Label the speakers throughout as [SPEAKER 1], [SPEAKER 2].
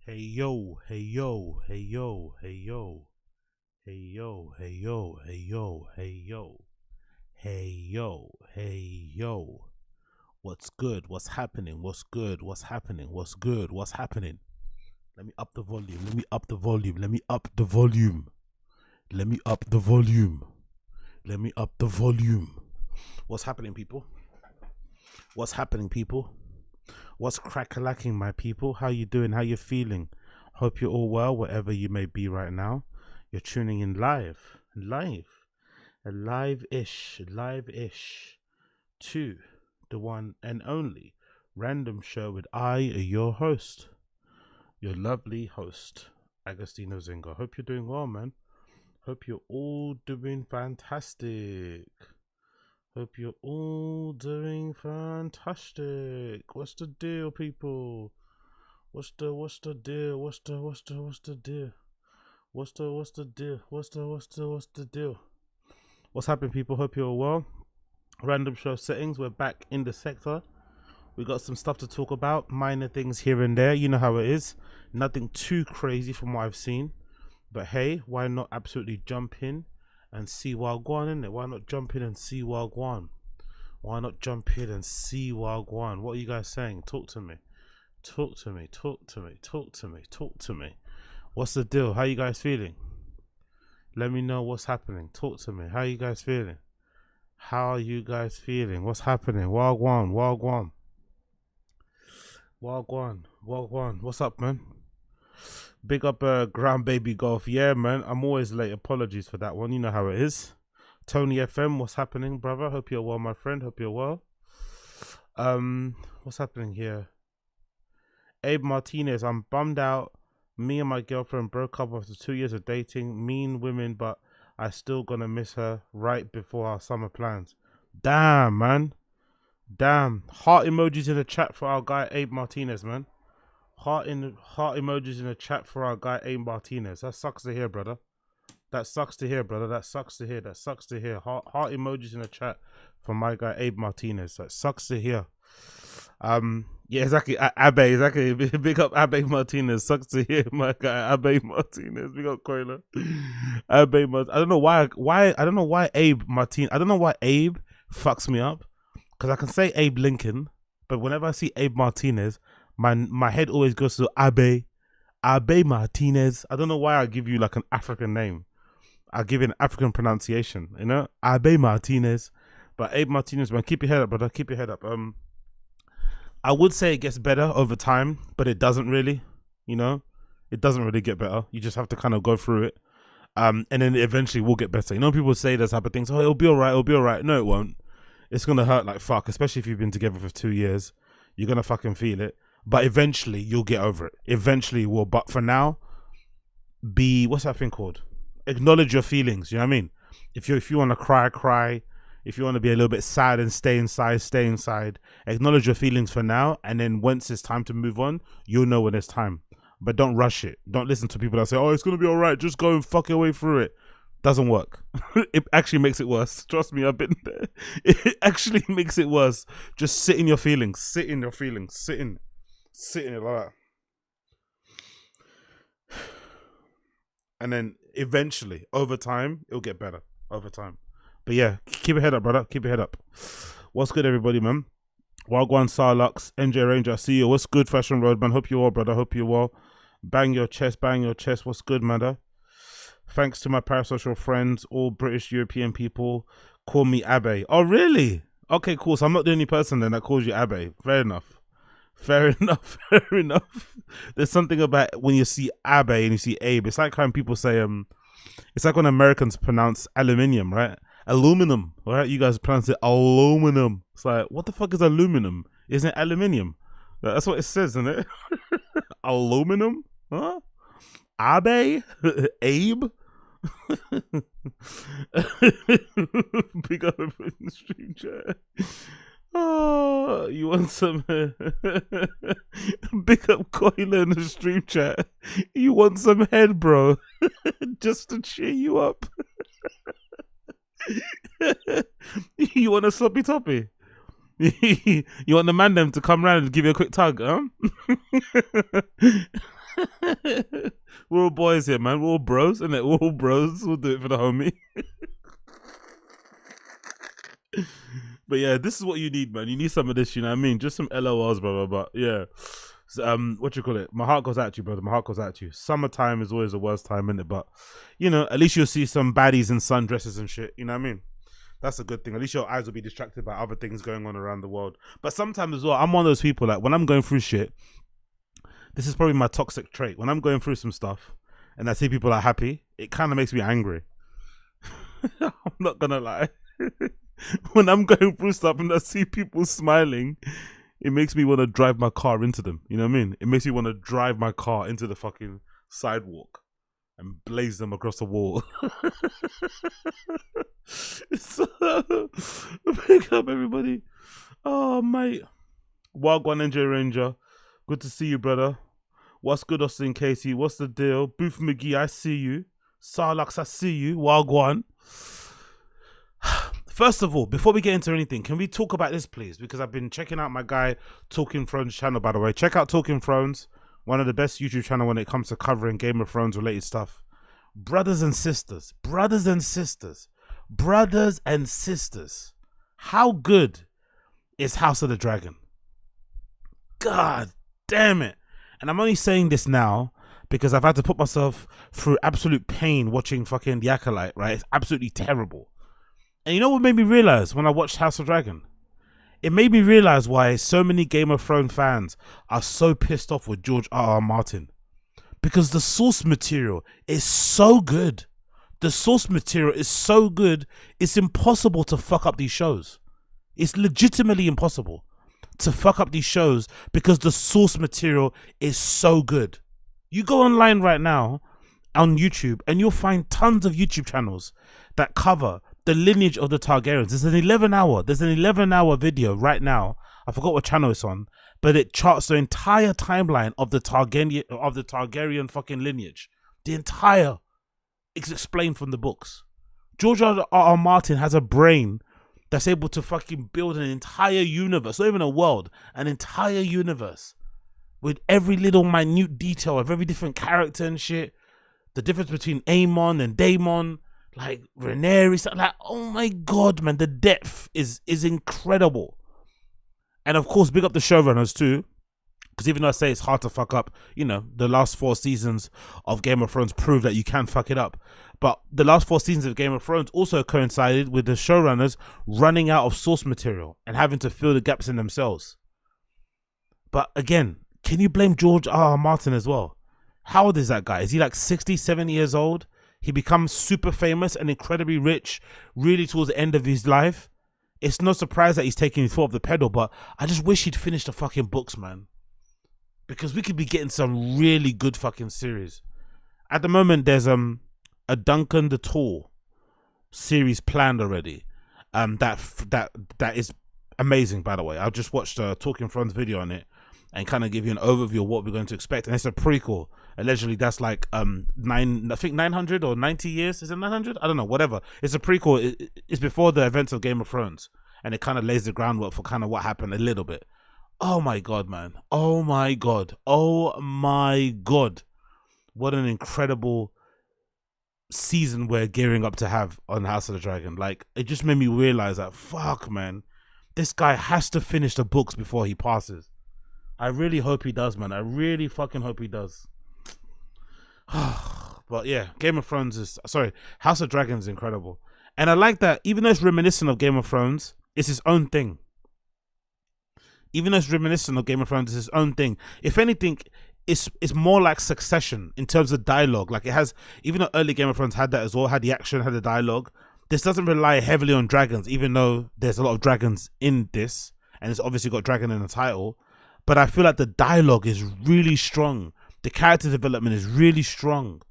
[SPEAKER 1] Hey yo, hey yo, hey yo, hey yo, hey yo, hey yo, hey yo, hey yo, hey yo, hey yo. What's good? What's happening? What's good? What's happening? What's good? What's happening? Let me up the volume. Let me up the volume. Let me up the volume. Let me up the volume. Let me up the volume. What's happening, people? What's happening, people? What's crack-a-lacking, my people? How you doing? How you feeling? Hope you're all well, wherever you may be right now. You're tuning in live-ish to the one and only Random Show with your host, your lovely host, Agostino Zinga. Hope you're doing well, man. Hope you're all doing fantastic. Hope you're all doing fantastic. What's the deal, people? What's the deal? What's the deal? What's the deal? What's the deal? What's happening, people? Hope you're well. Random show settings. We're back in the sector. We got some stuff to talk about. Minor things here and there. You know how it is. Nothing too crazy from what I've seen. But hey, why not absolutely jump in and see Wagwan, innit? Why not jump in and see Wagwan? Why not jump in and see Wagwan? What are you guys saying? Talk to me. Talk to me. Talk to me. Talk to me. Talk to me. What's the deal? How you guys feeling? Let me know what's happening. Talk to me. How you guys feeling? How are you guys feeling? What's happening? Wagwan. Wagwan. Wagwan. Wagwan. What's up, man? Big up Ground Baby Golf. Yeah, man. I'm always late. Apologies for that one. You know how it is. Tony FM, what's happening, brother? Hope you're well, my friend. Hope you're well. What's happening here? Abe Martinez, I'm bummed out. Me and my girlfriend broke up after 2 years of dating. Mean women, but I still gonna miss her right before our summer plans. Damn, man. Damn. Heart emojis in the chat for our guy Abe Martinez, man. Heart emojis in the chat for our guy Abe Martinez. That sucks to hear, brother. That sucks to hear, brother. That sucks to hear. That sucks to hear. Heart emojis in the chat for my guy Abe Martinez. That sucks to hear. Yeah, exactly. Abe, exactly. Big up Abe Martinez. Sucks to hear, my guy Abe Martinez. Big up Coiler. Abe Martinez. I don't know why. I don't know why Abe Martinez. I don't know why Abe fucks me up. Because I can say Abe Lincoln, but whenever I see Abe Martinez, my head always goes to Abe Martinez. I don't know why I give you like an African name. I give you an African pronunciation. You know, Abe Martinez. But Abe Martinez, man, keep your head up, brother. Keep your head up. I would say it gets better over time, but it doesn't really, you know, it doesn't really get better. You just have to kind of go through it. And then it eventually will get better. You know, people say those type of things. Oh, it'll be all right. It'll be all right. No, it won't. It's going to hurt like fuck, especially if you've been together for 2 years. You're going to fucking feel it. But eventually you'll get over it. Eventually you will. But for now, what's that thing called? Acknowledge your feelings. You know what I mean? If you want to cry, cry. If you want to be a little bit sad and stay inside, stay inside. Acknowledge your feelings for now, and then once it's time to move on, you'll know when it's time. But don't rush it. Don't listen to people that say, oh, it's going to be all right. Just go and fuck your way through it. Doesn't work. It actually makes it worse. Trust me, I've been there. It actually makes it worse. Just sit in your feelings. Sit in your feelings. Sit in it like that. And then eventually, over time, it'll get better. Over time. But yeah, keep your head up, brother. Keep your head up. What's good, everybody, man? Wagwan Sarlux, MJ Ranger, I see you. What's good, Fashion Road, man? Hope you're well, brother. Hope you're well. Bang your chest, bang your chest. What's good, man? Thanks to my parasocial friends, all British European people call me Abe. Oh, really? Okay, cool. So I'm not the only person then that calls you Abe. Fair enough. Fair enough. Fair enough. There's something about when you see Abe and you see Abe. It's like when people say, it's like when Americans pronounce aluminium, right? Aluminum, right? You guys pronounce it aluminum. It's like, what the fuck is aluminum? Isn't it aluminium? That's what it says, isn't it? Aluminum? Huh? Abe? Abe? Big up in the stream chat. Oh, you want some big up Coiler in the stream chat. You want some head, bro? Just to cheer you up. You want a sloppy toppy? You want the man them to come round and give you a quick tug, huh? We're all boys here, man. We're all bros, and we're all bros. We'll do it for the homie. But yeah, this is what you need, man. You need some of this, you know what I mean? Just some LOLs, brother. But yeah. So, what you call it? My heart goes out to you, brother. My heart goes out to you. Summertime is always the worst time, isn't it? But, you know, at least you'll see some baddies in sundresses and shit. You know what I mean? That's a good thing. At least your eyes will be distracted by other things going on around the world. But sometimes as well, I'm one of those people, like, when I'm going through shit, this is probably my toxic trait. When I'm going through some stuff and I see people are happy, it kind of makes me angry. I'm not gonna lie. When I'm going through stuff and I see people smiling, it makes me want to drive my car into them. You know what I mean? It makes me want to drive my car into the fucking sidewalk and blaze them across the wall. So, pick up everybody. Oh, mate. Wagwan NJ Ranger. Good to see you, brother. What's good, Austin Casey? What's the deal? Booth McGee, I see you. Sarlux, I see you. Wagwan. First of all, before we get into anything, can we talk about this, please? Because I've been checking out my guy Talking Thrones channel, by the way. Check out Talking Thrones, one of the best YouTube channel when it comes to covering Game of Thrones related stuff. Brothers and sisters, how good is House of the Dragon? God damn it. And I'm only saying this now because I've had to put myself through absolute pain watching fucking The Acolyte, right? It's absolutely terrible. And you know what made me realize when I watched House of Dragon? It made me realize why so many Game of Thrones fans are so pissed off with George R.R. Martin. Because the source material is so good. The source material is so good, it's impossible to fuck up these shows. It's legitimately impossible to fuck up these shows because the source material is so good. You go online right now on YouTube and you'll find tons of YouTube channels that cover the lineage of the Targaryens. There's an 11-hour video right now. I forgot what channel it's on, but it charts the entire timeline of the Targaryen fucking lineage. The entire is explained from the books. George R.R. Martin has a brain that's able to fucking build an entire universe, not even a world, an entire universe with every little minute detail of every different character and shit. The difference between Aemon and Daemon, like Rhaenyra, like, oh my god, man, the depth is incredible. And of course, big up the showrunners too, because even though I say it's hard to fuck up, you know, the last 4 seasons of Game of Thrones prove that you can fuck it up. But the last 4 seasons of Game of Thrones also coincided with the showrunners running out of source material and having to fill the gaps in themselves. But again, can you blame George R.R. Martin as well? How old is that guy? Is he like 60, 70 years old? He becomes super famous and incredibly rich really towards the end of his life. It's no surprise that he's taking his foot off the pedal, but I just wish he'd finished the fucking books, man. Because we could be getting some really good fucking series. At the moment, there's a Duncan the Tall series planned already. That is amazing, by the way. I just watched a Talking Thrones video on it and kind of give you an overview of what we're going to expect. And it's a prequel. Allegedly, that's like 900 or 90 years. Is it 900? I don't know. Whatever. It's a prequel. It's before the events of Game of Thrones, and it kind of lays the groundwork for kind of what happened a little bit. Oh my god, man! Oh my god! Oh my god! What an incredible season we're gearing up to have on House of the Dragon. Like, it just made me realize that, fuck, man, this guy has to finish the books before he passes. I really hope he does, man. I really fucking hope he does. But yeah, House of Dragon is incredible. And I like that, even though it's reminiscent of Game of Thrones, it's his own thing. Even though it's reminiscent of Game of Thrones, it's his own thing. If anything, it's more like Succession in terms of dialogue. Like, it has, even though early Game of Thrones had that as well, had the action, had the dialogue, this doesn't rely heavily on dragons, even though there's a lot of dragons in this, and it's obviously got dragon in the title. But I feel like the dialogue is really strong. The character development is really strong.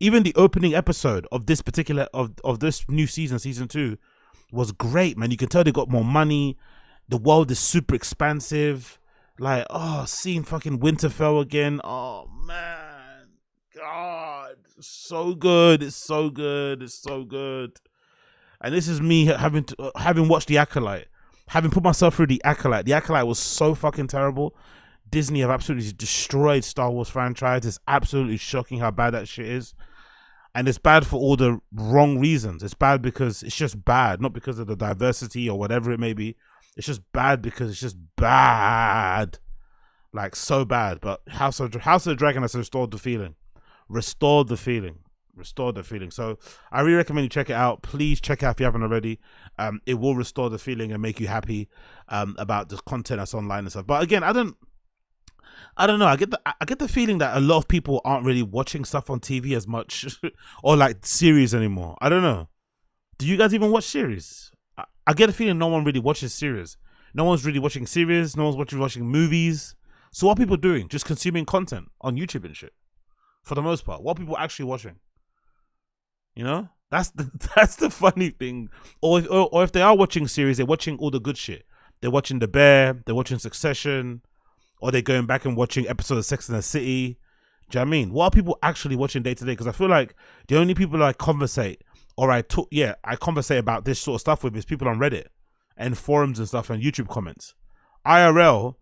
[SPEAKER 1] Even the opening episode of this particular of this new season, season 2, was great, man. You can tell they got more money. The world is super expansive. Like, oh, seeing fucking Winterfell again. Oh man, God, so good. It's so good. It's so good. And this is me having watched The Acolyte, having put myself through The Acolyte. The Acolyte was so fucking terrible. Disney have absolutely destroyed Star Wars franchise. It's absolutely shocking how bad that shit is. And it's bad for all the wrong reasons. It's bad because it's just bad, not because of the diversity or whatever it may be. It's just bad because it's just bad. Like, so bad. But House of the Dragon has restored the feeling. Restored the feeling. So I really recommend you check it out. Please check it out if you haven't already. It will restore the feeling and make you happy about the content that's online and stuff. But again, I don't know. I get the feeling that a lot of people aren't really watching stuff on TV as much or like series anymore. I don't know. Do you guys even watch series? I get a feeling no one really watches series. No one's really watching series. No one's watching movies. So what are people doing? Just consuming content on YouTube and shit. For the most part, what are people actually watching? You know, that's the funny thing. Or if they are watching series, they're watching all the good shit. They're watching The Bear. They're watching Succession. Or they're going back and watching episodes of Sex and the City. Do you know what I mean? What are people actually watching day to day? Because I feel like the only people I conversate or I conversate about this sort of stuff with is people on Reddit and forums and stuff and YouTube comments. IRL,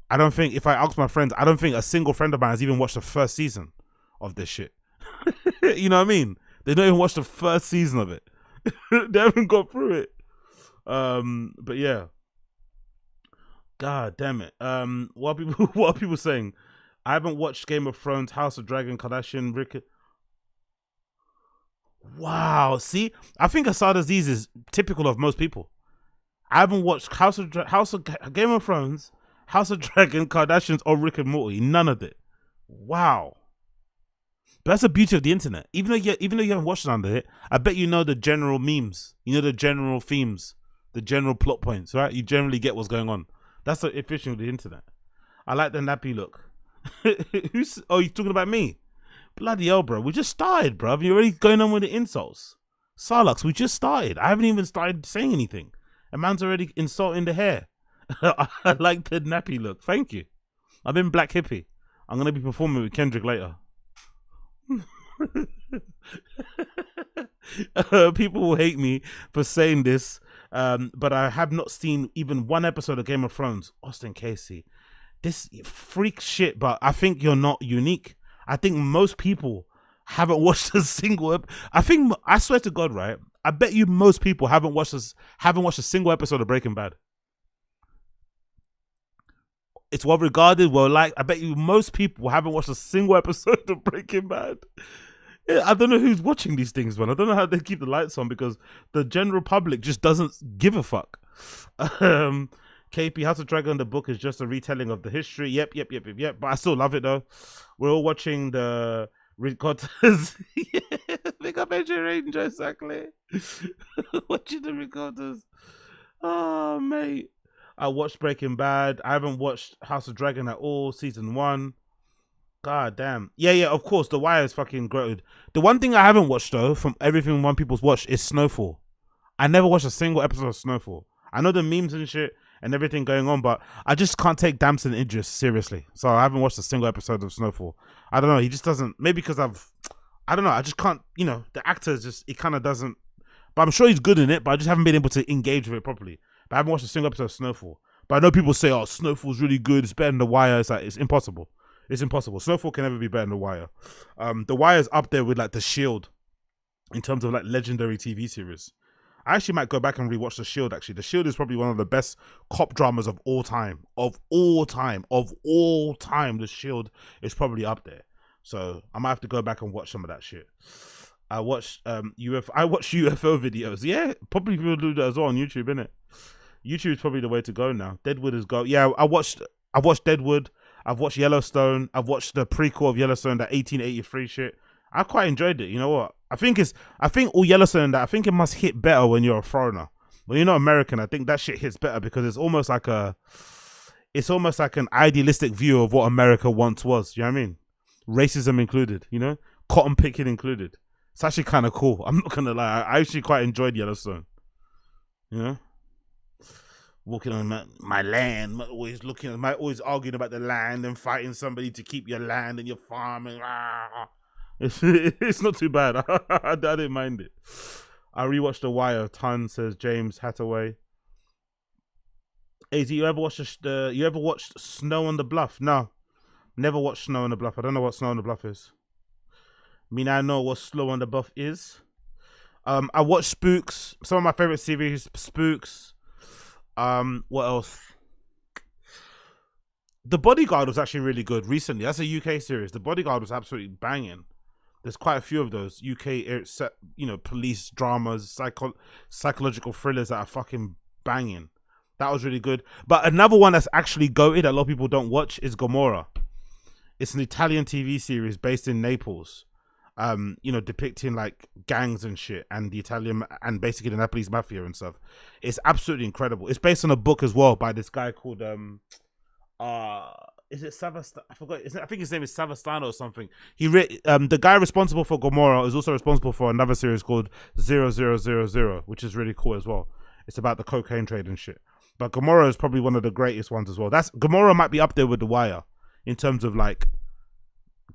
[SPEAKER 1] I don't think, if I ask my friends, I don't think a single friend of mine has even watched the first season of this shit. You know what I mean? They don't even watch the first season of it. They haven't got through it. But yeah. God damn it. What are people saying? I haven't watched Game of Thrones, House of Dragon, Kardashian, Rick. Wow. See, I think Asad Aziz is typical of most people. I haven't watched Game of Thrones, House of Dragon, Kardashians, or Rick and Morty. None of it. Wow. But that's the beauty of the internet. Even though you haven't watched none of it, I bet you know the general memes. You know the general themes, the general plot points, right? You generally get what's going on. That's the efficiency of the internet. I like the nappy look. Oh, you talking about me? Bloody hell, bro. We just started, bro. You're already going on with the insults. Sarlux, we just started. I haven't even started saying anything. A man's already insulting the hair. I like the nappy look. Thank you. I'm in Black Hippie. I'm going to be performing with Kendrick later. People will hate me for saying this, but I have not seen even one episode of Game of Thrones. Austin Casey, this freak shit, but I think you're not unique. I think most people haven't watched a single I swear to God, right? I bet you most people haven't watched a single episode of Breaking Bad. It's well regarded, well liked. I bet you most people haven't watched a single episode of Breaking Bad. Yeah, I don't know who's watching these things, man. I don't know how they keep the lights on because the general public just doesn't give a fuck. KP, House of Dragon, the book is just a retelling of the history. Yep. But I still love it though. We're all watching the Recorders. Yeah, big up AJ Ranger, exactly. Watching the Recorders. Oh, mate. I watched Breaking Bad. I haven't watched House of Dragon at all, season 1. God damn. Yeah, of course. The Wire is fucking great. The one thing I haven't watched though, from everything one people's watched, is Snowfall. I never watched a single episode of Snowfall. I know the memes and shit and everything going on, but I just can't take Damson Idris seriously. So I haven't watched a single episode of Snowfall. I don't know. He just doesn't. Maybe because I don't know. I just can't. You know, the actor just, he kind of doesn't. But I'm sure he's good in it. But I just haven't been able to engage with it properly. But I haven't watched a single episode of Snowfall. But I know people say, "Oh, Snowfall's really good. It's better than The Wire." It's like, it's impossible. It's impossible. Snowfall can never be better than The Wire. The Wire's up there with like The Shield in terms of like legendary TV series. I actually might go back and rewatch The Shield. Actually, The Shield is probably one of the best cop dramas of all time. Of all time. The Shield is probably up there. So I might have to go back and watch some of that shit. I watched UFO videos. Yeah, probably people do that as well on YouTube, innit? YouTube is probably the way to go now. Deadwood is go. Yeah, I've watched Deadwood. I've watched Yellowstone. I've watched the prequel of Yellowstone, that 1883 shit. I quite enjoyed it. You know what? I think all Yellowstone, I think it must hit better when you're a foreigner. When you're not American, I think that shit hits better because it's almost like an idealistic view of what America once was. You know what I mean? Racism included, you know? Cotton picking included. It's actually kind of cool. I'm not gonna lie. I actually quite enjoyed Yellowstone. You know? Walking on my land, always arguing about the land and fighting somebody to keep your land and your farm. And it's not too bad. I didn't mind it. I rewatched The Wire a ton, says James Hathaway. Hey, do you ever watch you ever watched Snow on the Bluff? No, never watched Snow on the Bluff. I don't know what Snow on the Bluff is. I mean, I know what Snow on the Bluff is. I watched Spooks. Some of my favorite series, Spooks. What else? The Bodyguard was actually really good recently. That's a UK series. The Bodyguard was absolutely banging. There's quite a few of those UK, police dramas, psychological thrillers that are fucking banging. That was really good. But another one that's actually goated that a lot of people don't watch is Gomorrah. It's an Italian TV series based in Naples. Depicting like gangs and shit and the Italian and basically the Napolese mafia and stuff. It's absolutely incredible. It's based on a book as well by this guy called is it Savastano? I forgot. I think his name is Savastano or something. The guy responsible for Gomorrah is also responsible for another series called 0000, which is really cool as well. It's about the cocaine trade and shit. But Gomorrah is probably one of the greatest ones as well. Gomorrah might be up there with The Wire in terms of like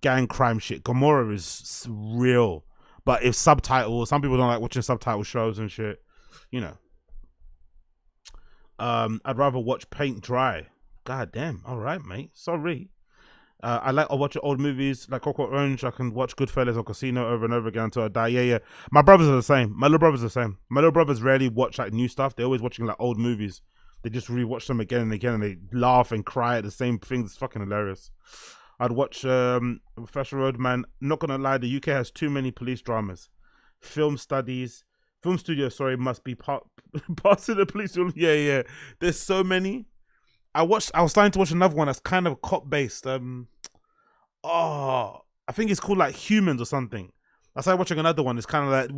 [SPEAKER 1] gang crime shit. Gomorrah is real. But if subtitles, some people don't like watching subtitle shows and shit. I'd rather watch paint dry. God damn. All right, mate. Sorry. I watch old movies like Clockwork Orange. I can watch Goodfellas or Casino over and over again until I die. Yeah. My brothers are the same. My little brothers are the same. My little brothers rarely watch like new stuff. They're always watching like old movies. They just rewatch them again and again and they laugh and cry at the same things. It's fucking hilarious. I'd watch Professor Roadman. Not gonna lie, the UK has too many police dramas. Film studios, must be part of the police. Yeah. There's so many. I was starting to watch another one that's kind of cop based. I think it's called like Humans or something. I started watching another one. It's kind of like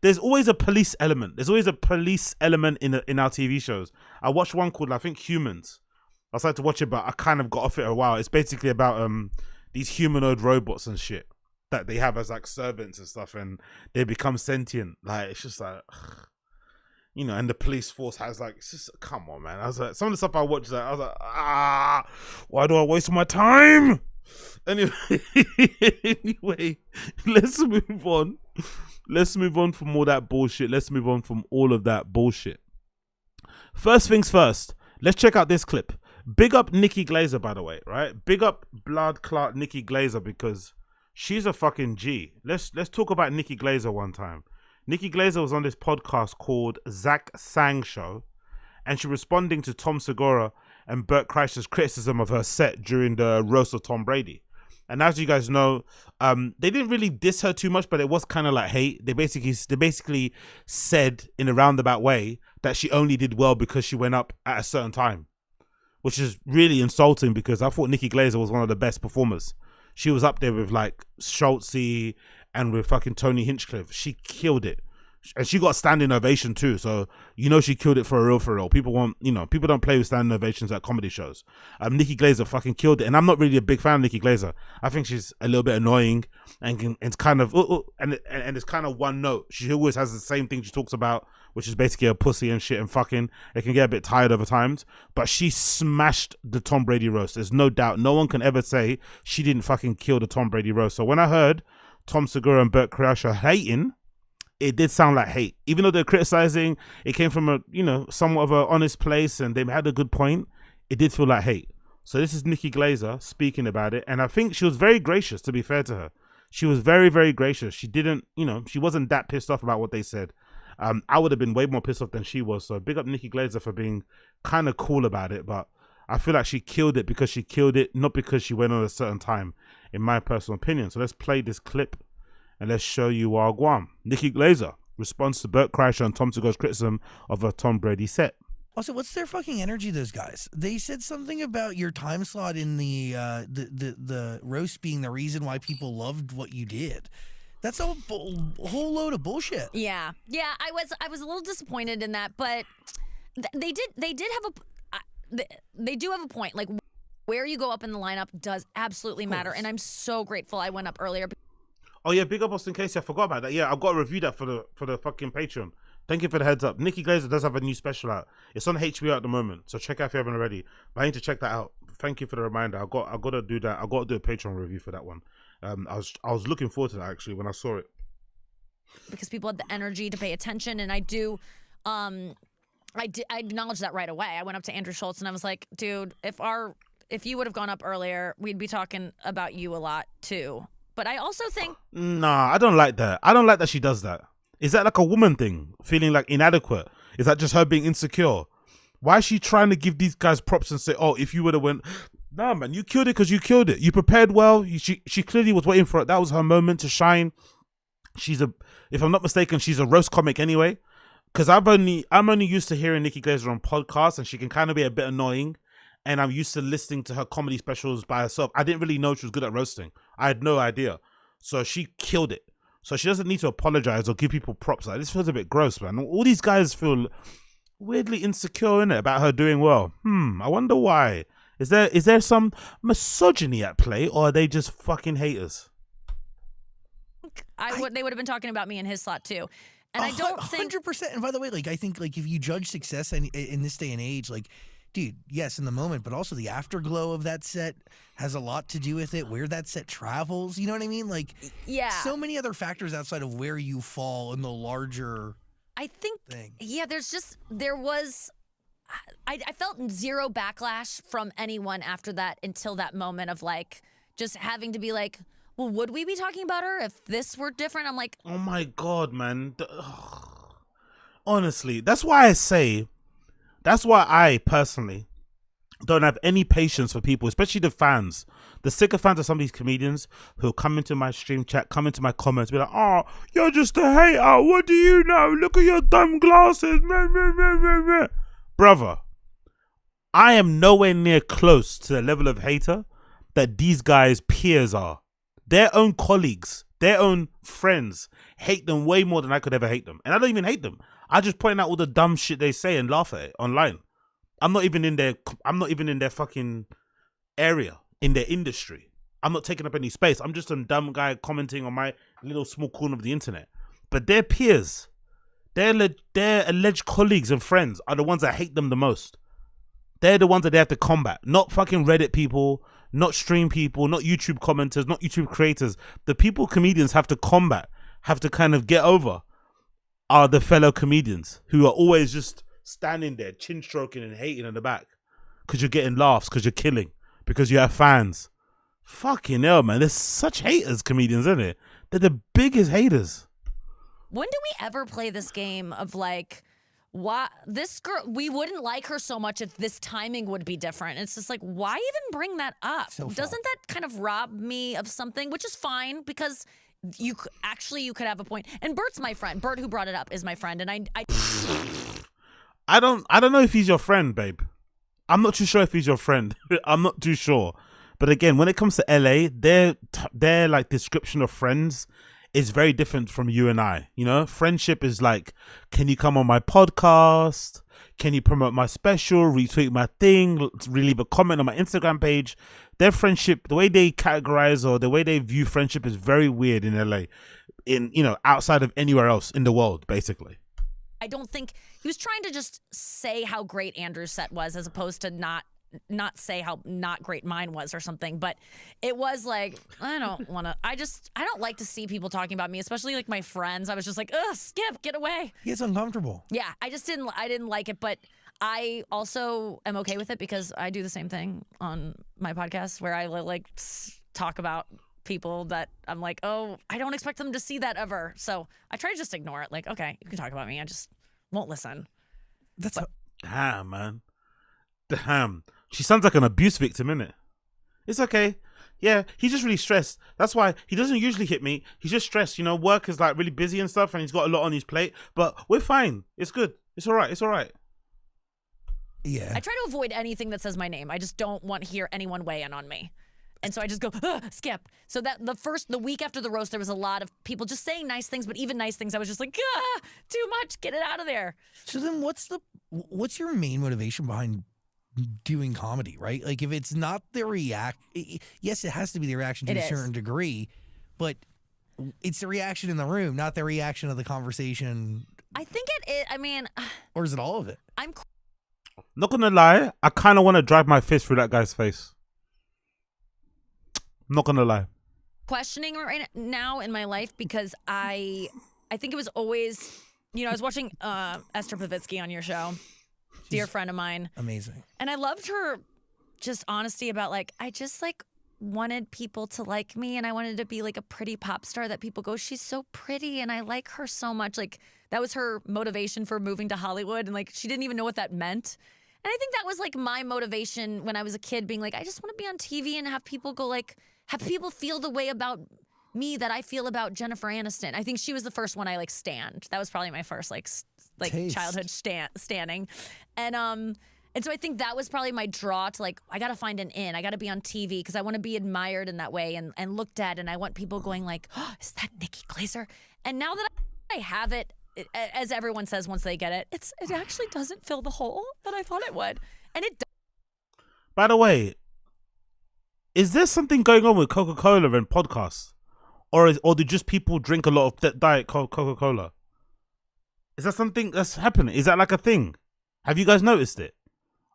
[SPEAKER 1] there's always a police element. There's always a police element in our TV shows. I watched one called I think Humans. I started to watch it, but I kind of got off it a while. It's basically about these humanoid robots and shit that they have as like servants and stuff, and they become sentient. Like it's just like. And the police force has like, it's just, come on, man. I was like, some of the stuff I watched, I was like, why do I waste my time? Anyway, let's move on. Let's move on from all that bullshit. Let's move on from all of that bullshit. First things first, let's check out this clip. Big up Nikki Glazer, by the way, right? Big up blood clot Nikki Glazer because she's a fucking G. Let's talk about Nikki Glazer one time. Nikki Glazer was on this podcast called Zach Sang Show, and she was responding to Tom Segura and Bert Kreischer's criticism of her set during the roast of Tom Brady. And as you guys know, they didn't really diss her too much, but it was kind of like hate. They basically said in a roundabout way that she only did well because she went up at a certain time, which is really insulting because I thought Nikki Glazer was one of the best performers. She was up there with like Schultzy and with fucking Tony Hinchcliffe. She killed it. And she got a standing ovation too. So, she killed it for real. People don't play with standing ovations at comedy shows. Nikki Glazer fucking killed it. And I'm not really a big fan of Nikki Glazer. I think she's a little bit annoying and it's kind of, and it's kind of one note. She always has the same thing she talks about, which is basically a pussy and shit and fucking. It can get a bit tired over times. But she smashed the Tom Brady roast. There's no doubt. No one can ever say she didn't fucking kill the Tom Brady roast. So when I heard Tom Segura and Bert Kreischer hating, it did sound like hate. Even though they're criticizing, it came from a, somewhat of an honest place and they had a good point. It did feel like hate. So this is Nikki Glazer speaking about it. And I think she was very gracious, to be fair to her. She was very, very gracious. She didn't, she wasn't that pissed off about what they said. I would have been way more pissed off than she was. So big up Nikki Glazer for being kind of cool about it. But I feel like she killed it because she killed it, not because she went on a certain time, in my personal opinion. So let's play this clip. And let's show you our Guam. Nikki Glazer responds to Bert Kreischer and Tom Segura's criticism of a Tom Brady set.
[SPEAKER 2] Also, what's their fucking energy, those guys? They said something about your time slot in the roast being the reason why people loved what you did. That's a whole load of bullshit.
[SPEAKER 3] Yeah. I was a little disappointed in that, but they do have a point. Like where you go up in the lineup does absolutely matter, and I'm so grateful I went up earlier.
[SPEAKER 1] Oh yeah, big up Austin Casey. I forgot about that. Yeah, I've got to review that for the fucking Patreon. Thank you for the heads up. Nikki Glazer does have a new special out. It's on HBO at the moment, so check out if you haven't already. But I need to check that out. Thank you for the reminder. I got to do that. I got to do a Patreon review for that one. I was looking forward to that actually when I saw it.
[SPEAKER 3] Because people had the energy to pay attention, and I do I acknowledged that right away. I went up to Andrew Schultz and I was like, dude, if you would have gone up earlier, we'd be talking about you a lot too. But I also think
[SPEAKER 1] Nah, I don't like that. I don't like that she does that. Is that like a woman thing? Feeling like inadequate? Is that just her being insecure? Why is she trying to give these guys props and say, oh, if you would have went... Nah, man, you killed it because you killed it. You prepared well. She clearly was waiting for it. That was her moment to shine. If I'm not mistaken, she's a roast comic anyway. Because I'm only used to hearing Nikki Glazer on podcasts, and she can kind of be a bit annoying. And I'm used to listening to her comedy specials by herself. I didn't really know she was good at roasting. I had no idea. So she killed it. So she doesn't need to apologize or give people props. Like, this feels a bit gross, man. All these guys feel weirdly insecure in it about her doing well. I wonder why. Is there some misogyny at play, or are they just fucking haters?
[SPEAKER 3] they would have been talking about me in his slot too. And I don't think
[SPEAKER 2] 100%. And by the way, like, I think, like, if you judge success in this day and age, like, dude, yes, in the moment, but also the afterglow of that set has a lot to do with it, where that set travels. You know what I mean? Like,
[SPEAKER 3] yeah,
[SPEAKER 2] so many other factors outside of where you fall in the larger
[SPEAKER 3] I think
[SPEAKER 2] thing.
[SPEAKER 3] Yeah, I felt zero backlash from anyone after that until that moment of like just having to be like, well, would we be talking about her if this were different? I'm like,
[SPEAKER 1] oh my God, man. Honestly, that's why I personally don't have any patience for people, especially the fans, the sicker fans of some of these comedians who come into my stream chat, come into my comments, be like, oh, you're just a hater. What do you know? Look at your dumb glasses. Brother, I am nowhere near close to the level of hater that these guys' peers are. Their own colleagues, their own friends hate them way more than I could ever hate them. And I don't even hate them. I just point out all the dumb shit they say and laugh at it online. I'm not even in their fucking area, in their industry. I'm not taking up any space. I'm just some dumb guy commenting on my little small corner of the internet. But their peers, their alleged colleagues and friends are the ones that hate them the most. They're the ones that they have to combat. Not fucking Reddit people, not stream people, not YouTube commenters, not YouTube creators. The people comedians have to combat, have to kind of get over, are the fellow comedians who are always just standing there, chin stroking and hating in the back because you're getting laughs, because you're killing, because you have fans. Fucking hell, man. There's such haters, comedians, isn't it? They're the biggest haters.
[SPEAKER 3] when do we ever play this game of like, why this girl, we wouldn't like her so much if this timing would be different. It's just like, why even bring that up?
[SPEAKER 2] So
[SPEAKER 3] Doesn't that kind of rob me of something, which is fine because you could have a point. And Bert's my friend. Bert, who brought it up, is my friend, and
[SPEAKER 1] I don't know if he's your friend, babe. I'm not too sure if he's your friend. I'm not too sure. But again, when it comes to LA, their like description of friends is very different from you and I. You know, friendship is like, can you come on my podcast? Can you promote my special? Retweet my thing? Leave a comment on my Instagram page? Their friendship, the way they categorize or the way they view friendship is very weird in LA. Outside of anywhere else in the world, basically.
[SPEAKER 3] I don't think he was trying to just say how great Andrew's set was, as opposed to not say how not great mine was or something. But it was like, I don't like to see people talking about me, especially like my friends. I was just like, ugh, Skip, get away.
[SPEAKER 2] It's uncomfortable.
[SPEAKER 3] Yeah, I didn't like it, but I also am okay with it because I do the same thing on my podcast where I like talk about people that I'm like, oh, I don't expect them to see that ever. So I try to just ignore it. Like, okay, you can talk about me. I just won't listen.
[SPEAKER 1] Damn, man. Damn. She sounds like an abuse victim, innit? It's okay. Yeah, he's just really stressed. That's why he doesn't usually hit me. He's just stressed. Work is like really busy and stuff, and he's got a lot on his plate. But we're fine. It's good. It's all right. It's all right.
[SPEAKER 2] Yeah.
[SPEAKER 3] I try to avoid anything that says my name. I just don't want to hear anyone weigh in on me. And so I just go, Skip. So that the week after the roast, there was a lot of people just saying nice things, but even nice things, I was just like, too much, get it out of there.
[SPEAKER 2] So then what's your main motivation behind doing comedy, right? Like if it's not the yes, it has to be the reaction to a certain degree, but it's the reaction in the room, not the reaction of the conversation.
[SPEAKER 3] I think it is, I mean.
[SPEAKER 2] Or is it all of it?
[SPEAKER 3] I'm
[SPEAKER 1] not gonna lie, I kind of want to drive my fist through that guy's face. I'm not gonna lie.
[SPEAKER 3] Questioning right now in my life because I think it was always, I was watching Esther Pavitsky on your show, dear
[SPEAKER 2] She's
[SPEAKER 3] friend of mine.
[SPEAKER 2] amazing.
[SPEAKER 3] And I loved her just honesty about like, I just like wanted people to like me and I wanted to be like a pretty pop star that people go, she's so pretty and I like her so much. Like that was her motivation for moving to Hollywood. And like, she didn't even know what that meant. And I think that was like my motivation when I was a kid being like, I just want to be on TV and have people go like, have people feel the way about me that I feel about Jennifer Aniston. I think she was the first one I like stand. That was probably my first like
[SPEAKER 2] Taste.
[SPEAKER 3] childhood standing. And so I think that was probably my draw to like, I got to find an in. I got to be on TV because I want to be admired in that way and looked at. And I want people going like, oh, is that Nikki Glazer? And now that I have it, as everyone says once they get it, it actually doesn't fill the hole that I thought it would. And it does.
[SPEAKER 1] By the way, is there something going on with Coca-Cola and podcasts? Or do just people drink a lot of Diet Coca-Cola? Is that something that's happening? Is that like a thing? Have you guys noticed it?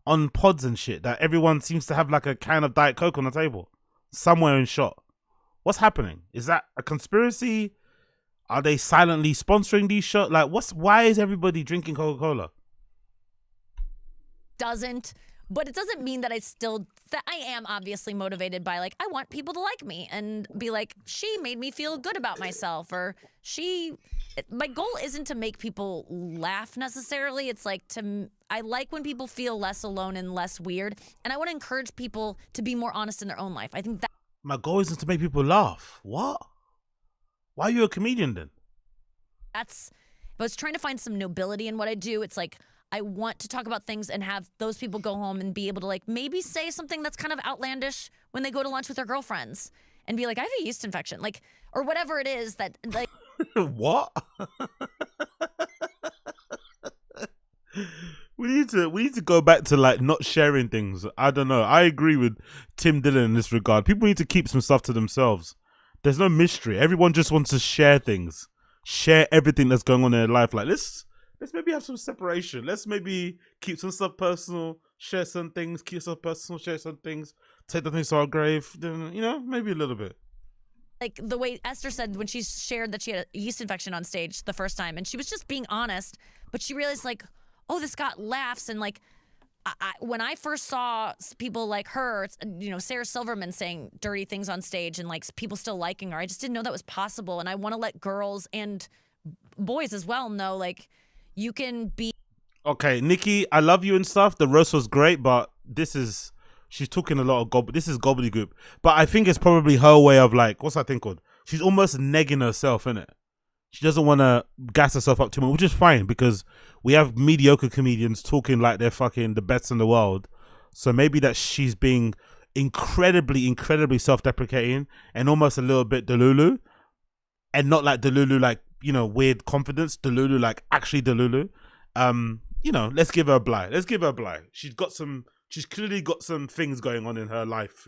[SPEAKER 1] On pods and shit, that everyone seems to have like a can of Diet Coke on the table. Somewhere in shot. What's happening? Is that a conspiracy? Are they silently sponsoring these shots? Like, why is everybody drinking Coca-Cola?
[SPEAKER 3] But it doesn't mean that that I am obviously motivated by like, I want people to like me and be like, she made me feel good about myself, or my goal isn't to make people laugh necessarily. It's like I like when people feel less alone and less weird. And I want to encourage people to be more honest in their own life. I think that
[SPEAKER 1] My goal isn't to make people laugh. What? Why are you a comedian then?
[SPEAKER 3] if I was trying to find some nobility in what I do, it's like, I want to talk about things and have those people go home and be able to like maybe say something that's kind of outlandish when they go to lunch with their girlfriends and be like, I have a yeast infection, like, or whatever it is that like.
[SPEAKER 1] What? We need to go back to like not sharing things. I don't know. I agree with Tim Dillon in this regard. People need to keep some stuff to themselves. There's no mystery. Everyone just wants to share things, share everything that's going on in their life. Like let's maybe have some separation. Let's maybe keep some stuff personal, share some things, keep stuff personal, share some things, take the things to our grave. Then maybe a little bit.
[SPEAKER 3] Like the way Esther said when she shared that she had a yeast infection on stage the first time, and she was just being honest, but she realized like, oh, this got laughs. And like, when I first saw people like her, Sarah Silverman saying dirty things on stage and like people still liking her, I just didn't know that was possible. And I want to let girls and boys as well know like you can be.
[SPEAKER 1] Okay, Nikki, I love you and stuff. The roast was great, but she's talking a lot of this is gobbledygook. But I think it's probably her way of like, what's that thing called? She's almost negging herself, innit? She doesn't want to gas herself up too much, which is fine because we have mediocre comedians talking like they're fucking the best in the world. So maybe that she's being incredibly, incredibly self-deprecating and almost a little bit Delulu. And not like Delulu, like, weird confidence. Delulu, like actually Delulu. Let's give her a bly. She's clearly got some things going on in her life,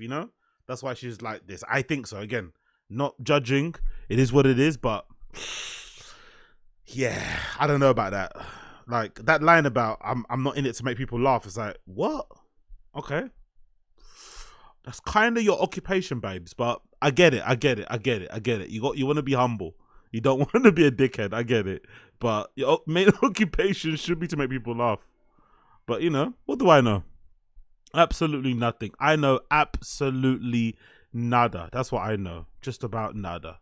[SPEAKER 1] That's why she's like this. I think so. Again, not judging. It is what it is, but yeah, I don't know about that. Like that line about I'm not in it to make people laugh. It's like, what? Okay. That's kind of your occupation, babes, but I get it. You want to be humble. You don't want to be a dickhead. I get it. But your main occupation should be to make people laugh. But what do I know? Absolutely nothing. I know absolutely nada. That's what I know. Just about nada.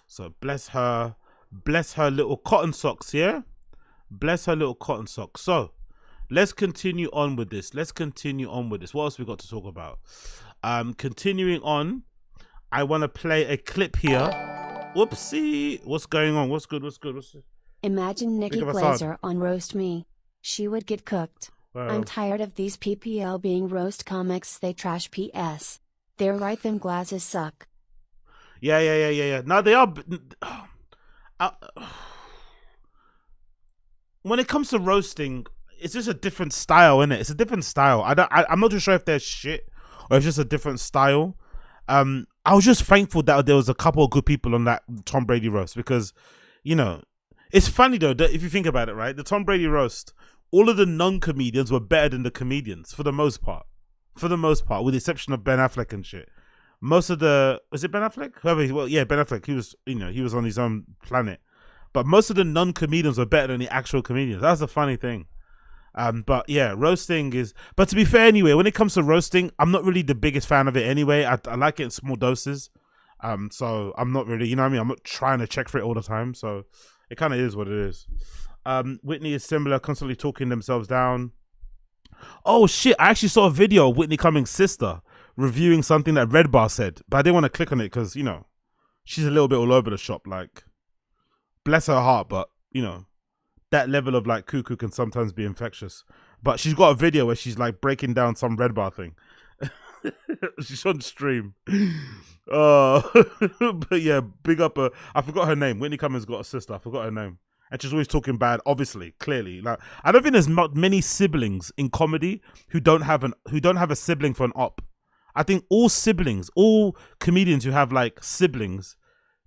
[SPEAKER 1] So bless her little cotton socks, yeah? Bless her little cotton socks. So let's continue on with this. What else we got to talk about? Continuing on, I want to play a clip here. Whoopsie. What's going on? What's good?
[SPEAKER 4] Imagine Nikki
[SPEAKER 1] Think of a song.
[SPEAKER 4] Glazer on Roast Me. She would get cooked. I'm tired of these PPL being roast comics. They trash PS. They're right, them glasses suck.
[SPEAKER 1] Yeah. No, they are. When it comes to roasting, it's just a different style, innit? It's a different style. I'm not too sure if they're shit or it's just a different style. I was just thankful that there was a couple of good people on that Tom Brady roast because, it's funny though that if you think about it, right? The Tom Brady roast, all of the non-comedians were better than the comedians for the most part, with the exception of Ben Affleck and shit. Was it Ben Affleck? Ben Affleck. He was on his own planet. But most of the non-comedians were better than the actual comedians. That's the funny thing. But yeah, roasting is. But to be fair, anyway, when it comes to roasting, I'm not really the biggest fan of it anyway. I like it in small doses. So I'm not really, you know what I mean? I'm not trying to check for it all the time. So it kind of is what it is. Whitney is similar, constantly talking themselves down. Oh shit! I actually saw a video of Whitney Cummings' sister reviewing something that Red Bar said, but I didn't want to click on it because you know she's a little bit all over the shop. Like, bless her heart, but you know that level of like cuckoo can sometimes be infectious. But she's got a video where she's like breaking down some Red Bar thing. She's on stream. But yeah, big up. I forgot her name. Whitney Cummings got a sister. I forgot her name. And she's always talking bad, obviously, clearly. Like, I don't think there's many siblings in comedy who don't have a sibling for an op. I think all comedians who have like siblings,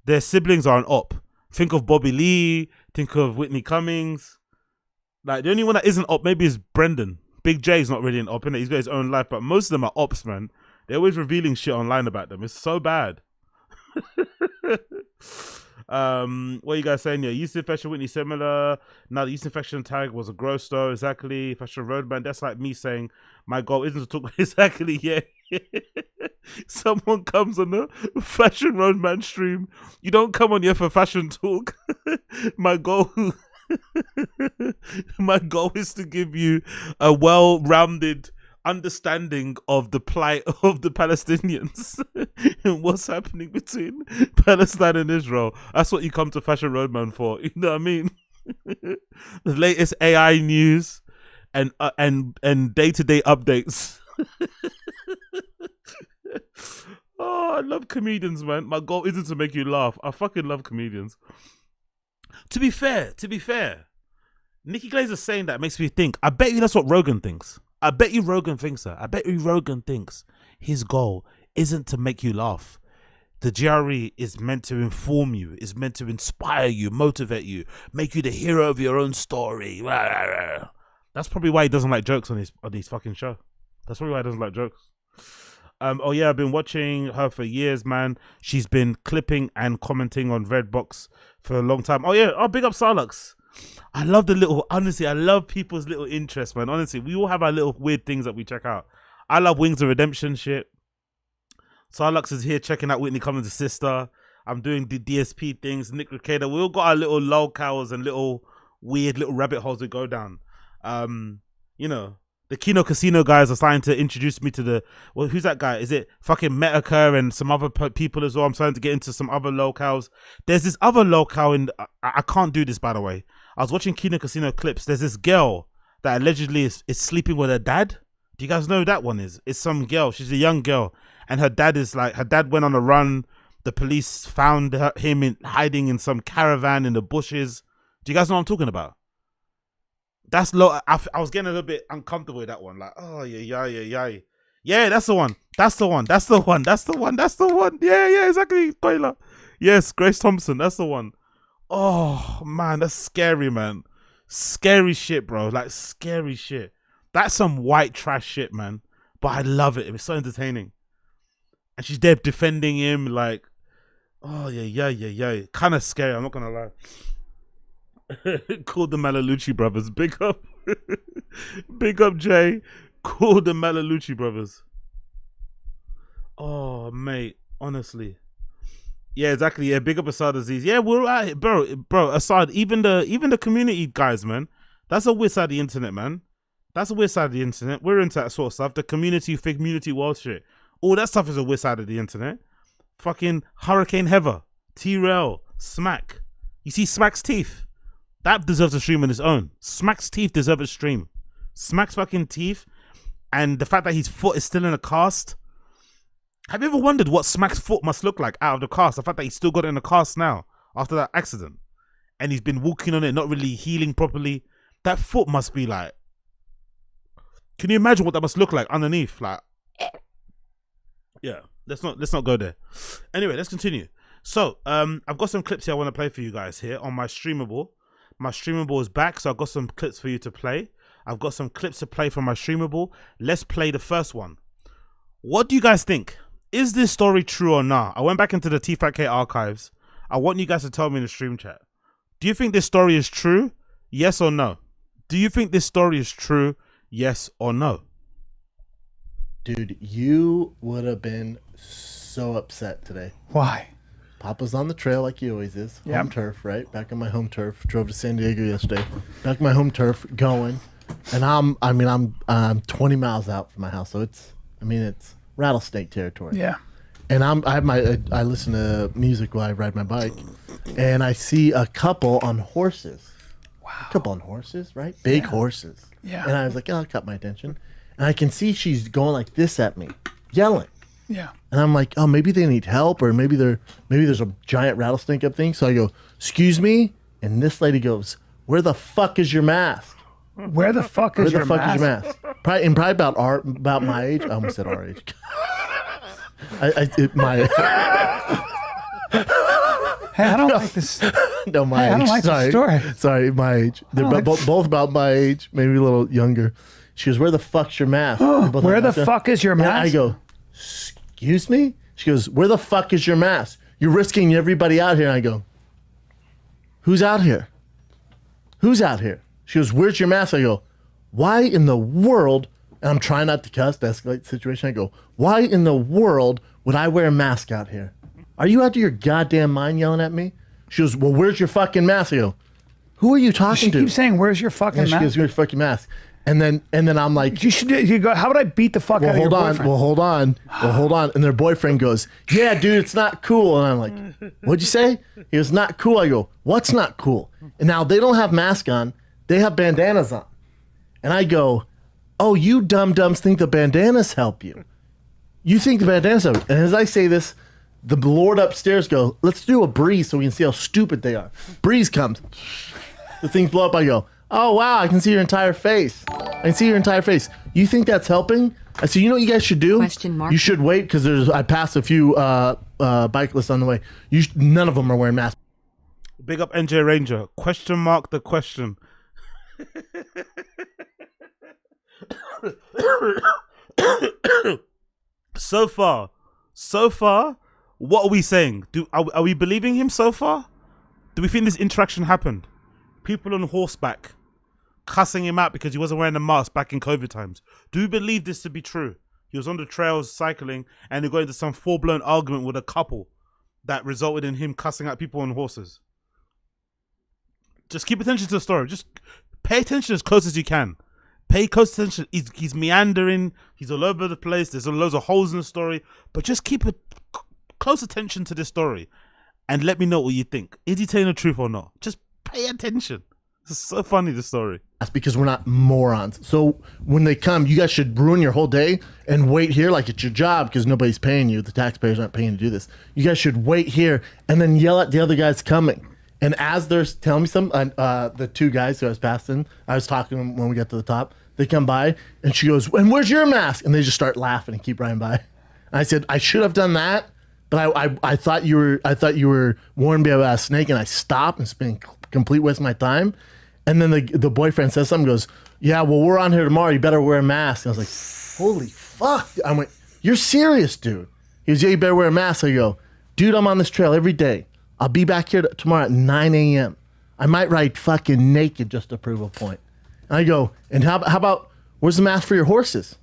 [SPEAKER 1] their siblings are an op. Think of Bobby Lee. Think of Whitney Cummings. Like, the only one that isn't op maybe is Brendan. Big J's not really an op, innit? He's got his own life, but most of them are ops, man. They're always revealing shit online about them. It's so bad. What are you guys saying here? Yeast infection, Whitney similar. Now the yeast infection tag was a gross though. Exactly. Fashion Roadman. That's like me saying my goal isn't to talk. Exactly. Yeah. Someone comes on the Fashion Roadman stream. You don't come on here for fashion talk. My goal is to give you a well-rounded understanding of the plight of the Palestinians and what's happening between Palestine and Israel. That's what you come to Fashion Roadman for. You know what I mean? The latest AI news and day-to-day updates. Oh, I love comedians, man. My goal isn't to make you laugh. I fucking love comedians. To be fair, Nikki Glazer saying that makes me think. I bet you that's what Rogan thinks. I bet you Rogan thinks that. I bet you Rogan thinks his goal isn't to make you laugh. The GRE is meant to inform you, is meant to inspire you, motivate you, make you the hero of your own story. That's probably why he doesn't like jokes on his fucking show. That's probably why he doesn't like jokes. Oh yeah, I've been watching her for years, man. She's been clipping and commenting on Redbox for a long time. Oh yeah, big up Sarlux. I love honestly, I love people's little interests, man. Honestly, we all have our little weird things that we check out. I love Wings of Redemption shit. Sarlux is here checking out Whitney Cummings' sister. I'm doing the DSP things. Nick Ricada. We all got our little lolcows and little weird little rabbit holes we go down. You know, the Kino Casino guys are starting to introduce me to who's that guy? Is it fucking Metacur and some other people as well? I'm starting to get into some other lolcows. There's this other lolcow I can't do this, by the way. I was watching Kino Casino clips. There's this girl that allegedly is sleeping with her dad. Do you guys know who that one is? It's some girl. She's a young girl. And her dad went on a run. The police found him hiding in some caravan in the bushes. Do you guys know what I'm talking about? That's low. I was getting a little bit uncomfortable with that one. Like, oh yeah. Yeah, that's the one. Yeah, exactly. Spoiler. Yes, Grace Thompson. That's the one. Oh man, that's scary, man. Scary shit, bro. Like scary shit. That's some white trash shit, man. But I love it. It was so entertaining. And she's there defending him, like, oh yeah. Kind of scary. I'm not gonna lie. Called the Malalucci brothers. Big up, big up, Jay. Called the Malalucci brothers. Oh mate, honestly. Yeah, exactly. Yeah, big up Assad Aziz. Yeah, we're at it, bro. Assad, even the community guys, man. That's a weird side of the internet, man. That's a weird side of the internet. We're into that sort of stuff. The community world shit. All that stuff is a weird side of the internet. Fucking Hurricane Heather, T-Rail, Smack. You see Smack's teeth? That deserves a stream on its own. Smack's teeth deserve a stream. Smack's fucking teeth, and the fact that his foot is still in a cast. Have you ever wondered what Smack's foot must look like out of the cast? The fact that he's still got it in a cast now after that accident, and he's been walking on it, not really healing properly. That foot must be like. Can you imagine what that must look like underneath? Like, yeah. Let's not go there. Anyway, let's continue. So, I've got some clips here I want to play for you guys here on my Streamable. My Streamable is back, so I've got some clips for you to play. I've got some clips to play from my Streamable. Let's play the first one. What do you guys think? Is this story true or not? I went back into the T-Fat-K archives. I want you guys to tell me in the stream chat. Do you think this story is true? Yes or no? Do you think this story is true? Yes or no?
[SPEAKER 5] Dude, you would have been so upset today.
[SPEAKER 6] Why?
[SPEAKER 5] Papa's on the trail like he always is.
[SPEAKER 6] Yep.
[SPEAKER 5] Home turf, right? Back on my home turf. Drove to San Diego yesterday. Back on my home turf, going. And I'm 20 miles out from my house, so it's rattlesnake territory.
[SPEAKER 6] Yeah.
[SPEAKER 5] And I listen to music while I ride my bike, and I see a couple on horses. Wow. A couple on horses, right? Big horses.
[SPEAKER 6] Yeah.
[SPEAKER 5] And I was like, oh, it caught my attention. And I can see she's going like this at me, yelling.
[SPEAKER 6] Yeah.
[SPEAKER 5] And I'm like, oh, maybe they need help, or maybe there's a giant rattlesnake up thing. So I go, excuse me, and this lady goes, where the fuck is your mask?
[SPEAKER 6] Where the fuck is your mask?
[SPEAKER 5] Probably about my age. I almost said our age.
[SPEAKER 6] Hey, I don't like this.
[SPEAKER 5] No, my age.
[SPEAKER 6] I don't like this story.
[SPEAKER 5] Sorry, my age. They're both about my age, maybe a little younger. She goes, where the fuck's your mask?
[SPEAKER 6] Where the fuck is your mask?
[SPEAKER 5] And I go, excuse me? She goes, where the fuck is your mask? You're risking everybody out here. And I go, who's out here? Who's out here? She goes, where's your mask? I go, why in the world, and I'm trying not to cuss, to escalate the situation. I go, why in the world would I wear a mask out here? Are you out of your goddamn mind yelling at me? She goes, well, where's your fucking mask? I go, who are you talking to?
[SPEAKER 6] She keeps saying, where's your fucking mask?
[SPEAKER 5] She goes, where's your fucking mask? And then I'm like,
[SPEAKER 6] you go, how would I beat the fuck out of your boyfriend?
[SPEAKER 5] Hold on. And their boyfriend goes, yeah, dude, it's not cool. And I'm like, what'd you say? He goes, not cool. I go, what's not cool? And now they don't have masks on. They have bandanas on. And I go, oh, you dum-dums think the bandanas help you. You think the bandanas help you. And as I say this, the Lord upstairs go, let's do a breeze so we can see how stupid they are. Breeze comes. The things blow up. I go, oh, wow, I can see your entire face. I can see your entire face. You think that's helping? I said, you know what you guys should do?
[SPEAKER 4] Question mark.
[SPEAKER 5] You should wait because I passed a few bicyclists on the way. None of them are wearing masks.
[SPEAKER 1] Big up NJ Ranger. Question mark the question. So far, what are we saying? Are we believing him so far? Do we think this interaction happened? People on horseback cussing him out because he wasn't wearing a mask back in COVID times. Do we believe this to be true? He was on the trails cycling and he got into some full-blown argument with a couple that resulted in him cussing out people on horses. Just keep attention to the story. Just pay attention as close as you can. Pay close attention. He's meandering. He's all over the place. There's loads of holes in the story. But just keep close attention to this story and let me know what you think. Is he telling the truth or not? Just pay attention. It's so funny, the story.
[SPEAKER 5] That's because we're not morons. So when they come, you guys should ruin your whole day and wait here like it's your job because nobody's paying you. The taxpayers aren't paying to do this. You guys should wait here and then yell at the other guys coming. And as they're telling me the two guys who I was passing, I was talking to them when we got to the top. They come by and she goes, and where's your mask? And they just start laughing and keep riding by. And I said, I should have done that, but I thought you were warned me about a snake, and I stopped, and it's been a complete waste of my time. And then the boyfriend says something, goes, yeah, well, we're on here tomorrow. You better wear a mask. And I was like, holy fuck. I went, you're serious, dude. He goes, yeah, you better wear a mask. I go, dude, I'm on this trail every day. I'll be back here tomorrow at 9 a.m. I might ride fucking naked just to prove a point. And I go, and how about, where's the mask for your horses?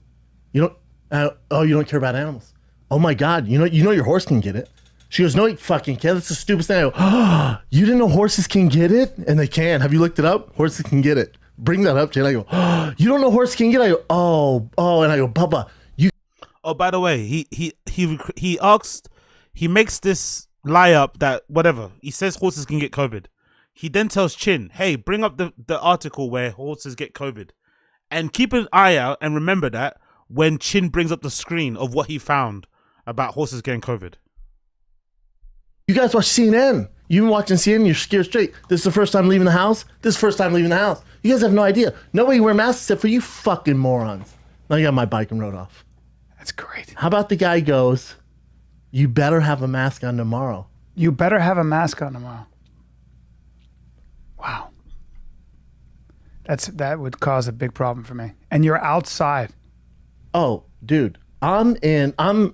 [SPEAKER 5] You don't care about animals. Oh my God, you know your horse can get it. She goes, no, you fucking can't. That's the stupidest thing. I go, oh, you didn't know horses can get it? And they can. Have you looked it up? Horses can get it. Bring that up, Jay. I go, oh, you don't know horses can get it? I go, oh, and I go, Bubba, you.
[SPEAKER 1] Oh, by the way, he makes this lie up that whatever. He says horses can get COVID. He then tells Chin, hey, bring up the article where horses get COVID. And keep an eye out and remember that when Chin brings up the screen of what he found about horses getting COVID.
[SPEAKER 5] You guys watch CNN. You've been watching CNN, you're scared straight. This is the first time leaving the house? This is the first time leaving the house. You guys have no idea. Nobody wear masks except for you fucking morons. Now I got my bike and rode off.
[SPEAKER 6] That's great.
[SPEAKER 5] How about the guy goes, you better have a mask on tomorrow.
[SPEAKER 6] You better have a mask on tomorrow. Wow. That would cause a big problem for me. And you're outside.
[SPEAKER 5] Oh, dude. I'm on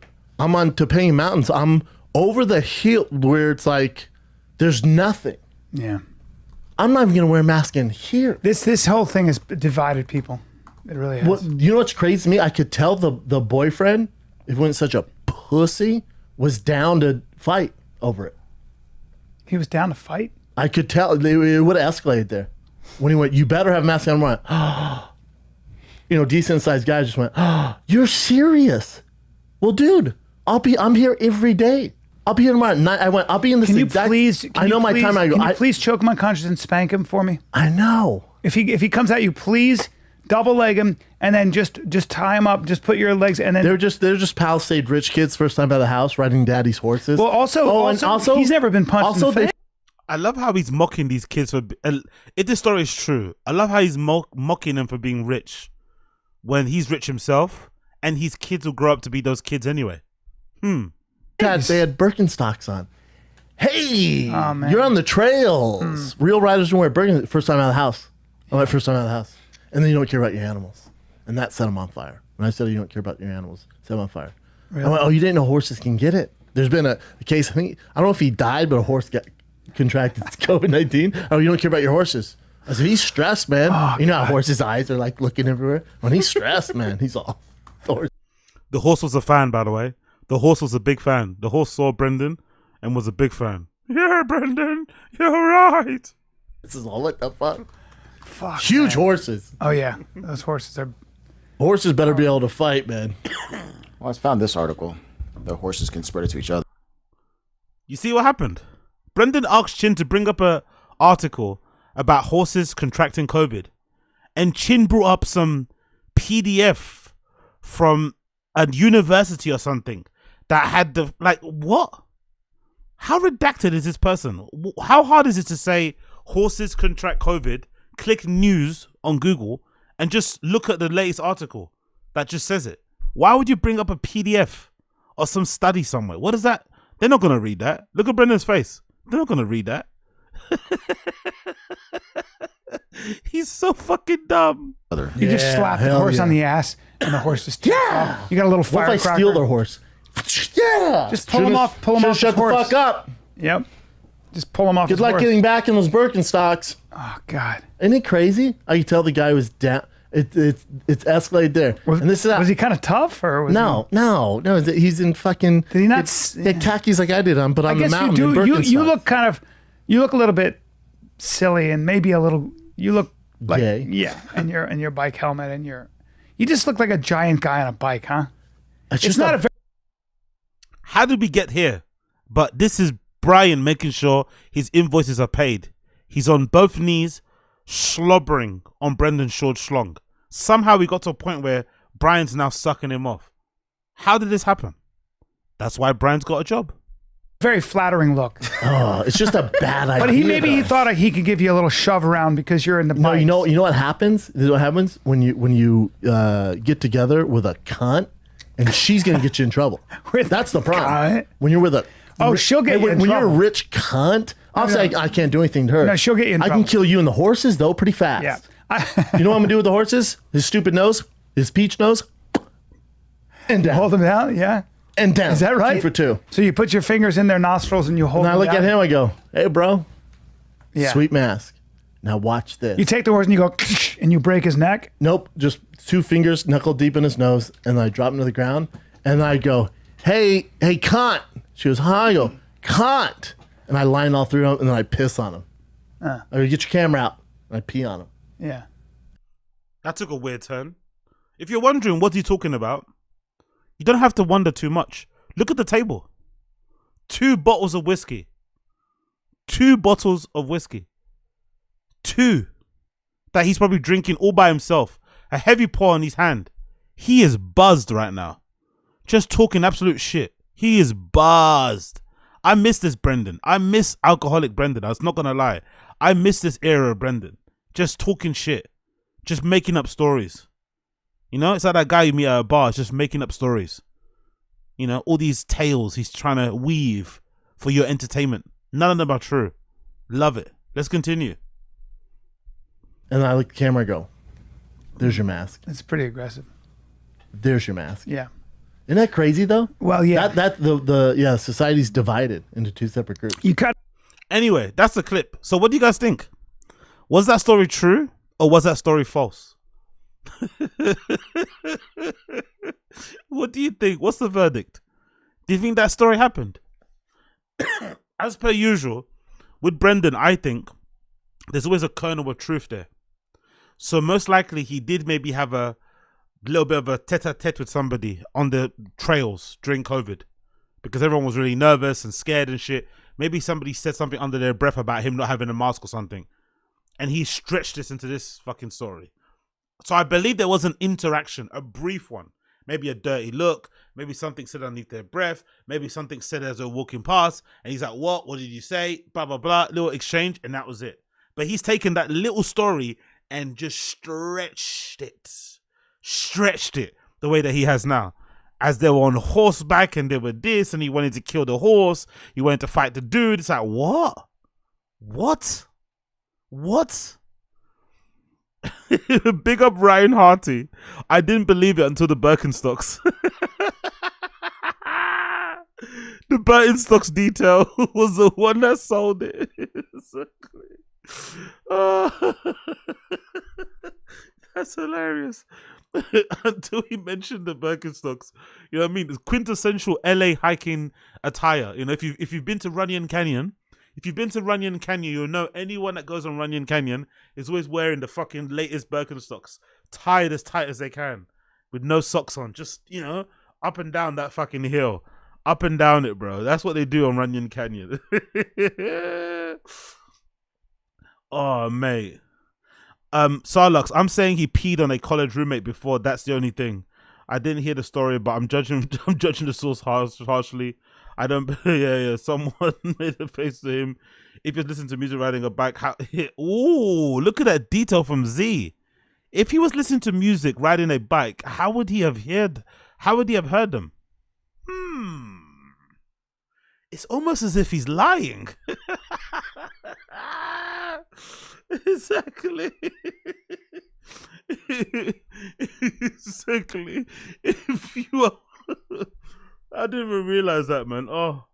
[SPEAKER 5] Topanga Mountains. I'm over the hill where it's like there's nothing.
[SPEAKER 6] Yeah.
[SPEAKER 5] I'm not even gonna wear a mask in here.
[SPEAKER 6] This whole thing has divided people. It really has.
[SPEAKER 5] What, you know what's crazy to me? I could tell the boyfriend, if he wasn't such a pussy, was down to fight over it.
[SPEAKER 6] He was down to fight?
[SPEAKER 5] I could tell it would have escalated there. When he went, you better have a mask on. I went, you know, decent sized guy just went, you're serious? Well, dude, I'm here every day. I'll be here tomorrow. I went, I'll be in this exact. I know my time. I go,
[SPEAKER 6] can you please choke him unconscious and spank him for me?
[SPEAKER 5] I know.
[SPEAKER 6] If he comes at you, please double leg him and then just tie him up. Just put your legs and then.
[SPEAKER 5] They're just Palisade rich kids first time out of the house riding daddy's horses.
[SPEAKER 6] Well, also he's never been punched in the face.
[SPEAKER 1] I love how he's mocking these kids for. If this story is true, I love how he's mocking them for being rich, when he's rich himself, and his kids will grow up to be those kids anyway.
[SPEAKER 5] They had Birkenstocks on. Hey, you're on the trails. Real riders don't wear Birkenstocks first time out of the house. I went first time out of the house. And then you don't care about your animals. And that set them on fire. When I said you don't care about your animals, set them on fire. Really? I went, oh, you didn't know horses can get it? There's been a case, I don't know if he died, but a horse got contracted COVID-19. Oh, you don't care about your horses? I said, he's stressed, man. Oh, you know how horses' eyes are like looking everywhere? When he's stressed, man, he's all.
[SPEAKER 1] The horse was a fan, by the way. The horse was a big fan. The horse saw Brendan and was a big fan. Yeah, Brendan, you're right.
[SPEAKER 5] This is all what the fuck?
[SPEAKER 6] Fuck,
[SPEAKER 5] huge
[SPEAKER 6] man.
[SPEAKER 5] Horses.
[SPEAKER 6] Oh yeah, those horses are.
[SPEAKER 5] Horses better be able to fight, man.
[SPEAKER 7] Well, I found this article. The horses can spread it to each other.
[SPEAKER 1] You see what happened? Brendan asked Chin to bring up a article about horses contracting COVID, and Chin brought up some PDF from a university or something that had the what? How redacted is this person? How hard is it to say horses contract COVID? Click news on Google and just look at the latest article that just says it. Why would you bring up a PDF or some study somewhere? What is that? They're not going to read that. Look at Brendan's face. They're not going to read that. He's so fucking dumb.
[SPEAKER 6] You just slap the horse on the ass and the horse just takes off. You got a little firecracker.
[SPEAKER 5] What if I steal their horse? Yeah.
[SPEAKER 6] Just pull him off. Pull him off.
[SPEAKER 5] Shut the fuck up.
[SPEAKER 6] Yep. Just pull him off.
[SPEAKER 5] Good luck getting back in those Birkenstocks.
[SPEAKER 6] Oh God.
[SPEAKER 5] Isn't it crazy? I could tell the guy was down. It's escalated there.
[SPEAKER 6] Was he kind of tough or was
[SPEAKER 5] no? He's in fucking.
[SPEAKER 6] Did he not?
[SPEAKER 5] He had khakis like I did on, but on the mountain.
[SPEAKER 6] You look kind of. You look a little bit silly and maybe a little. You look like
[SPEAKER 5] gay.
[SPEAKER 6] Yeah, and your bike helmet and you just look like a giant guy on a bike, huh?
[SPEAKER 5] It's not a very.
[SPEAKER 1] How did we get here? But this is Brian making sure his invoices are paid. He's on both knees, slobbering on Brendan Short Schlong. Somehow we got to a point where Brian's now sucking him off. How did this happen? That's why Brian's got a job.
[SPEAKER 6] Very flattering look.
[SPEAKER 5] Oh, it's just a bad idea.
[SPEAKER 6] But he thought he could give you a little shove around because you're in the bikes.
[SPEAKER 5] No, you know what happens? This is what happens when you get together with a cunt, and she's gonna get you in trouble. That's the problem. When you're with a
[SPEAKER 6] she'll get you in
[SPEAKER 5] when
[SPEAKER 6] trouble.
[SPEAKER 5] you're a rich cunt. Obviously, I can't do anything to her.
[SPEAKER 6] No, she'll get you in trouble.
[SPEAKER 5] I can kill you and the horses though pretty fast.
[SPEAKER 6] Yeah.
[SPEAKER 5] You know what I'm gonna do with the horses? His stupid nose, his peach nose, and down.
[SPEAKER 6] Hold them down, yeah.
[SPEAKER 5] And down.
[SPEAKER 6] Is that right?
[SPEAKER 5] 2 for 2.
[SPEAKER 6] So you put your fingers in their nostrils and you hold.
[SPEAKER 5] And I look at him. I go, "Hey, bro.
[SPEAKER 6] Yeah.
[SPEAKER 5] Sweet mask. Now watch this."
[SPEAKER 6] You take the horse and you go and you break his neck.
[SPEAKER 5] Nope. Just 2 fingers, knuckle deep in his nose, and I drop him to the ground. And I go, "Hey, cunt." She goes, "Huh?" I go, "Cunt." And I line all through him, and then I piss on him. I go, "Get your camera out." And I pee on him.
[SPEAKER 6] Yeah.
[SPEAKER 1] That took a weird turn. If you're wondering what he's talking about, you don't have to wonder too much. Look at the table. 2 bottles of whiskey. 2 bottles of whiskey. 2 that he's probably drinking all by himself. A heavy pour on his hand. He is buzzed right now. Just talking absolute shit. He is buzzed. I miss this Brendan. I miss alcoholic Brendan. I was not going to lie. I miss this era of Brendan. Just talking shit. Just making up stories. You know, it's like that guy you meet at a bar, just making up stories. You know, all these tales he's trying to weave for your entertainment. None of them are true. Love it. Let's continue.
[SPEAKER 5] And I look at the camera and go, "There's your mask.
[SPEAKER 6] It's pretty aggressive.
[SPEAKER 5] There's your mask."
[SPEAKER 6] Yeah.
[SPEAKER 5] Isn't that crazy though?
[SPEAKER 6] Well, yeah.
[SPEAKER 5] Society's divided into 2 separate groups.
[SPEAKER 6] You cut.
[SPEAKER 1] Anyway, that's the clip. So what do you guys think? Was that story true or was that story false? What do you think? What's the verdict? Do you think that story happened? As per usual, with Brendan, I think there's always a kernel of truth there. So most likely he did maybe have a little bit of a tete-a-tete with somebody on the trails during COVID because everyone was really nervous and scared and shit. Maybe somebody said something under their breath about him not having a mask or something. And he stretched this into this fucking story. So I believe there was an interaction, a brief one. Maybe a dirty look, maybe something said underneath their breath, maybe something said as they're walking past, and he's like, what did you say? Blah, blah, blah, little exchange, and that was it. But he's taken that little story and just stretched it the way that he has now. As they were on horseback and they were this, and he wanted to kill the horse, he wanted to fight the dude. It's like, what? Big up Ryan Harty. I didn't believe it until the Birkenstocks. The Birkenstocks detail was the one that sold it. That's hilarious. Until he mentioned the Birkenstocks, you know what I mean? It's quintessential LA hiking attire. You know, if you've been to Runyon Canyon. If you've been to Runyon Canyon, you'll know anyone that goes on Runyon Canyon is always wearing the fucking latest Birkenstocks, tied as tight as they can, with no socks on. Just, you know, up and down that fucking hill. Up and down it, bro. That's what they do on Runyon Canyon. Oh, mate. Sarlux, I'm saying he peed on a college roommate before. That's the only thing. I didn't hear the story, but I'm judging the source harshly. I don't. Yeah. Someone made a face to him. If you listen to music riding a bike, ooh, look at that detail from Z. If he was listening to music riding a bike, how would he have heard? How would he have heard them? It's almost as if he's lying. Exactly. Exactly. If you are. I didn't even realize that, man. Oh.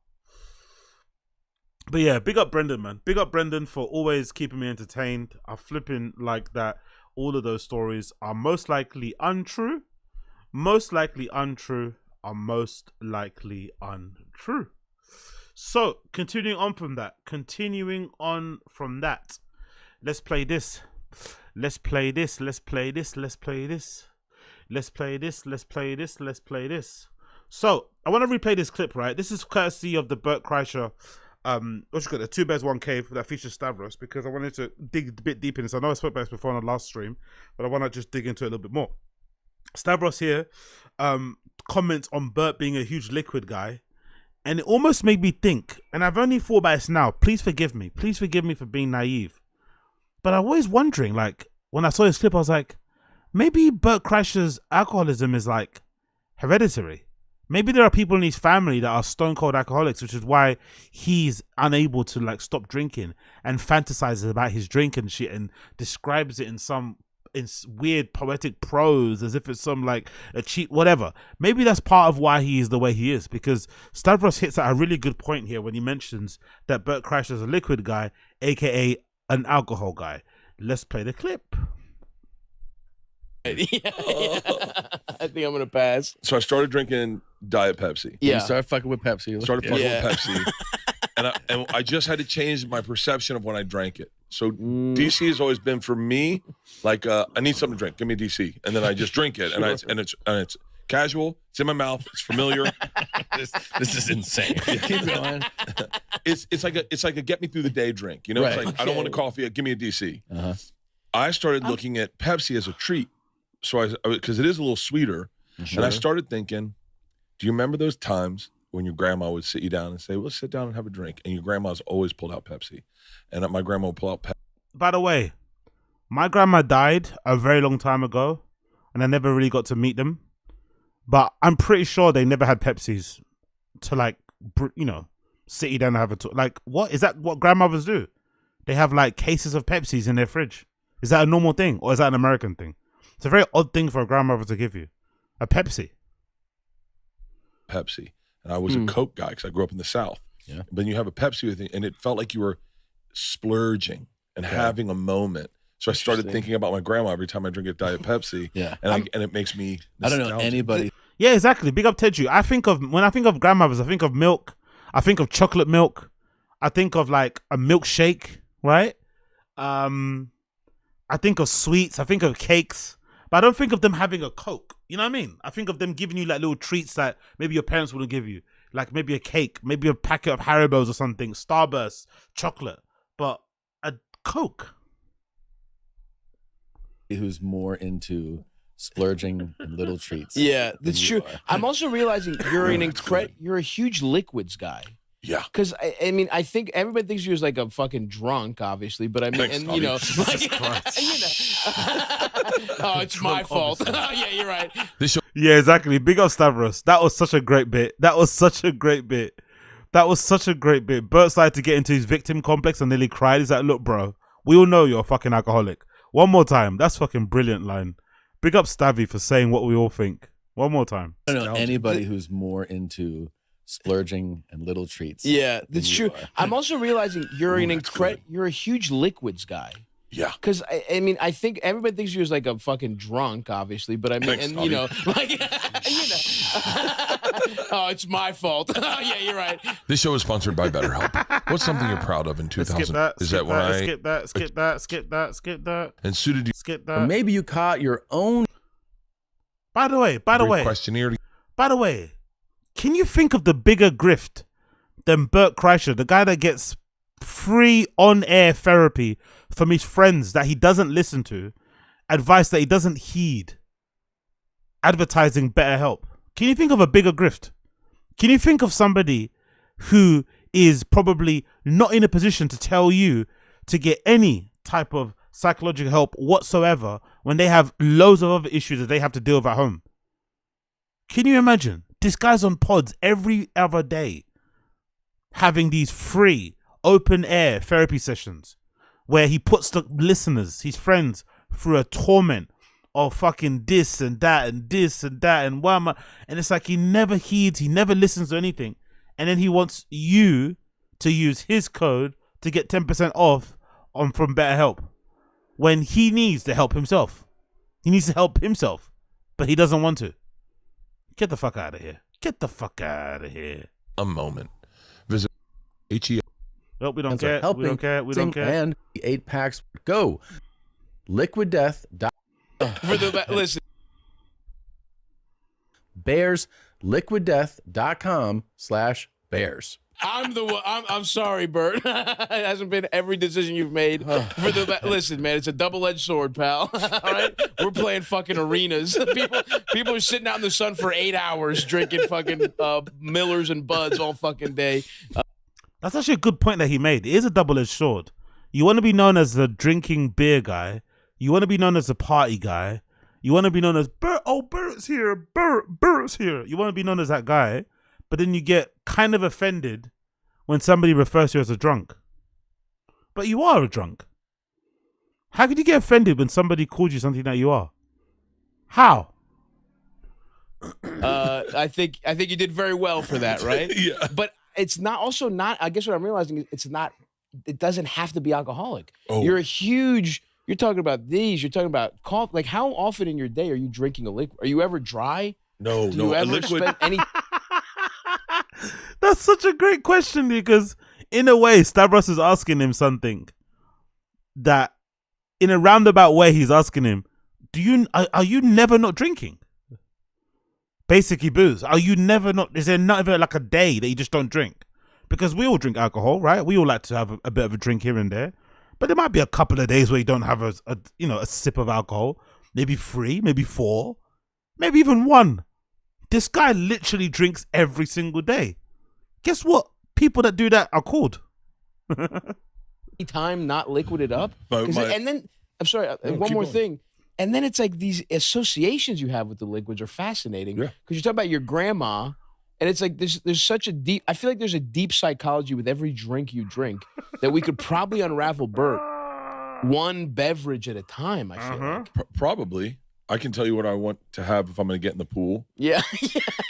[SPEAKER 1] But yeah, big up Brendan, man. Big up Brendan for always keeping me entertained. I flipping like that. All of those stories are most likely untrue. Most likely untrue. So, continuing on from that. Let's play this. So, I want to replay this clip, right? This is courtesy of the Bert Kreischer, the Two Bears, One Cave that features Stavros, because I wanted to dig a bit deep in this. I know I spoke about this before on the last stream, but I want to just dig into it a little bit more. Stavros here comments on Bert being a huge liquid guy, and it almost made me think, and I've only thought about this now, please forgive me for being naive, but I was wondering, like, when I saw this clip, I was like, maybe Bert Kreischer's alcoholism is like hereditary. Maybe there are people in his family that are stone cold alcoholics, which is why he's unable to like stop drinking and fantasizes about his drink and shit and describes it in weird poetic prose as if it's some like a cheat whatever. Maybe that's part of why he is the way he is, because Stavros hits at a really good point here when he mentions that Bert Kreischer is a liquid guy, aka an alcohol guy. Let's play the clip.
[SPEAKER 8] I think I'm gonna pass. So I started drinking Diet Pepsi.
[SPEAKER 9] Yeah, you started fucking with Pepsi.
[SPEAKER 8] Started fucking with Pepsi, and I just had to change my perception of when I drank it. So DC has always been for me like I need something to drink. Give me DC, and then I just drink it, and it's casual. It's in my mouth. It's familiar.
[SPEAKER 9] This is insane. Keep going.
[SPEAKER 8] It's like a get me through the day drink. You know,
[SPEAKER 9] right.
[SPEAKER 8] It's like I don't want a coffee. Give me a DC. I started looking at Pepsi as a treat. So because it is a little sweeter, and I started thinking, do you remember those times when your grandma would sit you down and say, well, let's sit down and have a drink, and your grandma's always pulled out Pepsi, and my grandma would pull out Pepsi.
[SPEAKER 1] By the way, my grandma died a very long time ago, and I never really got to meet them, but I'm pretty sure they never had Pepsis to like, you know, sit you down and have a talk. Like, what is that? What grandmothers do? They have like cases of Pepsis in their fridge. Is that a normal thing, or is that an American thing? It's a very odd thing for a grandmother to give you. A Pepsi.
[SPEAKER 8] And I was a Coke guy because I grew up in the South.
[SPEAKER 9] Yeah.
[SPEAKER 8] But you have a Pepsi with it, and it felt like you were splurging. and having a moment. So I started thinking about my grandma every time I drink a Diet Pepsi.
[SPEAKER 9] Yeah.
[SPEAKER 8] And it makes me
[SPEAKER 9] nostalgic. I don't know anybody.
[SPEAKER 1] Yeah, exactly. Big up Teju. When I think of grandmothers, I think of milk. I think of chocolate milk. I think of like a milkshake, right? I think of sweets. I think of cakes. But I don't think of them having a Coke. You know what I mean? I think of them giving you like little treats that maybe your parents wouldn't give you. Like maybe a cake, maybe a packet of Haribo's or something, Starburst, chocolate. But a Coke.
[SPEAKER 9] Who's more into splurging and little treats.
[SPEAKER 10] Yeah, that's true. I'm also realizing you're a huge liquids guy.
[SPEAKER 8] Yeah.
[SPEAKER 10] Because I mean, I think everybody thinks you're like a fucking drunk, obviously, but I mean,
[SPEAKER 8] Thanks,
[SPEAKER 10] and you know,
[SPEAKER 8] Tommy.
[SPEAKER 10] oh, it's my fault. Yeah, you're right.
[SPEAKER 1] Yeah, exactly. Big up Stavros. That was such a great bit. Bert started to get into his victim complex and nearly cried. He's like, look, bro, we all know you're a fucking alcoholic. One more time. That's fucking brilliant line. Big up Stavy for saying what we all think. One more time.
[SPEAKER 9] I don't know anybody who's more into splurging and little treats.
[SPEAKER 10] Yeah, that's true. I'm also realizing you're a huge liquids guy.
[SPEAKER 8] Yeah.
[SPEAKER 10] Because I mean, I think everybody thinks you're like a fucking drunk, obviously, but I mean,
[SPEAKER 8] Thanks,
[SPEAKER 10] and
[SPEAKER 8] Tommy.
[SPEAKER 10] you know, like, you know, oh, it's my fault. Yeah, you're right.
[SPEAKER 8] This show is sponsored by BetterHelp. What's something you're proud of in 2000?
[SPEAKER 1] Skip that.
[SPEAKER 8] And suited you.
[SPEAKER 1] Skip
[SPEAKER 9] Or
[SPEAKER 1] that.
[SPEAKER 9] maybe you caught your own.
[SPEAKER 1] By the way,
[SPEAKER 8] questionnaire.
[SPEAKER 1] can you think of the bigger grift than Bert Kreischer, the guy that gets free on-air therapy from his friends that he doesn't listen to, advice that he doesn't heed, advertising BetterHelp? Can you think of a bigger grift? Can you think of somebody who is probably not in a position to tell you to get any type of psychological help whatsoever when they have loads of other issues that they have to deal with at home? Can you imagine? This guy's on pods every other day having these free open air therapy sessions where he puts the listeners, his friends, through a torment of fucking this and that and this and that and why am I? And it's like he never heeds, he never listens to anything. And then he wants you to use his code to get 10% off from BetterHelp when he needs to help himself. He needs to help himself, but he doesn't want to. Get the fuck out of here. Get the fuck out of here.
[SPEAKER 8] A moment. Visit HE.
[SPEAKER 1] Nope, we don't
[SPEAKER 9] Hands are
[SPEAKER 1] care.
[SPEAKER 9] helping,
[SPEAKER 1] We don't care. We don't care.
[SPEAKER 9] And the 8-packs go. Liquid Death.
[SPEAKER 10] For the listen,
[SPEAKER 9] Bears. LiquidDeath.com/bears.
[SPEAKER 10] I'm the one. I'm sorry, Bert. It hasn't been every decision you've made. For the listen, man, it's a double-edged sword, pal. All right, we're playing fucking arenas. People are sitting out in the sun for 8 hours drinking fucking Millers and Buds all fucking day.
[SPEAKER 1] That's actually a good point that he made. It is a double-edged sword. You want to be known as the drinking beer guy. You want to be known as the party guy. You want to be known as Bert. Oh, Bert's here. Bert's here. You want to be known as that guy, but then you get kind of offended when somebody refers to you as a drunk. But you are a drunk. How could you get offended when somebody called you something that you are? How?
[SPEAKER 10] I think you did very well for that, right?
[SPEAKER 8] Yeah.
[SPEAKER 10] But it's not. I guess what I'm realizing is it's not. It doesn't have to be alcoholic.
[SPEAKER 8] Oh.
[SPEAKER 10] You're talking about these. You're talking about coffee. Like, how often in your day are you drinking a liquid? Are you ever dry?
[SPEAKER 8] No,
[SPEAKER 10] Do
[SPEAKER 8] no.
[SPEAKER 10] you
[SPEAKER 8] A
[SPEAKER 10] ever
[SPEAKER 8] liquid.
[SPEAKER 10] spend any?
[SPEAKER 1] That's such a great question because, in a way, Stavros is asking him something that, in a roundabout way, he's asking him, are you never not drinking? Basically, booze. Are you never not? Is there not ever like a day that you just don't drink? Because we all drink alcohol, right? We all like to have a bit of a drink here and there. But there might be a couple of days where you don't have a sip of alcohol. Maybe 3, maybe 4, maybe even 1. This guy literally drinks every single day. Guess what? People that do that are called.
[SPEAKER 10] Time not liquid it up.
[SPEAKER 8] But
[SPEAKER 10] And then I'm sorry. One more thing. And then it's like these associations you have with the liquids are fascinating.
[SPEAKER 8] Yeah.
[SPEAKER 10] Because you talk about your grandma, and it's like there's such a deep. I feel like there's a deep psychology with every drink you drink that we could probably unravel, Bert, one beverage at a time. I feel like.
[SPEAKER 8] Probably. I can tell you what I want to have if I'm going to get in the pool.
[SPEAKER 10] Yeah.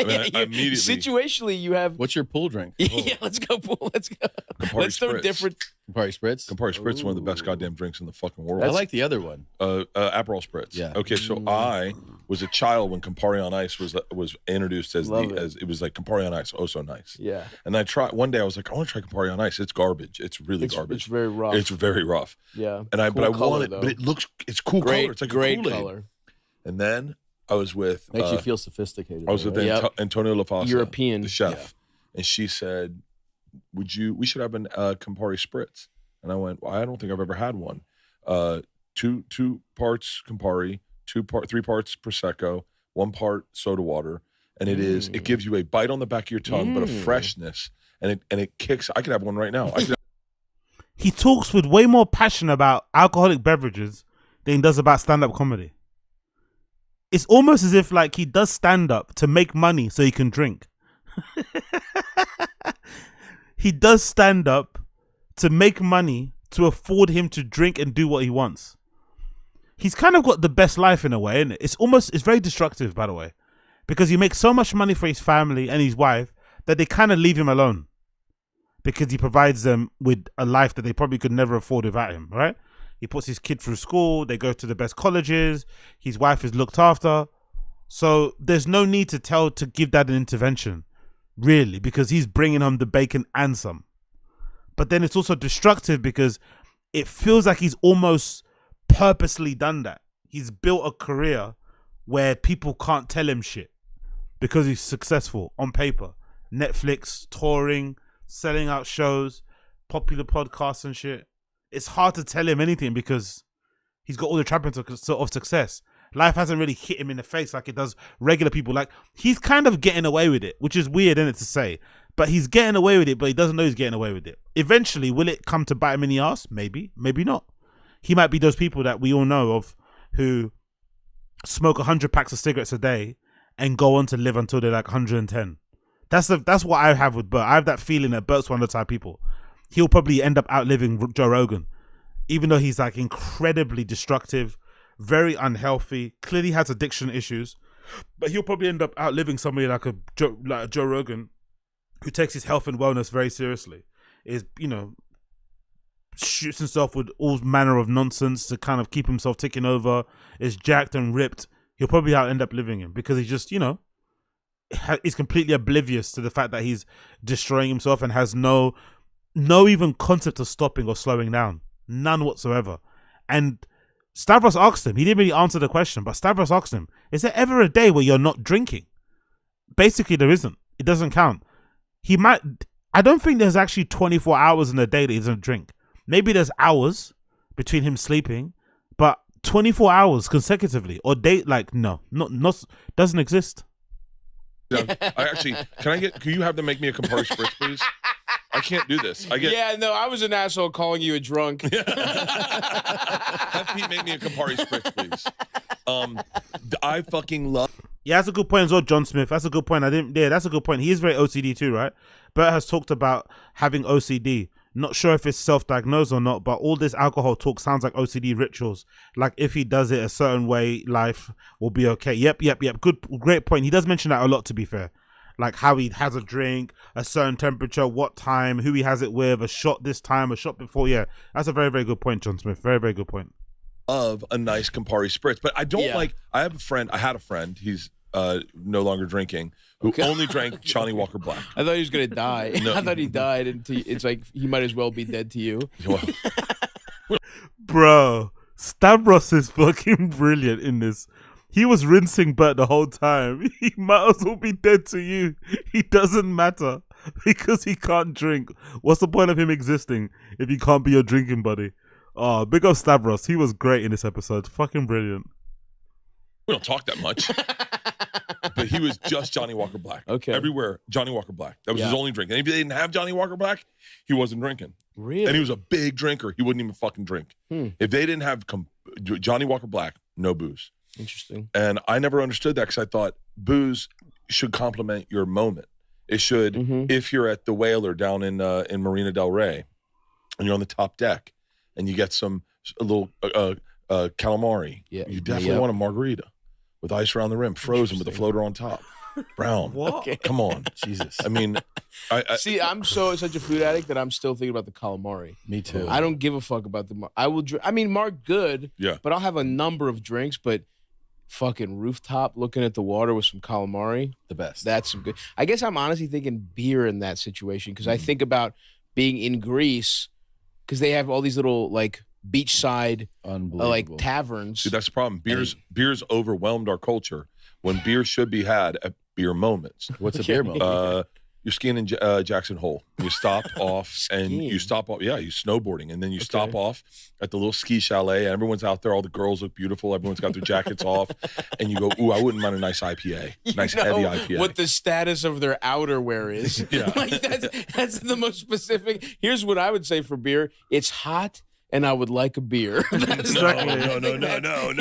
[SPEAKER 8] I mean, I immediately.
[SPEAKER 10] Situationally, you have.
[SPEAKER 9] What's your pool drink?
[SPEAKER 10] Yeah, let's go pool. Let's go.
[SPEAKER 8] Campari
[SPEAKER 10] Let's throw
[SPEAKER 8] Spritz.
[SPEAKER 10] different.
[SPEAKER 9] Campari Spritz.
[SPEAKER 8] Campari Spritz is one of the best goddamn drinks in the fucking world.
[SPEAKER 9] I like the other one.
[SPEAKER 8] Aperol Spritz.
[SPEAKER 9] Yeah.
[SPEAKER 8] Okay, so I was a child when Campari on Ice was introduced as it was like Campari on Ice, oh so nice.
[SPEAKER 10] Yeah.
[SPEAKER 8] And I tried one day. I was like, I want to try Campari on Ice. It's garbage. It's really garbage.
[SPEAKER 10] It's very rough.
[SPEAKER 8] It's very rough.
[SPEAKER 10] Yeah.
[SPEAKER 8] And I
[SPEAKER 10] Cool color,
[SPEAKER 8] wanted,
[SPEAKER 10] though.
[SPEAKER 8] but it's cool color. It's like
[SPEAKER 10] great
[SPEAKER 8] a Kool-Aid.
[SPEAKER 10] color.
[SPEAKER 8] And then I was with
[SPEAKER 9] Makes you feel sophisticated.
[SPEAKER 8] I was with
[SPEAKER 10] Yep.
[SPEAKER 8] Antonio LaFossa,
[SPEAKER 10] European.
[SPEAKER 8] the chef, and she said, we should have a Campari Spritz. And I went, well, I don't think I've ever had one. Two parts Campari, 3 parts Prosecco, 1 part soda water, and it gives you a bite on the back of your tongue, but a freshness, and it kicks. I could have one right now.
[SPEAKER 1] He talks with way more passion about alcoholic beverages than he does about stand-up comedy. It's almost as if like he does stand-up to make money so he can drink. He does stand-up to make money to afford him to drink and do what he wants. He's kind of got the best life in a way, isn't it? It's very destructive, by the way, because he makes so much money for his family and his wife that they kind of leave him alone because he provides them with a life that they probably could never afford without him, right? He puts his kid through school. They go to the best colleges. His wife is looked after. So there's no need to give that an intervention, really, because he's bringing home the bacon and some. But then it's also destructive because it feels like he's almost purposely done that. He's built a career where people can't tell him shit because he's successful on paper. Netflix, touring, selling out shows, popular podcasts and shit. It's hard to tell him anything because he's got all the trappings of success. Life hasn't really hit him in the face like it does regular people. Like, he's kind of getting away with it, which is weird, isn't it, to say? But he's getting away with it, but he doesn't know he's getting away with it. Eventually, will it come to bite him in the ass? Maybe, maybe not. He might be those people that we all know of who smoke 100 packs of cigarettes a day and go on to live until they're like 110. That's what I have with Bert. I have that feeling that Bert's one of the type of people. He'll probably end up outliving Joe Rogan, even though he's like incredibly destructive, very unhealthy, clearly has addiction issues, but he'll probably end up outliving somebody like a Joe Rogan, who takes his health and wellness very seriously, is, shoots himself with all manner of nonsense to kind of keep himself ticking over, is jacked and ripped. He'll probably end up living him because he's just, he's completely oblivious to the fact that he's destroying himself and has no even concept of stopping or slowing down. None whatsoever. And Stavros asked him, he didn't really answer the question, but Stavros asked him, is there ever a day where you're not drinking? Basically, there isn't. It doesn't count. I don't think there's actually 24 hours in a day that he doesn't drink. Maybe there's hours between him sleeping, but 24 hours consecutively or day, like, no, not doesn't exist.
[SPEAKER 8] Can you have them make me a Campari Spritz, please? I can't do this.
[SPEAKER 10] Yeah, no, I was an asshole calling you a drunk.
[SPEAKER 8] Have Pete make me a Campari Spritz, please. I fucking love.
[SPEAKER 1] Yeah, that's a good point as well, John Smith. That's a good point. That's a good point. He is very OCD too, right? Bert has talked about having OCD. Not sure if it's self-diagnosed or not, but all this alcohol talk sounds like OCD rituals. Like if he does it a certain way, life will be okay. Yep. Great point. He does mention that a lot, to be fair. Like how he has a drink, a certain temperature, what time, who he has it with, a shot this time, a shot before. Yeah, that's a very, very good point, John Smith. Very, very good point.
[SPEAKER 8] Of a nice Campari Spritz, but I don't like. I had a friend. He's no longer drinking, who only drank Johnny Walker Black.
[SPEAKER 10] I thought he was gonna die.
[SPEAKER 8] No.
[SPEAKER 10] I thought he died, and it's like he might as well be dead to you.
[SPEAKER 1] Bro, Stavros is fucking brilliant in this. He was rinsing Bert the whole time. He might as well be dead to you. He doesn't matter because he can't drink. What's the point of him existing if he can't be your drinking buddy? Oh, big up Stavros. He was great in this episode. Fucking brilliant.
[SPEAKER 8] We don't talk that much. But he was just Johnny Walker Black.
[SPEAKER 10] Okay.
[SPEAKER 8] Everywhere, Johnny Walker Black. That was his only drink. And if they didn't have Johnny Walker Black, he wasn't drinking.
[SPEAKER 10] Really?
[SPEAKER 8] And he was a big drinker. He wouldn't even fucking drink. If they didn't have Johnny Walker Black, no booze.
[SPEAKER 10] Interesting.
[SPEAKER 8] And I never understood that because I thought booze should complement your moment. It should, if you're at the Whaler down in Marina Del Rey and you're on the top deck and you get a little calamari, you definitely want a margarita with ice around the rim, frozen with a floater on top. Brown.
[SPEAKER 1] What?
[SPEAKER 10] Okay.
[SPEAKER 8] Come on.
[SPEAKER 9] Jesus.
[SPEAKER 8] I mean, I
[SPEAKER 10] See, I'm such a food addict that I'm still thinking about the calamari.
[SPEAKER 9] Me too.
[SPEAKER 10] I don't give a fuck about the. I will. I mean, Mark, good.
[SPEAKER 8] Yeah.
[SPEAKER 10] But I'll have a number of drinks. But fucking rooftop, looking at the water with some calamari.
[SPEAKER 9] The best.
[SPEAKER 10] That's some good. I guess I'm honestly thinking beer in that situation because I think about being in Greece because they have all these little like beachside like taverns.
[SPEAKER 8] See, that's the problem. Beer's overwhelmed our culture when beer should be had at beer moments.
[SPEAKER 9] What's a beer moment?
[SPEAKER 8] You're skiing in Jackson Hole. You stop off and you stop off. Yeah, you snowboarding, and then you stop off at the little ski chalet. And everyone's out there. All the girls look beautiful. Everyone's got their jackets off, and you go, "Ooh, I wouldn't mind a nice IPA, nice heavy IPA."
[SPEAKER 10] What the status of their outerwear is?
[SPEAKER 8] Yeah.
[SPEAKER 10] Like that's the most specific. Here's what I would say for beer: it's hot, and I would like a beer.
[SPEAKER 8] No.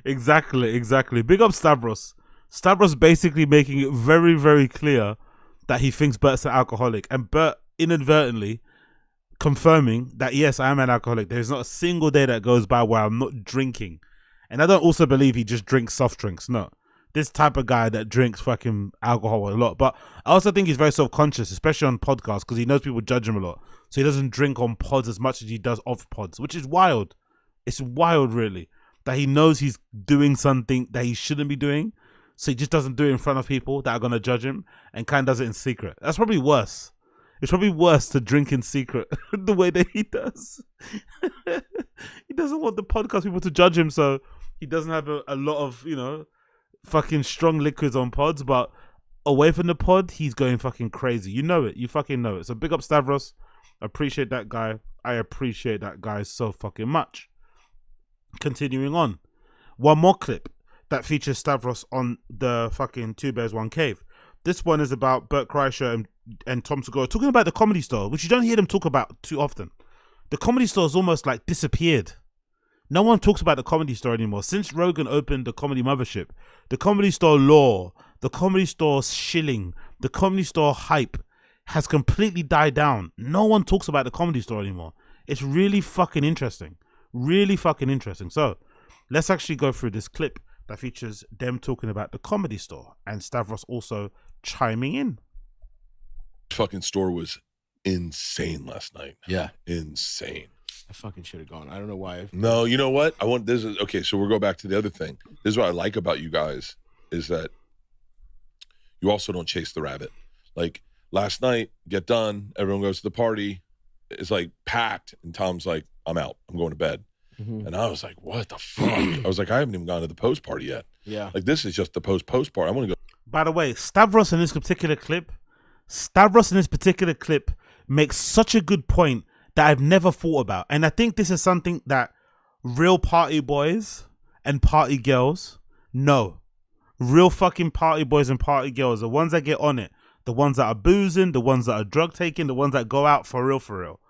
[SPEAKER 1] Exactly. Big up Stavros. Stavros basically making it very, very clear that he thinks Bert's an alcoholic, and Bert inadvertently confirming that yes, I am an alcoholic. There's not a single day that goes by where I'm not drinking, and I don't also believe he just drinks soft drinks. No, this type of guy that drinks fucking alcohol a lot. But I also think he's very self-conscious, especially on podcasts, because he knows people judge him a lot. So he doesn't drink on pods as much as he does off pods, which is wild. It's wild, really, that he knows he's doing something that he shouldn't be doing. So he just doesn't do it in front of people that are going to judge him and kind of does it in secret. That's probably worse. It's probably worse to drink in secret the way that he does. He doesn't want the podcast people to judge him, so he doesn't have a lot of, fucking strong liquids on pods, but away from the pod, he's going fucking crazy. You know it. You fucking know it. So big up Stavros. I appreciate that guy. I appreciate that guy so fucking much. Continuing on. One more clip that features Stavros on the fucking Two Bears One Cave. This one is about Bert Kreischer and Tom Segura talking about the Comedy Store, which you don't hear them talk about too often. The Comedy Store has almost like disappeared. No one talks about the Comedy Store anymore. Since Rogan opened the Comedy Mothership, the Comedy Store lore, the Comedy Store shilling, the Comedy Store hype has completely died down. No one talks about the Comedy Store anymore. It's really fucking interesting. Really fucking interesting. So let's actually go through this clip that features them talking about the Comedy Store and Stavros also chiming in.
[SPEAKER 8] Fucking store was insane last night.
[SPEAKER 9] Yeah.
[SPEAKER 8] Insane.
[SPEAKER 10] I fucking should have gone. I don't know why.
[SPEAKER 8] No, you know what? Okay, so we'll go back to the other thing. This is what I like about you guys is that you also don't chase the rabbit. Like last night, get done, everyone goes to the party. It's like packed, and Tom's like, I'm out. I'm going to bed. Mm-hmm. And I was like, what the fuck? I was like, I haven't even gone to the post party yet.
[SPEAKER 10] Yeah.
[SPEAKER 8] Like, this is just the post party. I want to go.
[SPEAKER 1] By the way, Stavros in this particular clip makes such a good point that I've never thought about. And I think this is something that real party boys and party girls know. Real fucking party boys and party girls, the ones that get on it, the ones that are boozing, the ones that are drug taking, the ones that go out for real.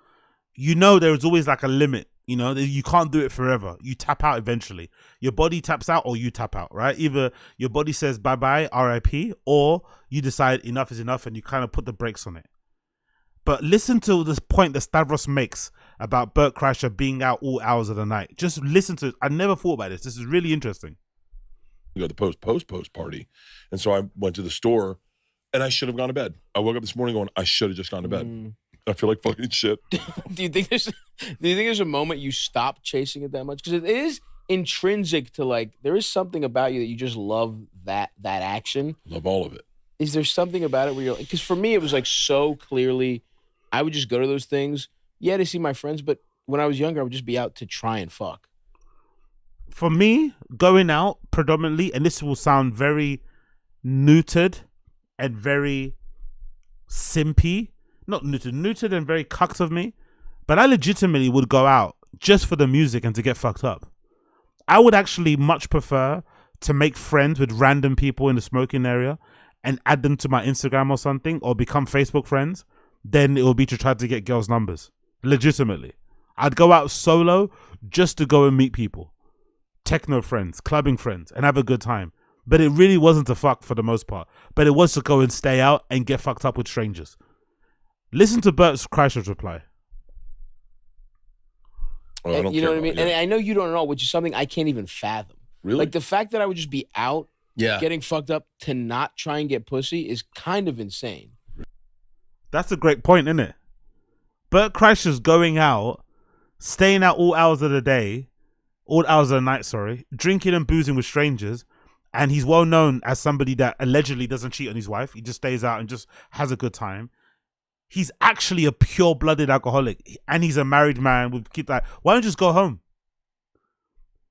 [SPEAKER 1] You know, there's always like a limit. You know, you can't do it forever. You tap out eventually. Your body taps out or you tap out, right? Either your body says bye-bye, RIP, or you decide enough is enough and you kind of put the brakes on it. But listen to this point that Stavros makes about Bert Kreischer being out all hours of the night. Just listen to it. I never thought about this. This is really interesting.
[SPEAKER 8] We go to the post party. And so I went to the store and I should have gone to bed. I woke up this morning going, I should have just gone to bed. I feel like fucking shit.
[SPEAKER 10] Do you think there's a moment you stop chasing it that much? Because it is intrinsic to like, there is something about you that you just love that action.
[SPEAKER 8] Love all of it.
[SPEAKER 10] Is there something about it where you're like, because for me, it was like so clearly, I would just go to those things. Yeah, to see my friends. But when I was younger, I would just be out to try and fuck.
[SPEAKER 1] For me, going out predominantly, and this will sound very neutered and very simpy, not neutered and very cucked of me, but I legitimately would go out just for the music and to get fucked up. I would actually much prefer to make friends with random people in the smoking area and add them to my Instagram or something, or become Facebook friends, than it will be to try to get girls' numbers. Legitimately. I'd go out solo just to go and meet people. Techno friends, clubbing friends, and have a good time. But it really wasn't to fuck for the most part. But it was to go and stay out and get fucked up with strangers. Listen to Bert Kreischer's reply.
[SPEAKER 8] Oh, I don't
[SPEAKER 10] you know what I mean?
[SPEAKER 8] Yeah.
[SPEAKER 10] And I know you don't know, which is something I can't even fathom.
[SPEAKER 8] Really?
[SPEAKER 10] Like the fact that I would just be out getting fucked up to not try and get pussy is kind of insane.
[SPEAKER 1] That's a great point, isn't it? Bert Kreischer's going out, staying out all hours of the day, all hours of the night, sorry, drinking and boozing with strangers, and he's well known as somebody that allegedly doesn't cheat on his wife. He just stays out and just has a good time. He's actually a pure-blooded alcoholic, and he's a married man with kids. Like, why don't you just go home?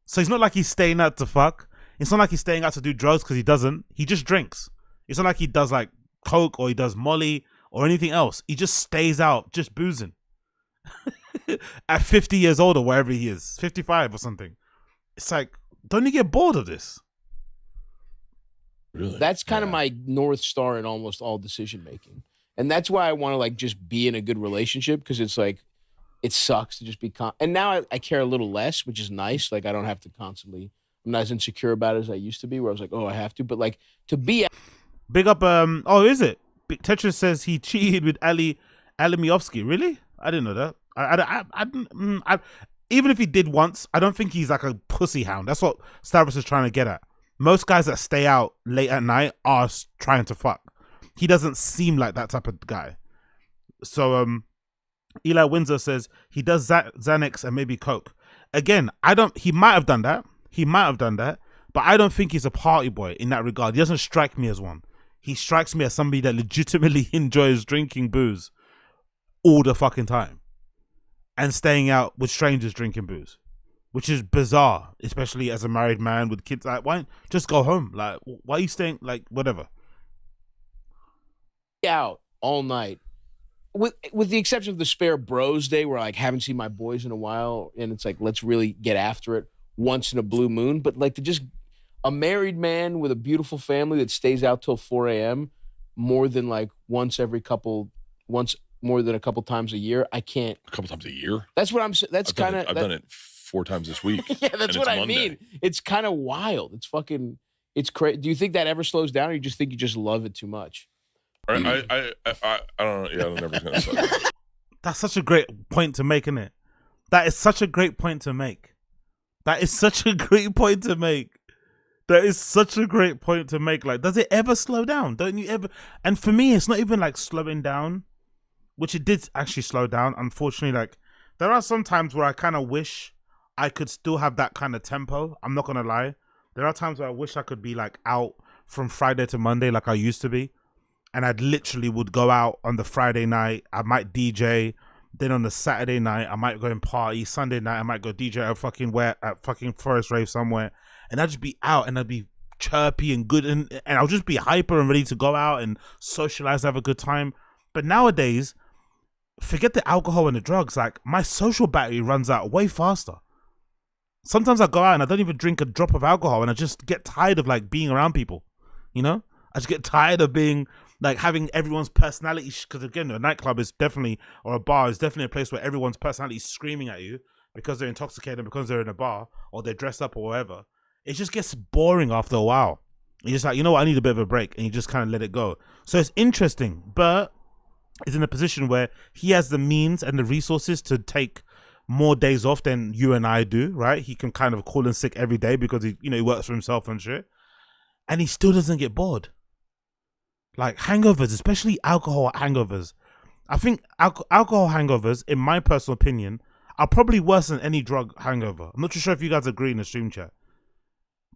[SPEAKER 1] So it's not like he's staying out to fuck. It's not like he's staying out to do drugs, because he doesn't. He just drinks. It's not like he does like coke or he does Molly or anything else. He just stays out, just boozing. At 50 years old or wherever he is, 55 or something. It's like, don't you get bored of this?
[SPEAKER 8] Really?
[SPEAKER 10] That's kind of my North Star in almost all decision making. And that's why I want to like just be in a good relationship, because it's like, it sucks to just be and now I care a little less, which is nice. Like I don't have to constantly, I'm not as insecure about it as I used to be, where I was like, oh, I have to. But like to be
[SPEAKER 1] big up, oh, is it? Tetris says he cheated with Ali Alimiovsky. Really? I didn't know that. I even if he did once, I don't think he's like a pussy hound. That's what Stavros is trying to get at. Most guys that stay out late at night are trying to fuck. He doesn't seem like that type of guy. So Eli Windsor says he does Xanax and maybe coke. Again, he might have done that. But I don't think he's a party boy in that regard. He doesn't strike me as one. He strikes me as somebody that legitimately enjoys drinking booze all the fucking time and staying out with strangers drinking booze, which is bizarre, especially as a married man with kids. Like, why just go home? Like, why are you staying? Like, whatever.
[SPEAKER 10] Out all night, with the exception of the Spare Bros Day, where I like haven't seen my boys in a while, and it's like let's really get after it once in a blue moon. But like to just a married man with a beautiful family that stays out till 4 a.m. more than like once more than a couple times a year. I can't.
[SPEAKER 8] A couple times a year?
[SPEAKER 10] That's what I'm saying. That's kind of.
[SPEAKER 8] I've done it 4 times this week.
[SPEAKER 10] Yeah, that's what I mean. It's kind of wild. It's fucking. It's crazy. Do you think that ever slows down, or you just think you just love it too much?
[SPEAKER 8] I don't know. Yeah, I'm never gonna say that.
[SPEAKER 1] That's such a great point to make, isn't it? That is such a great point to make. Like, does it ever slow down? Don't you ever? And for me, it's not even like slowing down, which it did actually slow down. Unfortunately, like there are some times where I kind of wish I could still have that kind of tempo. I'm not gonna lie. There are times where I wish I could be like out from Friday to Monday like I used to be. And I'd literally would go out on the Friday night. I might DJ. Then on the Saturday night, I might go and party. Sunday night, I might go DJ at fucking Forest Rave somewhere. And I'd just be out and I'd be chirpy and good. And I'll just be hyper and ready to go out and socialize, have a good time. But nowadays, forget the alcohol and the drugs. Like, my social battery runs out way faster. Sometimes I go out and I don't even drink a drop of alcohol and I just get tired of like being around people, you know? I just get tired of being like having everyone's personality, because again, a nightclub is definitely, or a bar is definitely a place where everyone's personality is screaming at you because they're intoxicated, because they're in a bar or they're dressed up or whatever. It just gets boring after a while. You're just like, you know what, I need a bit of a break, and you just kind of let it go. So it's interesting, but is in a position where he has the means and the resources to take more days off than you and I do, right? He can kind of call in sick every day because he works for himself and shit, and he still doesn't get bored. Like hangovers, especially alcohol hangovers. I think alcohol hangovers, in my personal opinion, are probably worse than any drug hangover. I'm not too sure if you guys agree in the stream chat.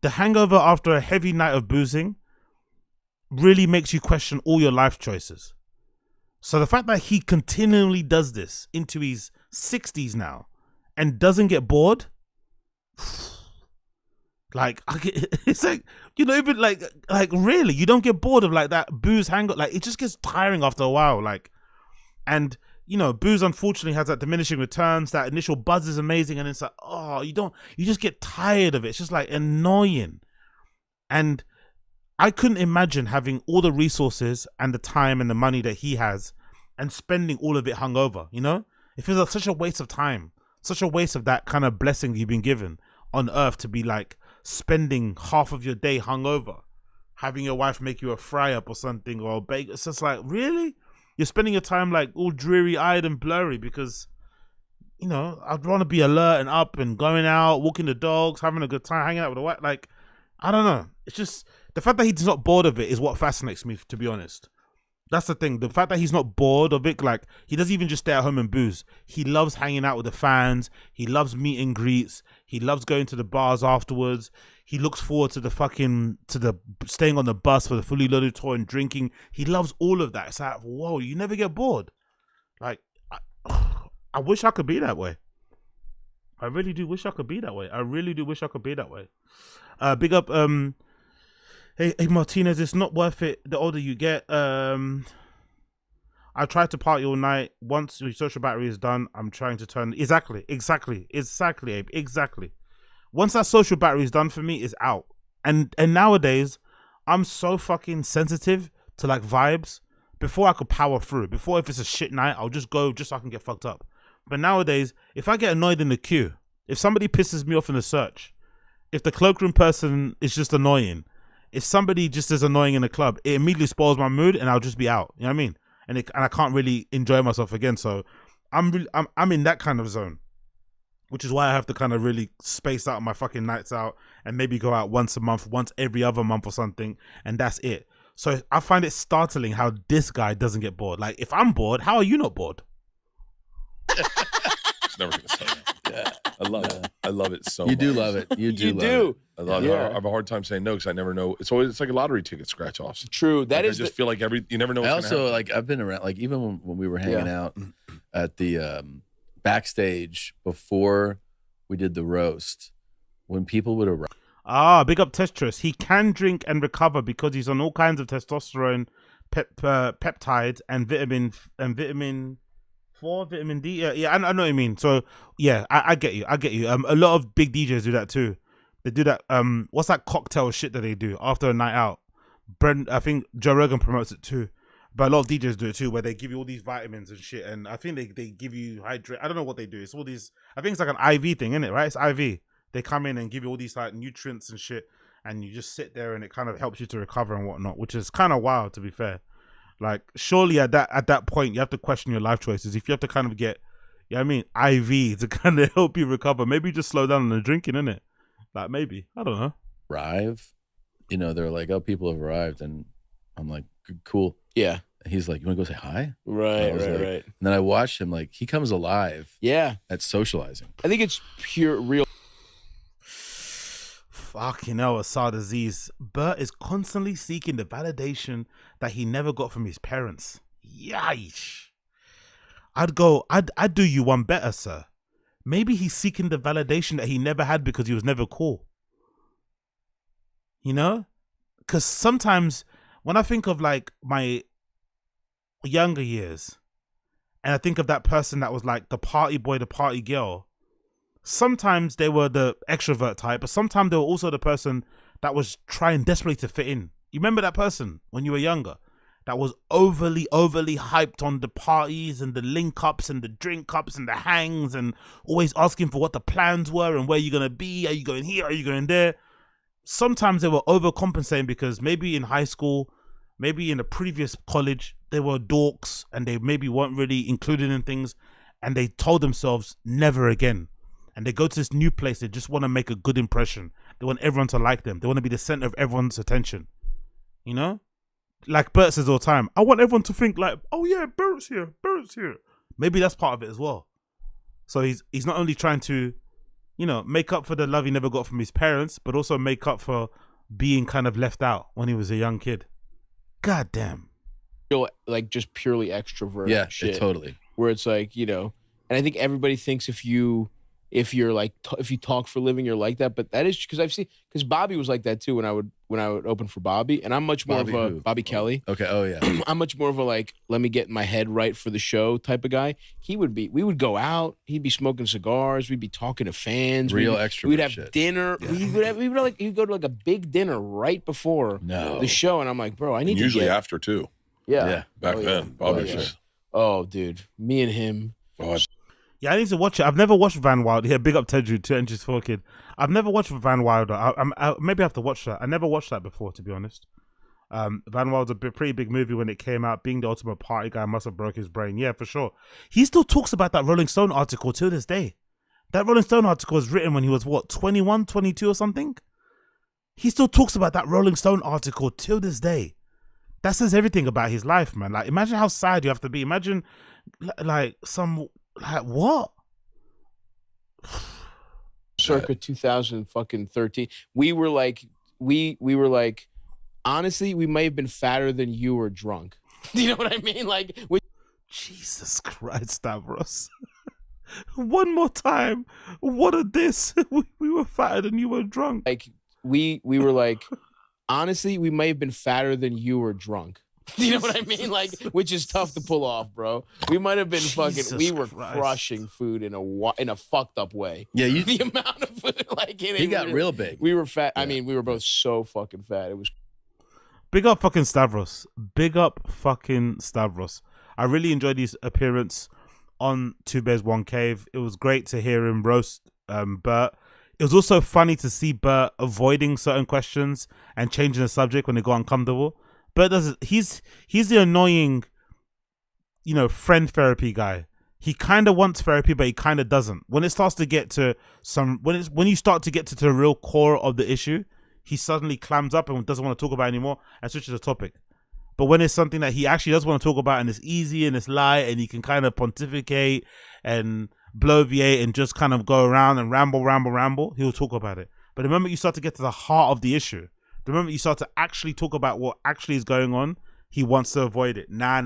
[SPEAKER 1] The hangover after a heavy night of boozing really makes you question all your life choices. So the fact that he continually does this into his 60s now and doesn't get bored, like, it's like, even like really, you don't get bored of like that booze hangover. Like, it just gets tiring after a while. Like, and booze unfortunately has that diminishing returns. That initial buzz is amazing, and it's like, oh, you just get tired of it. It's just like annoying. And I couldn't imagine having all the resources and the time and the money that he has and spending all of it hungover. It feels like such a waste of time, such a waste of that kind of blessing you've been given on earth, to be like spending half of your day hungover, having your wife make you a fry up or something, or bake. It's just like, really? You're spending your time like all dreary-eyed and blurry because, I'd want to be alert and up and going out, walking the dogs, having a good time, hanging out with the wife. Like, I don't know. It's just the fact that he's not bored of it is what fascinates me, to be honest. That's the thing. The fact that he's not bored of it, like he doesn't even just stay at home and booze. He loves hanging out with the fans. He loves meet and greets. He loves going to the bars afterwards. He looks forward to the staying on the bus for the Fully Loaded tour and drinking. He loves all of that. It's like, whoa, you never get bored. Like, I wish I could be that way. I really do wish I could be that way. I really do wish I could be that way. Big up, hey Martinez, it's not worth it the older you get. I tried to party all night. Once your social battery is done, I'm trying to turn. Exactly, Abe, exactly. Once that social battery is done for me, it's out. And nowadays, I'm so fucking sensitive to like vibes. Before I could power through. Before, if it's a shit night, I'll just go just so I can get fucked up. But nowadays, if I get annoyed in the queue, if somebody pisses me off in the search, if the cloakroom person is just annoying, if somebody just is annoying in the club, it immediately spoils my mood and I'll just be out. You know what I mean? And I can't really enjoy myself again. So I'm in that kind of zone, which is why I have to kind of really space out my fucking nights out and maybe go out once a month, once every other month or something, and that's it. So I find it startling how this guy doesn't get bored. Like, if I'm bored, how are you not bored?
[SPEAKER 8] It's never gonna say that. Yeah, I love it. I love it so much.
[SPEAKER 9] You do love it. You do.
[SPEAKER 8] I love it. I have a hard time saying no because I never know. It's like a lottery ticket scratch offs.
[SPEAKER 10] True. That
[SPEAKER 8] I just feel like you never know. What's
[SPEAKER 9] I also like I've been around like even when we were hanging out at the backstage before we did the roast, when people would arrive.
[SPEAKER 1] Big up Tetris. He can drink and recover because he's on all kinds of testosterone, peptides, and vitamin 4, vitamin D. Yeah, I know what you mean. So yeah, I get you. A lot of big DJs do that too. They do that. What's that cocktail shit that they do after a night out? I think Joe Rogan promotes it too. But a lot of DJs do it too, where they give you all these vitamins and shit. And I think they give you hydrate. I don't know what they do. It's all these. I think it's like an IV thing, isn't it? Right? It's IV. They come in and give you all these like nutrients and shit, and you just sit there and it kind of helps you to recover and whatnot, which is kind of wild, to be fair. Like, surely at that point you have to question your life choices. If you have to kind of get, you know what I mean, IV to kind of help you recover, maybe just slow down on the drinking, innit? Like, maybe, I don't know.
[SPEAKER 9] Arrive, they're like, oh, people have arrived, and I'm like, cool.
[SPEAKER 10] Yeah.
[SPEAKER 9] And he's like, you want to go say hi?
[SPEAKER 10] Right.
[SPEAKER 9] And then I watched him, like, he comes alive.
[SPEAKER 10] Yeah.
[SPEAKER 9] At socializing.
[SPEAKER 10] I think it's pure real.
[SPEAKER 1] Fucking hell, Assad Aziz. Bert is constantly seeking the validation that he never got from his parents. Yeesh. I'd do you one better, sir. Maybe he's seeking the validation that he never had because he was never cool. You know? Because sometimes when I think of like my younger years and I think of that person that was like the party boy, the party girl, sometimes they were the extrovert type, but sometimes they were also the person that was trying desperately to fit in. You remember that person when you were younger that was overly hyped on the parties and the link ups and the drink ups and the hangs and always asking for what the plans were and where you're going to be. Are you going here? Are you going there? Sometimes they were overcompensating because maybe in high school, maybe in a previous college, they were dorks and they maybe weren't really included in things, and they told themselves never again. And they go to this new place. They just want to make a good impression. They want everyone to like them. They want to be the center of everyone's attention. You know? Like Bert says all the time, I want everyone to think like, oh yeah, Bert's here. Maybe that's part of it as well. So he's not only trying to, make up for the love he never got from his parents, but also make up for being kind of left out when he was a young kid. God damn.
[SPEAKER 10] Like just purely extrovert.
[SPEAKER 9] Yeah,
[SPEAKER 10] shit,
[SPEAKER 9] totally.
[SPEAKER 10] Where it's like, and I think everybody thinks if you talk for a living, you're like that, but that is because Bobby was like that too when I would open for Bobby, and I'm much more of a Bobby Kelly.
[SPEAKER 9] Okay, oh yeah.
[SPEAKER 10] I'm much more of a like, let me get my head right for the show type of guy. We would go out, he'd be smoking cigars, we'd be talking to fans,
[SPEAKER 9] real extrovert.
[SPEAKER 10] We'd have
[SPEAKER 9] shit.
[SPEAKER 10] dinner. Yeah. He'd go to like a big dinner right before the show, and I'm like, bro, I need to
[SPEAKER 8] usually after too.
[SPEAKER 10] Yeah.
[SPEAKER 8] Back then, Bobby was just.
[SPEAKER 10] Oh, dude, me and him.
[SPEAKER 1] Yeah, I need to watch it. I've never watched Van Wilder. Yeah, big up Tedru, 2 inches 4 kid. I've never watched Van Wilder. I maybe have to watch that. I never watched that before, to be honest. Van Wilder's a pretty big movie when it came out. Being the ultimate party guy must have broke his brain. Yeah, for sure. He still talks about that Rolling Stone article to this day. That Rolling Stone article was written when he was, 21, 22 or something? He still talks about that Rolling Stone article till this day. That says everything about his life, man. Like, imagine how sad you have to be. Imagine, like, what?
[SPEAKER 10] Circa 2013, we were like, honestly, we may have been fatter than you were drunk. Do you know what I mean? Like,
[SPEAKER 1] Jesus Christ, Stavros. One more time. What a diss. We were fatter than you were drunk.
[SPEAKER 10] Like, we were like, honestly, we may have been fatter than you were drunk. Do you know what I mean? Like, which is tough to pull off, bro. We might have been we were crushing food in a fucked up way.
[SPEAKER 9] Yeah,
[SPEAKER 10] the amount of food, like,
[SPEAKER 9] he got real big.
[SPEAKER 10] We were fat.
[SPEAKER 9] Yeah.
[SPEAKER 10] I mean, we were both so fucking fat. It was.
[SPEAKER 1] Big up fucking Stavros. Big up fucking Stavros. I really enjoyed his appearance on Two Bears One Cave. It was great to hear him roast Bert. It was also funny to see Bert avoiding certain questions and changing the subject when they got uncomfortable. Bert he's the annoying, friend therapy guy. He kind of wants therapy, but he kind of doesn't. When it starts to get to when you start to get to the real core of the issue, he suddenly clams up and doesn't want to talk about it anymore and switches the topic. But when it's something that he actually does want to talk about and it's easy and it's light and he can kind of pontificate and bloviate and just kind of go around and ramble, he'll talk about it. But the moment you start to get to the heart of the issue, the moment you start to actually talk about what actually is going on, he wants to avoid it. Nah.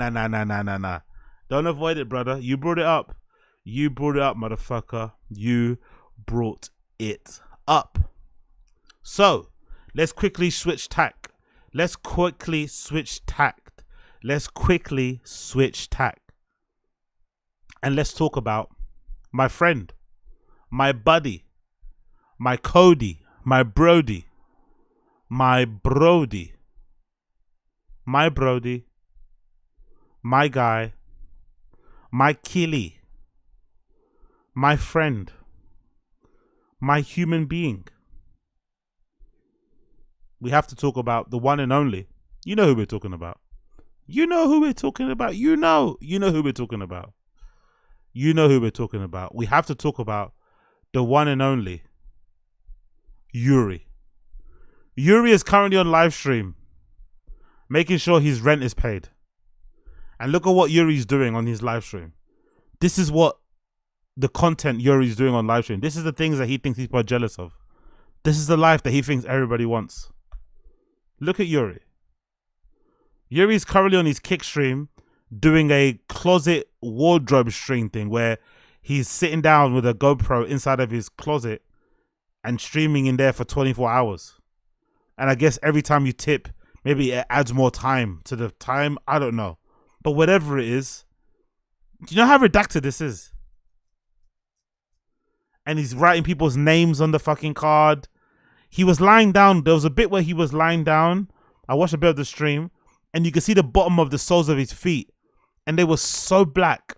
[SPEAKER 1] Don't avoid it, brother. You brought it up. You brought it up, motherfucker. You brought it up. So, let's quickly switch tack. Let's quickly switch tact. And let's talk about my friend, my buddy, my Cody, my Brody, my Brody, my guy, my Killy, my friend, my human being. We have to talk about the one and only. You know who we're talking about. You know who we're talking about. You know who we're talking about. You know who we're talking about. We have to talk about the one and only Yuri. Yuri is currently on live stream, making sure his rent is paid. And look at what Yuri's doing on his live stream. This is what the content Yuri's doing on live stream. This is the things that he thinks people are jealous of. This is the life that he thinks everybody wants. Look at Yuri. Yuri's currently on his Kick stream doing a closet wardrobe stream thing where he's sitting down with a GoPro inside of his closet and streaming in there for 24 hours. And I guess every time you tip, maybe it adds more time to the time. I don't know. But whatever it is, do you know how redacted this is? And he's writing people's names on the fucking card. He was lying down. There was a bit where he was lying down. I watched a bit of the stream and you could see the bottom of the soles of his feet. And they were so black.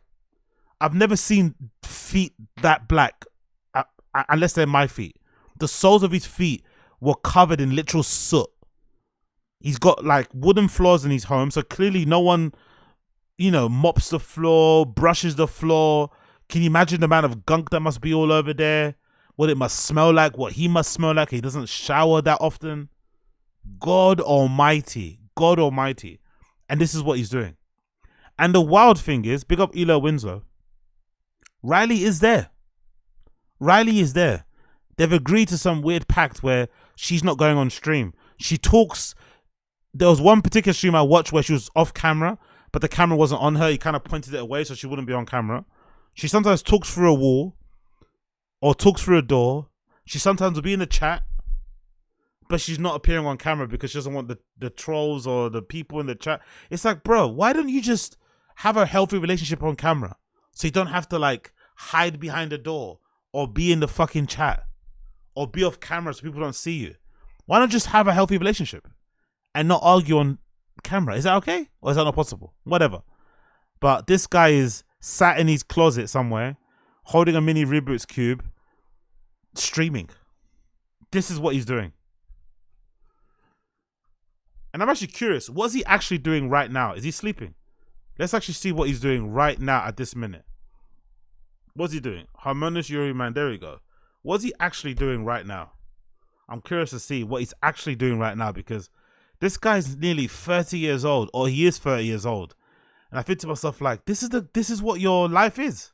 [SPEAKER 1] I've never seen feet that black unless they're my feet. The soles of his feet were covered in literal soot. He's got like wooden floors in his home. So clearly no one, mops the floor, brushes the floor. Can you imagine the amount of gunk that must be all over there? What it must smell like, what he must smell like. He doesn't shower that often. God Almighty. And this is what he's doing. And the wild thing is, big up Elo Winslow, Riley is there. They've agreed to some weird pact where she's not going on stream. She talks. There was one particular stream I watched where she was off camera, but the camera wasn't on her. He kind of pointed it away so she wouldn't be on camera. She sometimes talks through a wall or talks through a door. She sometimes will be in the chat, but she's not appearing on camera because she doesn't want the trolls or the people in the chat. It's like, bro, why don't you just have a healthy relationship on camera so you don't have to like hide behind a door or be in the fucking chat or be off camera so people don't see you? Why not just have a healthy relationship and not argue on camera? Is that okay? Or is that not possible? Whatever. But this guy is sat in his closet somewhere holding a mini Reboot's cube streaming. This is what he's doing. And I'm actually curious, what's he actually doing right now? Is he sleeping? Let's actually see what he's doing right now at this minute. What's he doing? Harmonious Yuri Man, there we go. What's he actually doing right now? I'm curious to see what he's actually doing right now, because this guy's nearly 30 years old, or he is 30 years old. And I think to myself, like, this is what your life is.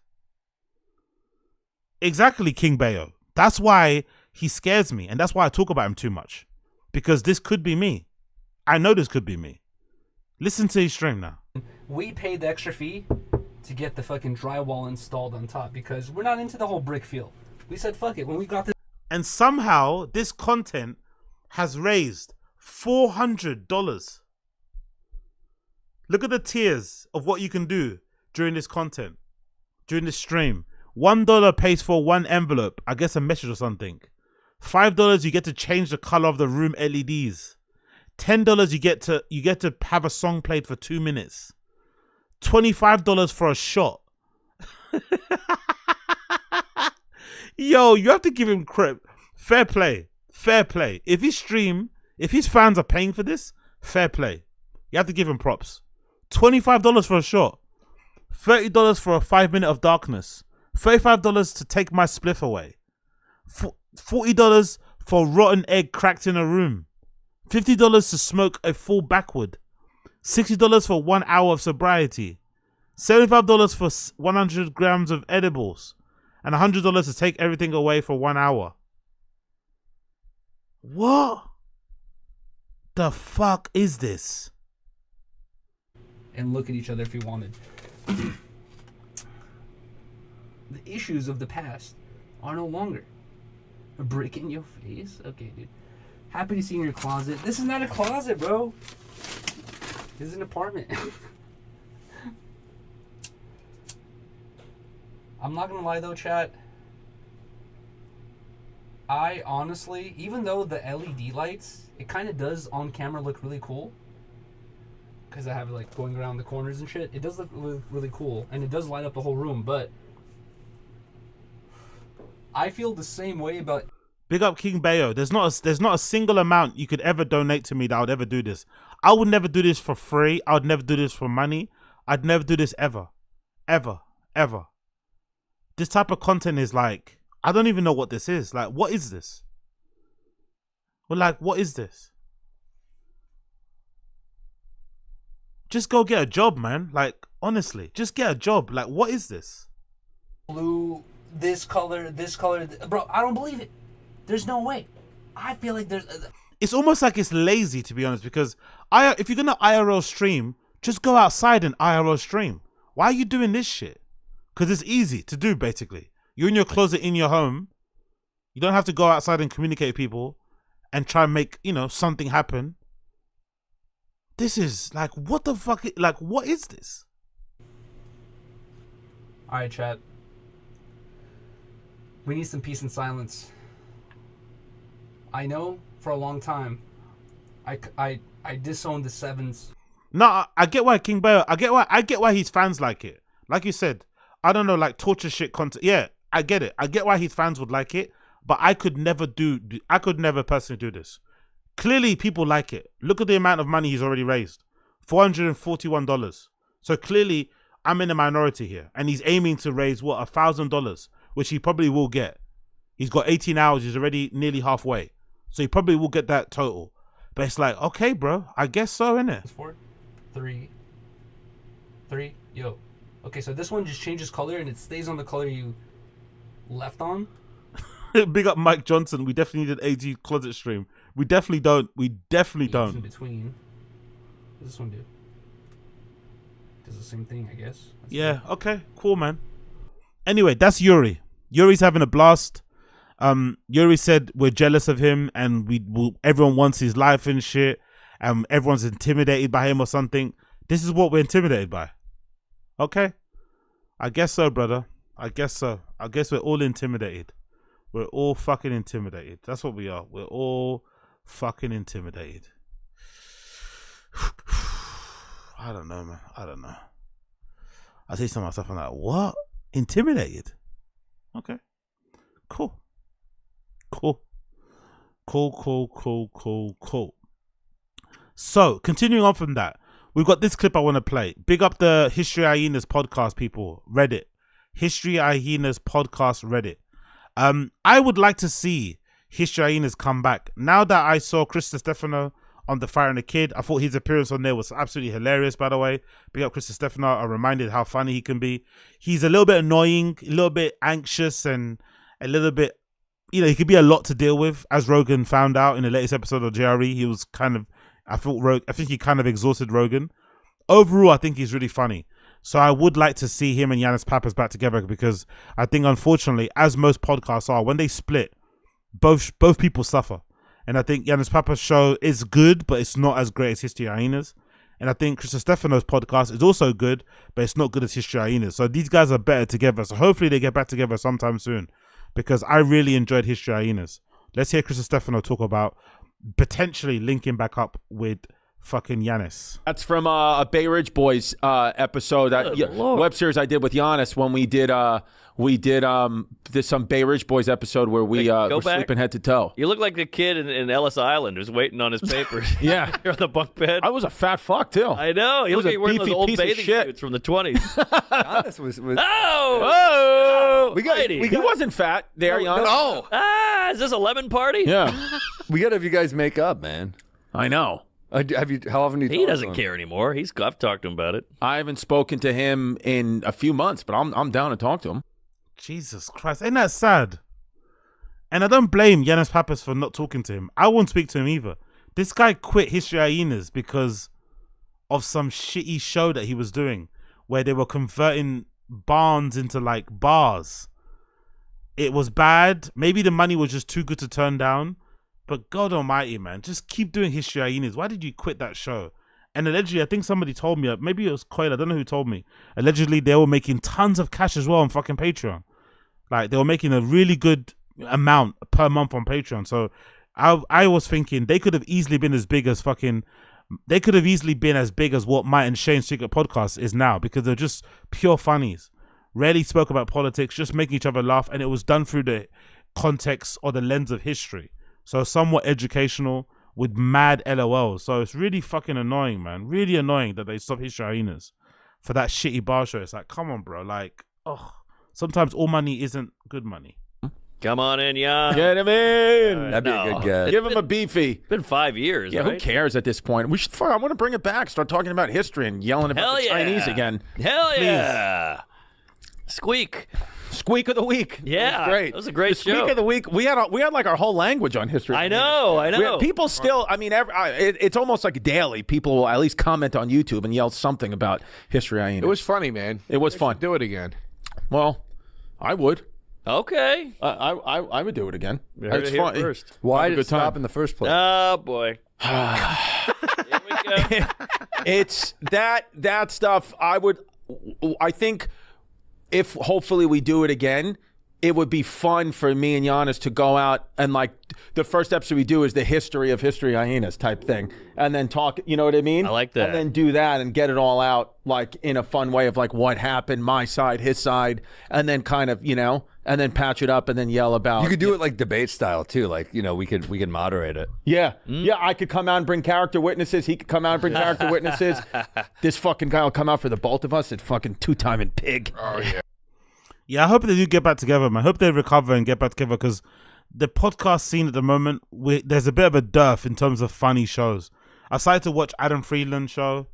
[SPEAKER 1] Exactly, King Bayo. That's why he scares me, and that's why I talk about him too much. Because this could be me. I know this could be me. Listen to his stream now.
[SPEAKER 11] We paid the extra fee to get the fucking drywall installed on top because we're not into the whole brick feel. We said, fuck it. When we got this.
[SPEAKER 1] And somehow this content has raised $400. Look at the tiers of what you can do during this content, during this stream. $1 pays for one envelope, I guess a message or something. $5 you get to change the color of the room LEDs. $10 you get to have a song played for 2 minutes. $25 for a shot. Yo, you have to give him credit. Fair play. Fair play. If his fans are paying for this, fair play. You have to give him props. $25 for a shot. $30 for a 5 minute of darkness. $35 to take my spliff away. $40 for rotten egg cracked in a room. $50 to smoke a full backward. $60 for 1 hour of sobriety. $75 for 100 grams of edibles. And $100 to take everything away for 1 hour. What the fuck is this?
[SPEAKER 11] And look at each other if you wanted. The issues of the past are no longer. A brick in your face? Okay, dude. Happy to see you in your closet. This is not a closet, bro. This is an apartment. I'm not gonna lie though, chat. I honestly, even though the LED lights, it kind of does on camera look really cool. Because I have it like going around the corners and shit. It does look really, really cool. And it does light up the whole room, but I feel the same way about...
[SPEAKER 1] Big up King Bayo. There's not a single amount you could ever donate to me that I would ever do this. I would never do this for free. I would never do this for money. I'd never do this ever. Ever. Ever. This type of content is like, I don't even know what this is. Like, what is this? Well, like, what is this? Just go get a job, man. Like, honestly, just get a job. Like, what is this?
[SPEAKER 11] Blue, this color. Bro, I don't believe it. There's no way. I feel like there's...
[SPEAKER 1] It's almost like it's lazy, to be honest, because if you're going to IRL stream, just go outside and IRL stream. Why are you doing this shit? Because it's easy to do, basically. You're in your closet in your home. You don't have to go outside and communicate with people and try and make, something happen. This is like, what the fuck? Like, what is this?
[SPEAKER 11] All right, chat. We need some peace and silence. I know for a long time, I disowned the sevens.
[SPEAKER 1] No, I get why King Bayo. I get why his fans like it. Like you said, I don't know, like torture shit content. Yeah, I get it. I get why his fans would like it, but I could never personally do this. Clearly, people like it. Look at the amount of money he's already raised. $441. So clearly, I'm in the minority here. And he's aiming to raise, what, $1,000, which he probably will get. He's got 18 hours. He's already nearly halfway. So he probably will get that total. But it's like, okay, bro, I guess so, innit?
[SPEAKER 11] 4, 3, yo. Okay, so this one just changes color and it stays on the color you left on.
[SPEAKER 1] Big up Mike Johnson. We definitely need an AG closet stream. We definitely don't. We definitely don't.
[SPEAKER 11] In between. What does this one do? Does the same thing, I guess.
[SPEAKER 1] Yeah, okay. Cool, man. Anyway, that's Yuri. Yuri's having a blast. Yuri said we're jealous of him and everyone wants his life and shit. Everyone's intimidated by him or something. This is what we're intimidated by. Okay? I guess so, brother. I guess so. I guess we're all intimidated. We're all fucking intimidated. That's what we are. We're all fucking intimidated. I don't know, man. I don't know. I see some of my stuff, I'm like, what? Intimidated? Okay. Cool. So, continuing on from that, we've got this clip I want to play. Big up the History Hyenas podcast, people. Reddit. History Hyenas podcast, Reddit. I would like to see History Hyenas come back. Now that I saw Chris Stefano on The Fire and the Kid, I thought his appearance on there was absolutely hilarious, by the way. Big up Chris Stefano. I'm reminded how funny he can be. He's a little bit annoying, a little bit anxious, and a little bit, he could be a lot to deal with. As Rogan found out in the latest episode of JRE, he was kind of, I think he kind of exhausted Rogan. Overall, I think he's really funny. So I would like to see him and Yanis Papas back together, because I think, unfortunately, as most podcasts are, when they split, both people suffer. And I think Yanis Papas' show is good, but it's not as great as History Hyenas. And I think Chris Stefano's podcast is also good, but it's not good as History Hyenas. So these guys are better together. So hopefully they get back together sometime soon, because I really enjoyed History Hyenas. Let's hear Chris Stefano talk about potentially linking back up with fucking Yanis.
[SPEAKER 12] That's from a Bay Ridge Boys episode, web series I did with Giannis when we did some Bay Ridge Boys episode where we were sleeping head to toe.
[SPEAKER 13] You look like the kid in Ellis Island who's waiting on his papers.
[SPEAKER 12] Yeah.
[SPEAKER 13] You're on the bunk bed.
[SPEAKER 12] I was a fat fuck too.
[SPEAKER 13] I know. You look like you're wearing those old bathing suits from the 20s.
[SPEAKER 14] Giannis was
[SPEAKER 13] Oh!
[SPEAKER 12] He wasn't fat there, Giannis.
[SPEAKER 13] No. Is this a lemon party?
[SPEAKER 12] Yeah.
[SPEAKER 14] We got to have you guys make up, man.
[SPEAKER 12] I know.
[SPEAKER 14] Have you? How often do you?
[SPEAKER 13] He doesn't care anymore. I've talked to him about it.
[SPEAKER 12] I haven't spoken to him in a few months, but I'm down to talk to him.
[SPEAKER 1] Jesus Christ, ain't that sad? And I don't blame Yanis Papas for not talking to him. I won't speak to him either. This guy quit History Hyenas because of some shitty show that he was doing, where they were converting barns into like bars. It was bad. Maybe the money was just too good to turn down. But God almighty, man, just keep doing History Hyenas. Why did you quit that show? And allegedly, I think somebody told me, maybe it was Coyle, I don't know who told me. Allegedly, they were making tons of cash as well on fucking Patreon. Like, they were making a really good amount per month on Patreon. So I was thinking they could have easily been as big as what Mike and Shane's Secret Podcast is now, because they're just pure funnies. Rarely spoke about politics, just making each other laugh. And it was done through the context or the lens of history. So somewhat educational with mad LOLs. So it's really fucking annoying, man. Really annoying that they stop History Hyenas for that shitty bar show. It's like, come on, bro. Like, sometimes all money isn't good money.
[SPEAKER 13] Come on in, Jan.
[SPEAKER 12] Get him in.
[SPEAKER 14] That'd be a good guess.
[SPEAKER 12] Give him a beefy.
[SPEAKER 13] It's been 5 years,
[SPEAKER 12] Yeah,
[SPEAKER 13] right?
[SPEAKER 12] who cares at this point? I want to bring it back. Start talking about history and yelling about the Chinese again.
[SPEAKER 13] Hell yeah. Squeak
[SPEAKER 12] of the week.
[SPEAKER 13] Yeah,
[SPEAKER 12] that was great.
[SPEAKER 13] That was a great
[SPEAKER 12] show.
[SPEAKER 13] Squeak
[SPEAKER 12] of the week. We had like our whole language on history.
[SPEAKER 13] I know.
[SPEAKER 12] People still. I mean, it's almost like daily. People will at least comment on YouTube and yell something about History Hyenas.
[SPEAKER 10] It was funny, man.
[SPEAKER 12] It was fun.
[SPEAKER 10] Do it again.
[SPEAKER 12] Well, I would.
[SPEAKER 13] Okay.
[SPEAKER 12] I would do it again.
[SPEAKER 13] It's fun. First.
[SPEAKER 14] Why did it stop in the first place?
[SPEAKER 13] Oh boy.
[SPEAKER 12] Here we go. It's that stuff. I think if hopefully we do it again, it would be fun for me and Giannis to go out and like the first episode we do is the history of History Hyenas type thing, and then talk. You know what I mean?
[SPEAKER 13] I like that.
[SPEAKER 12] And then do that and get it all out like in a fun way of like what happened, my side, his side, and then kind of and then patch it up and then yell about.
[SPEAKER 14] You could do it like debate style too. Like we could moderate it.
[SPEAKER 12] Yeah, yeah. I could come out and bring character witnesses. He could come out and bring character witnesses. This fucking guy will come out for the both of us. It's fucking two-timing pig.
[SPEAKER 10] Oh yeah.
[SPEAKER 1] Yeah, I hope they do get back together, man. I hope they recover and get back together, because the podcast scene at the moment, there's a bit of a dearth in terms of funny shows. I started to watch Adam Friedland show.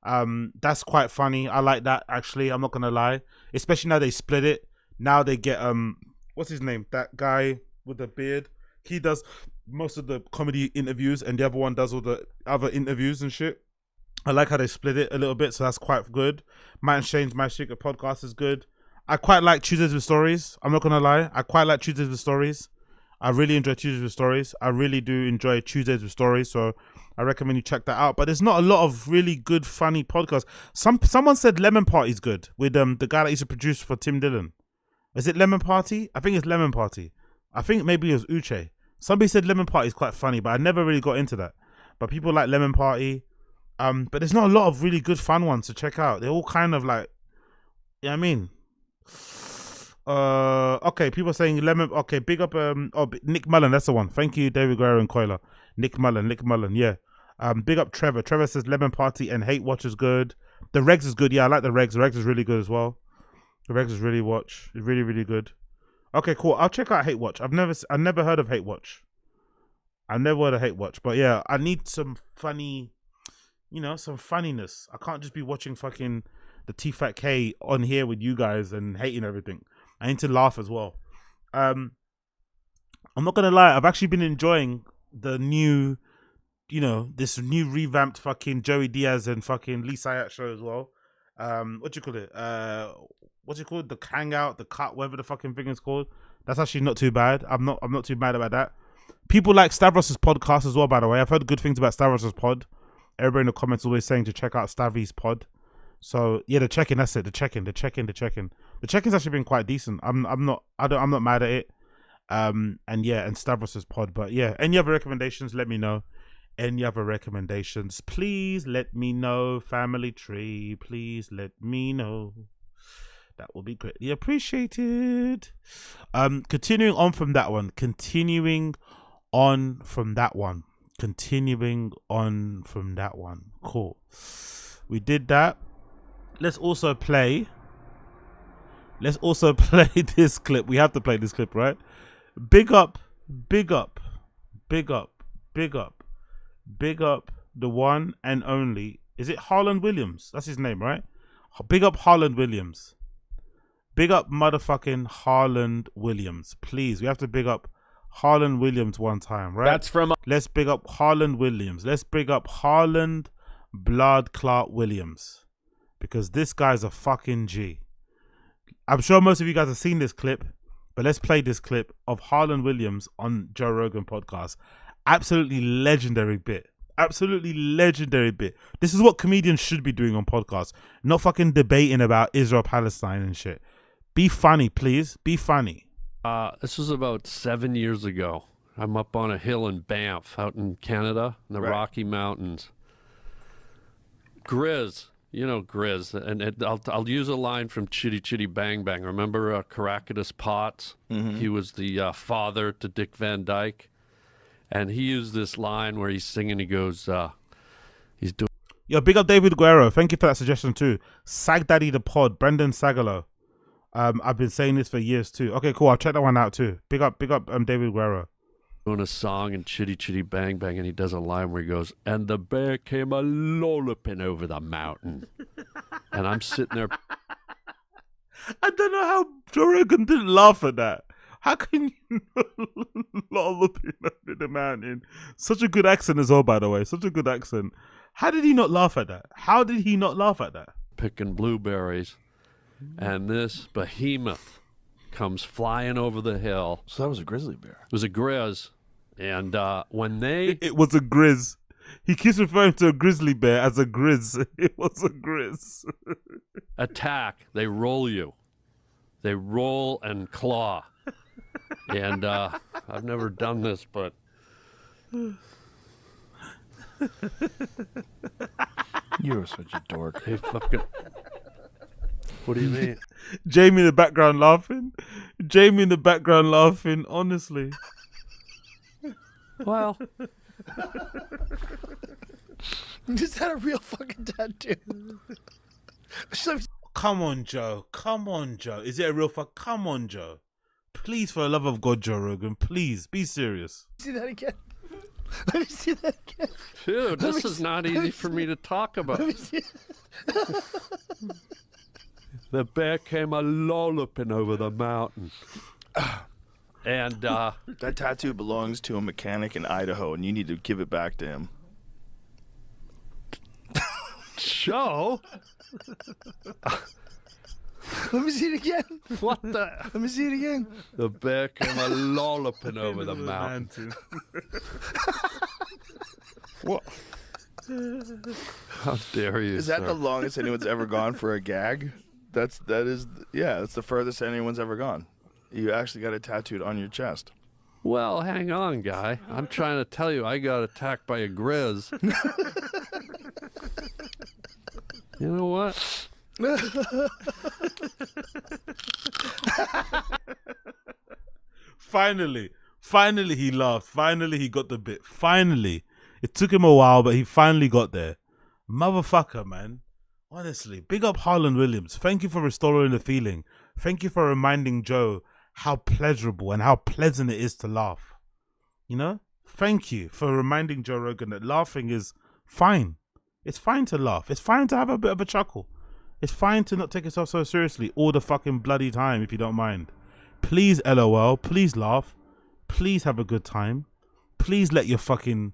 [SPEAKER 1] That's quite funny. I like that, actually. I'm not going to lie. Especially now they split it. Now they get, what's his name? That guy with the beard. He does most of the comedy interviews, and the other one does all the other interviews and shit. I like how they split it a little bit, so that's quite good. Mike and Shane's My Secret Podcast is good. I quite like Tuesdays with Stories. I'm not going to lie. I quite like Tuesdays with Stories. I really enjoy Tuesdays with Stories. I really do enjoy Tuesdays with Stories. So I recommend you check that out. But there's not a lot of really good, funny podcasts. Someone said Lemon Party's good with the guy that used to produce for Tim Dillon. Is it Lemon Party? I think it's Lemon Party. I think maybe it was Uche. Somebody said Lemon Party is quite funny, but I never really got into that. But people like Lemon Party. But there's not a lot of really good, fun ones to check out. They're all kind of like, you know what I mean? Okay, people saying Lemon. Okay, big up. Nick Mullen, that's the one. Thank you, David Guerrero and Coiler. Nick Mullen, yeah. Big up Trevor. Trevor says Lemon Party and Hate Watch is good. The Regs is good. Yeah, I like the Regs. The Regs is really good as well. The Regs is really good. Okay, cool. I'll check out Hate Watch. I've never heard of Hate Watch. I never would have hate watch, but yeah, I need some funny, some funniness. I can't just be watching fucking the T-Fat K on here with you guys and hating everything. I need to laugh as well. I'm not gonna lie, I've actually been enjoying the new, this new revamped fucking Joey Diaz and fucking Lee Sayat show as well. What do you call it? What's it called? The Hangout, the Cut, whatever the fucking thing is called. That's actually not too bad. I'm not too mad about that. People like Stavros' podcast as well, by the way. I've heard good things about Stavros' pod. Everybody in the comments always saying to check out Stavi's pod. So yeah, the check-in, that's it. The check-in. The check-in's actually been quite decent. I'm not mad at it. And Stavros' pod. But yeah, any other recommendations, let me know. Any other recommendations, please let me know. Family Tree, please let me know. That will be greatly appreciated. Continuing on from that one. Cool. We did that. Let's also play this clip. We have to play this clip, right? Big up the one and only. Is it Harland Williams? That's his name, right? Big up Harland Williams. Big up motherfucking Harland Williams. Please, we have to big up Harland Williams one time, right?
[SPEAKER 12] That's from...
[SPEAKER 1] Let's big up Harland Williams. Let's big up Harland Blood Clark Williams. Because this guy's a fucking G. I'm sure most of you guys have seen this clip, but let's play this clip of Harland Williams on Joe Rogan podcast. Absolutely legendary bit. This is what comedians should be doing on podcasts. Not fucking debating about Israel, Palestine and shit. Be funny, please. Be funny.
[SPEAKER 15] This was about 7 years ago. I'm up on a hill in Banff, out in Canada, in the Rocky Mountains. Grizz, Grizz, and I'll use a line from Chitty Chitty Bang Bang. Remember Caractacus Potts? Mm-hmm. He was the father to Dick Van Dyke. And he used this line where he's singing, he goes, he's doing...
[SPEAKER 1] Yo, big up David Guerrero. Thank you for that suggestion too. Sag Daddy the Pod, Brendan Sagalo. I've been saying this for years too. Okay, cool. I'll check that one out too. Big up David Guerrero.
[SPEAKER 15] Doing a song in Chitty Chitty Bang Bang, and he does a line where he goes, and the bear came a lolloping over the mountain. And I'm sitting there...
[SPEAKER 1] I don't know how Joe Rogan didn't laugh at that. How can you lolloping over the mountain? Such a good accent as well, by the way. Such a good accent. How did he not laugh at that?
[SPEAKER 15] Picking blueberries. And this behemoth comes flying over the hill.
[SPEAKER 16] So that was a grizzly bear.
[SPEAKER 15] It was a grizz. And when they...
[SPEAKER 1] It was a grizz. He keeps referring to a grizzly bear as a grizz. It was a grizz.
[SPEAKER 15] Attack. They roll you. They roll and claw. And I've never done this, but...
[SPEAKER 16] You're such a dork.
[SPEAKER 15] Hey, fucking... What do you mean?
[SPEAKER 1] Jamie in the background laughing, honestly.
[SPEAKER 15] Well...
[SPEAKER 16] Is that a real fucking tattoo?
[SPEAKER 1] Come on, Joe. Is it a real fuck? Come on, Joe. Please, for the love of God, Joe Rogan, please, be serious.
[SPEAKER 16] See that again? Let me see that again.
[SPEAKER 15] Dude, this is not easy for me to talk about.
[SPEAKER 16] Let me see.
[SPEAKER 15] The bear came a lolloping over the mountain. And
[SPEAKER 16] that tattoo belongs to a mechanic in Idaho, and you need to give it back to him.
[SPEAKER 15] Joe?
[SPEAKER 16] Let me see it again.
[SPEAKER 15] What the?
[SPEAKER 16] Let me see it again.
[SPEAKER 15] The bear came a lolloping over the mountain.
[SPEAKER 16] What?
[SPEAKER 15] How dare you?
[SPEAKER 16] Is that
[SPEAKER 15] sir?
[SPEAKER 16] the longest anyone's ever gone for a gag? That's the furthest anyone's ever gone. You actually got it tattooed on your chest.
[SPEAKER 15] Well, hang on, guy. I'm trying to tell you, I got attacked by a grizz. You know what?
[SPEAKER 1] Finally he laughed. Finally he got the bit. Finally. It took him a while, but he finally got there. Motherfucker, man. Honestly, big up Harland Williams. Thank you for restoring the feeling. Thank you for reminding Joe how pleasurable and how pleasant it is to laugh. Thank you for reminding Joe Rogan that laughing is fine. It's fine to laugh. It's fine to have a bit of a chuckle. It's fine to not take yourself so seriously all the fucking bloody time if you don't mind. Please LOL. Please laugh. Please have a good time. Please let your fucking,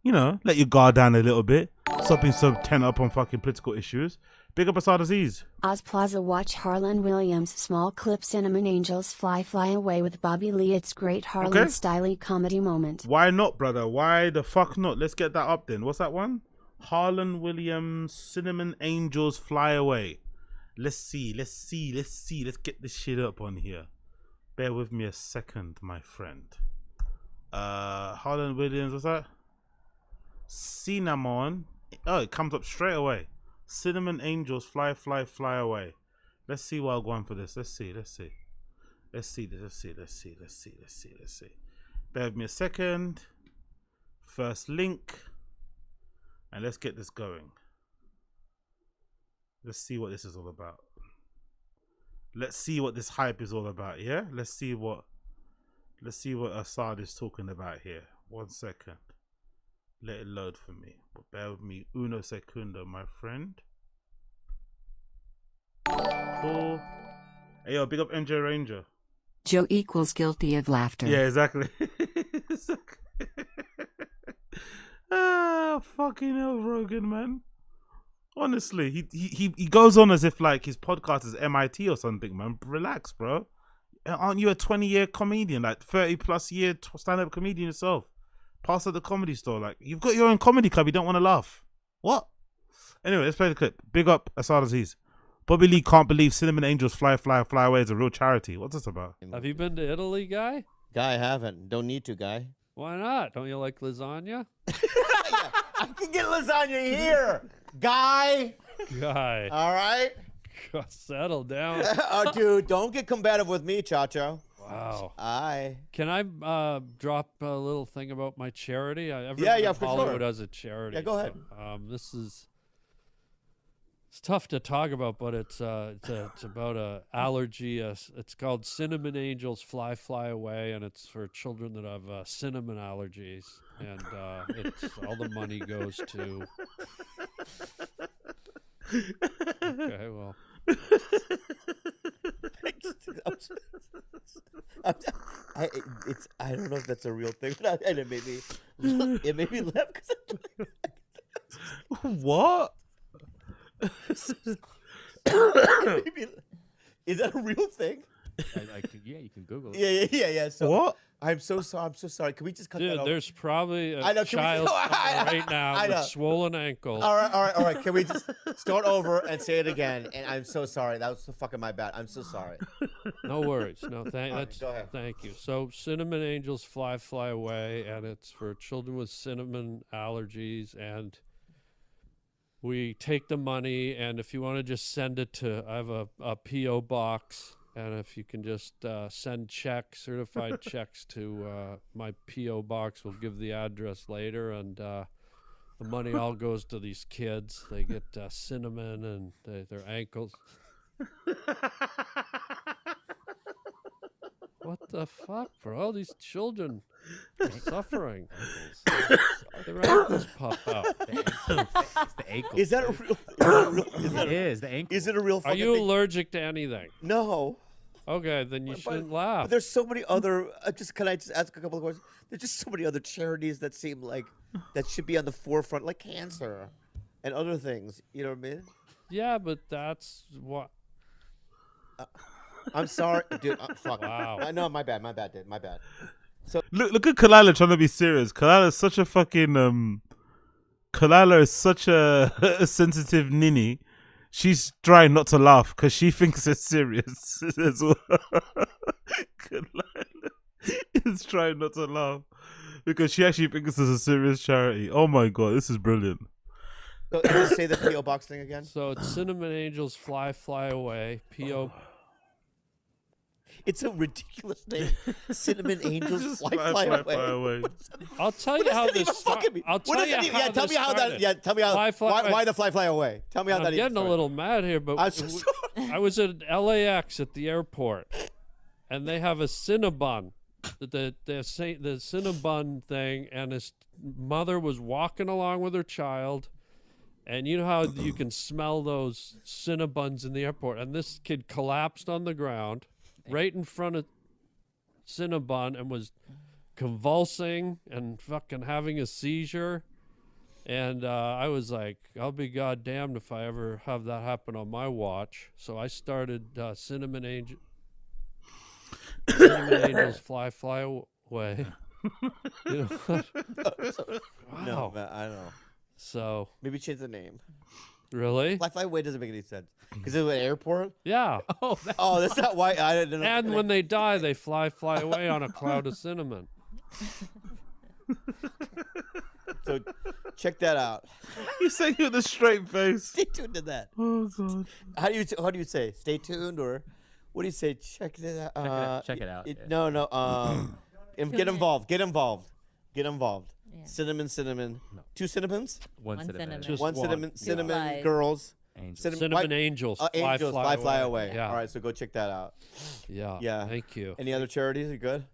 [SPEAKER 1] let your guard down a little bit. Stop being so tense up on fucking political issues. Big up Asad Aziz.
[SPEAKER 4] Oz Plaza watch Harlan Williams small clip Cinnamon Angels fly away with Bobby Lee. It's great Harlan styly comedy moment.
[SPEAKER 1] Why not, brother? Why the fuck not? Let's get that up then. What's that one? Harlan Williams, Cinnamon Angels fly away. Let's see. Let's get this shit up on here. Bear with me a second, my friend. Harlan Williams, what's that? Cinnamon. Oh, it comes up straight away. Cinnamon Angels fly away. Let's see what I'll go on for this. Let's see. Bear with me a second. First link. And let's get this going. Let's see what this is all about. Let's see what this hype is all about, yeah? Let's see what Asad is talking about here. 1 second. Let it load for me. But bear with me uno segundo, my friend. Cool. Hey, yo, big up MJ Ranger.
[SPEAKER 17] Joe equals guilty of laughter.
[SPEAKER 1] Yeah, exactly. Fucking hell, Rogan, man. Honestly, he goes on as if like his podcast is MIT or something, man. Relax, bro. Aren't you a 20-year comedian, like 30+ year stand-up comedian yourself? Pass at the Comedy Store, like you've got your own comedy club. You don't want to laugh. What? Anyway, let's play the clip. Big up Asad Aziz. Bobby Lee can't believe Cinnamon Angels fly away is a real charity. What's this about?
[SPEAKER 15] Have you been to Italy, Guy?
[SPEAKER 18] Guy, I haven't. Don't need to, Guy.
[SPEAKER 15] Why not? Don't you like lasagna?
[SPEAKER 18] I can get lasagna here, Guy.
[SPEAKER 15] Guy.
[SPEAKER 18] All right?
[SPEAKER 15] Settle down.
[SPEAKER 18] Oh, dude, don't get combative with me, Chacho.
[SPEAKER 15] Wow.
[SPEAKER 18] Aye.
[SPEAKER 15] Can I drop a little thing about my charity?
[SPEAKER 18] Yeah, for
[SPEAKER 15] Hollywood
[SPEAKER 18] sure.
[SPEAKER 15] has a charity.
[SPEAKER 18] Yeah, go ahead.
[SPEAKER 15] It's tough to talk about, but it's about a allergy. It's called Cinnamon Angels Fly Away, and it's for children that have cinnamon allergies. And it's all the money goes to. Okay, well.
[SPEAKER 18] I don't know if that's a real thing, and it made me laugh because
[SPEAKER 1] what?
[SPEAKER 18] Is that a real thing?
[SPEAKER 14] Yeah, you can Google
[SPEAKER 18] it. Yeah. So
[SPEAKER 1] what?
[SPEAKER 18] I'm so sorry. Can we just cut that off?
[SPEAKER 15] There's probably a child right now with swollen ankles.
[SPEAKER 18] All right. Can we just start over and say it again? And I'm so sorry. That was fucking my bad. I'm so sorry.
[SPEAKER 15] No worries. No,
[SPEAKER 18] Go ahead.
[SPEAKER 15] Thank you. So Cinnamon Angels Fly Away, and it's for children with cinnamon allergies. And we take the money, and if you want to just send it to, I have a P.O. box. And if you can just send certified checks to my P.O. box, we'll give the address later. And the money all goes to these kids. They get cinnamon and their ankles. What the fuck, bro? These children are suffering. Their ankles pop out.
[SPEAKER 14] It's the ankles.
[SPEAKER 18] Is that a real thing?
[SPEAKER 14] It is the ankle.
[SPEAKER 18] Is it a real
[SPEAKER 15] Are
[SPEAKER 18] fucking
[SPEAKER 15] you
[SPEAKER 18] thing?
[SPEAKER 15] allergic to anything?
[SPEAKER 18] No.
[SPEAKER 15] Okay, then you shouldn't laugh.
[SPEAKER 18] But there's so many other. Can I just ask a couple of questions? There's just so many other charities that seem like that should be on the forefront, like cancer and other things. You know what I mean?
[SPEAKER 15] Yeah, but that's what.
[SPEAKER 18] I'm sorry, dude. Fuck.
[SPEAKER 15] Wow.
[SPEAKER 18] No, my bad, dude. My bad. So
[SPEAKER 1] Look at Kalila trying to be serious. Kalila is such a fucking Kalila is such a sensitive ninny. She's trying not to laugh because she thinks it's serious as well. Kalila is trying not to laugh because she actually thinks it's a serious charity. Oh my god, this is brilliant.
[SPEAKER 18] So just say the P.O. box thing again.
[SPEAKER 15] So it's Cinnamon Angels Fly Away. P.O.
[SPEAKER 18] It's a ridiculous name. Cinnamon Angels fly away.
[SPEAKER 15] I'll tell you how this started. I'll tell you how
[SPEAKER 18] tell me how that. Yeah, tell me how. Why the fly away? Tell me how that.
[SPEAKER 15] I'm getting a little mad here, but I was at LAX at the airport, and they have a Cinnabon the Cinnabon thing, and his mother was walking along with her child, and you know how you can smell those Cinnabons in the airport, and this kid collapsed on the ground right in front of Cinnabon and was convulsing and fucking having a seizure. And I was like, I'll be goddamned if I ever have that happen on my watch. So I started Cinnamon Angels Fly Away. You know what?
[SPEAKER 18] No, man, I know.
[SPEAKER 15] So
[SPEAKER 18] maybe change the name.
[SPEAKER 15] Really?
[SPEAKER 18] Fly Away doesn't make any sense. Because it's an airport?
[SPEAKER 15] Yeah.
[SPEAKER 18] Oh, that's not why I didn't know.
[SPEAKER 15] And when they die, they fly away on a cloud of cinnamon.
[SPEAKER 18] So check that out.
[SPEAKER 1] You say with a straight face.
[SPEAKER 18] Stay tuned to that.
[SPEAKER 1] Oh god.
[SPEAKER 18] How do you say? Stay tuned, or what do you say? Check it out.
[SPEAKER 19] Check it out. Yeah.
[SPEAKER 18] No. Get involved. Get involved. Get involved. Yeah. Cinnamon. No. 2 cinnamons?
[SPEAKER 19] One cinnamon.
[SPEAKER 15] Just
[SPEAKER 18] one cinnamon girls.
[SPEAKER 15] Angels. Cinnamon angels.
[SPEAKER 18] Angels fly away.
[SPEAKER 15] Yeah.
[SPEAKER 18] All right, so go check that out.
[SPEAKER 15] Yeah. Thank you.
[SPEAKER 18] Any other charities? Are you good?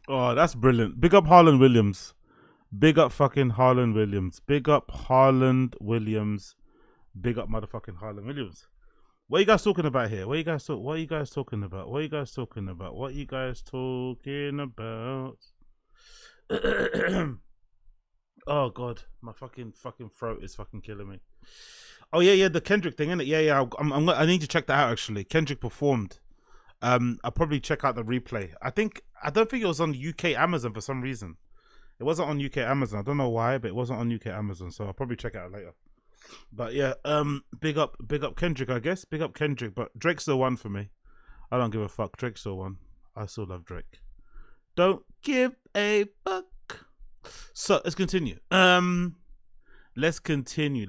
[SPEAKER 1] Oh, that's brilliant. Big up Harland Williams. Big up fucking Harland Williams. Big up Harland Williams. Big up motherfucking Harland Williams. What are you guys talking about here? What are you guys talking about? Oh god, my fucking throat is fucking killing me. Oh yeah, the Kendrick thing, innit? Yeah. I need to check that out actually. Kendrick performed. I'll probably check out the replay. I don't think it was on UK Amazon for some reason. It wasn't on UK Amazon. I don't know why, but it wasn't on UK Amazon, so I'll probably check it out later. But yeah, big up Kendrick, I guess. Big up Kendrick, but Drake's the one for me. I don't give a fuck. Drake's the one. I still love Drake. Don't give a fuck. So let's continue. Let's continue.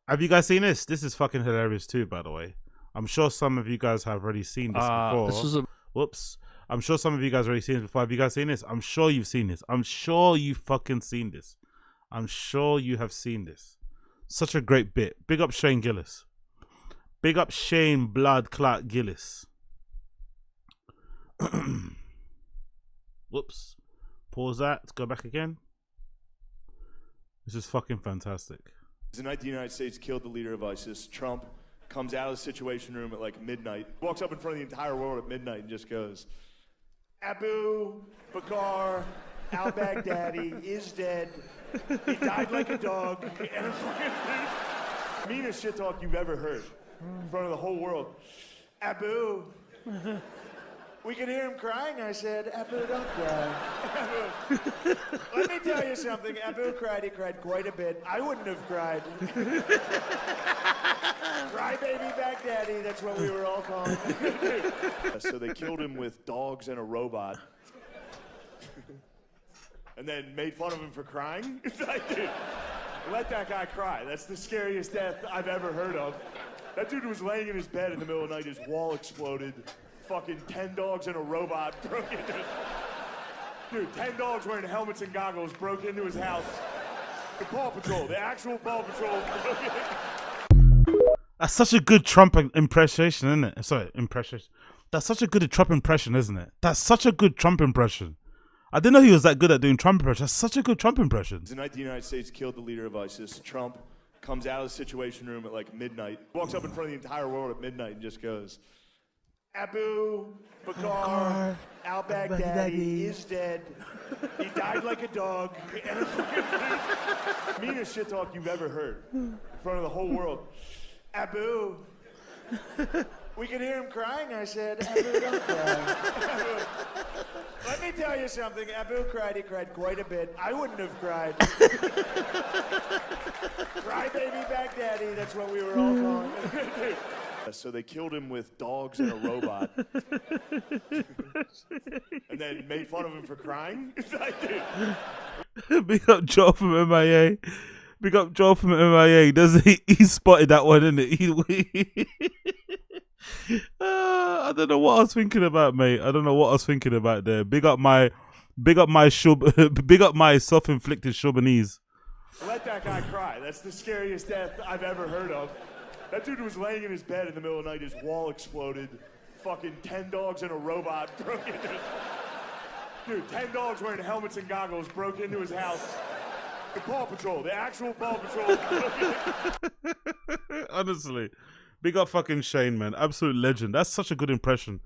[SPEAKER 1] Have you guys seen this? This is fucking hilarious too, by the way. I'm sure some of you guys have already seen this before. Whoops. I'm sure some of you guys already seen it before. Have you guys seen this? I'm sure you've seen this. I'm sure you fucking seen this. I'm sure you have seen this. Such a great bit. Big up Shane Gillis. Big up Shane Blood Clot Gillis. Whoops. Pause that. Let's go back again. This is fucking fantastic.
[SPEAKER 20] The night the United States killed the leader of ISIS, Trump comes out of the Situation Room at like midnight, walks up in front of the entire world at midnight and just goes, Abu Bakr al-Baghdadi is dead. He died like a dog. And meanest shit talk you've ever heard in front of the whole world. Abu. We could hear him crying. I said, Abu, don't cry. Abu. Let me tell you something. Abu cried. He cried quite a bit. I wouldn't have cried. Crybaby Baghdadi. That's what we were all calling him. So they killed him with dogs and a robot. And then made fun of him for crying. It's like, dude, let that guy cry. That's the scariest death I've ever heard of. That dude was laying in his bed in the middle of the night. His wall exploded. Fucking 10 dogs and a robot broke into his... Dude, 10 dogs wearing helmets and goggles broke into his house. The Paw Patrol, the actual Paw Patrol.
[SPEAKER 1] That's such a good Trump impression, isn't it? Sorry, impression. That's such a good Trump impression, isn't it? That's such a good Trump impression. I didn't know he was that good at doing Trump impressions. That's such a good Trump impression.
[SPEAKER 20] The night the United States killed the leader of ISIS, Trump comes out of the Situation Room at like midnight, walks up in front of the entire world at midnight and just goes, Abu Bakr al-Baghdadi is dead. He died like a dog. And meanest shit talk you've ever heard in front of the whole world. Abu. We could hear him crying. I said, Abu, don't cry. Abu. Let me tell you something. Abu cried. He cried quite a bit. I wouldn't have cried. Crybaby Baghdadi. That's what we were all calling him. So they killed him with dogs and a robot. And then made fun of him for crying. It's like, dude.
[SPEAKER 1] Big up Joel from MIA. Big up Joel from MIA. He spotted that one, didn't it? I don't know what I was thinking about, mate. I don't know what I was thinking about there. Big up my self-inflicted Chauvinese.
[SPEAKER 20] Let that guy cry. That's the scariest death I've ever heard of. That dude was laying in his bed in the middle of the night. His wall exploded. fucking 10 dogs and a robot broke into his... Dude, 10 dogs wearing helmets and goggles broke into his house. The Paw Patrol, the actual Paw Patrol.
[SPEAKER 1] Honestly, big up fucking Shane, man. Absolute legend. That's such a good impression.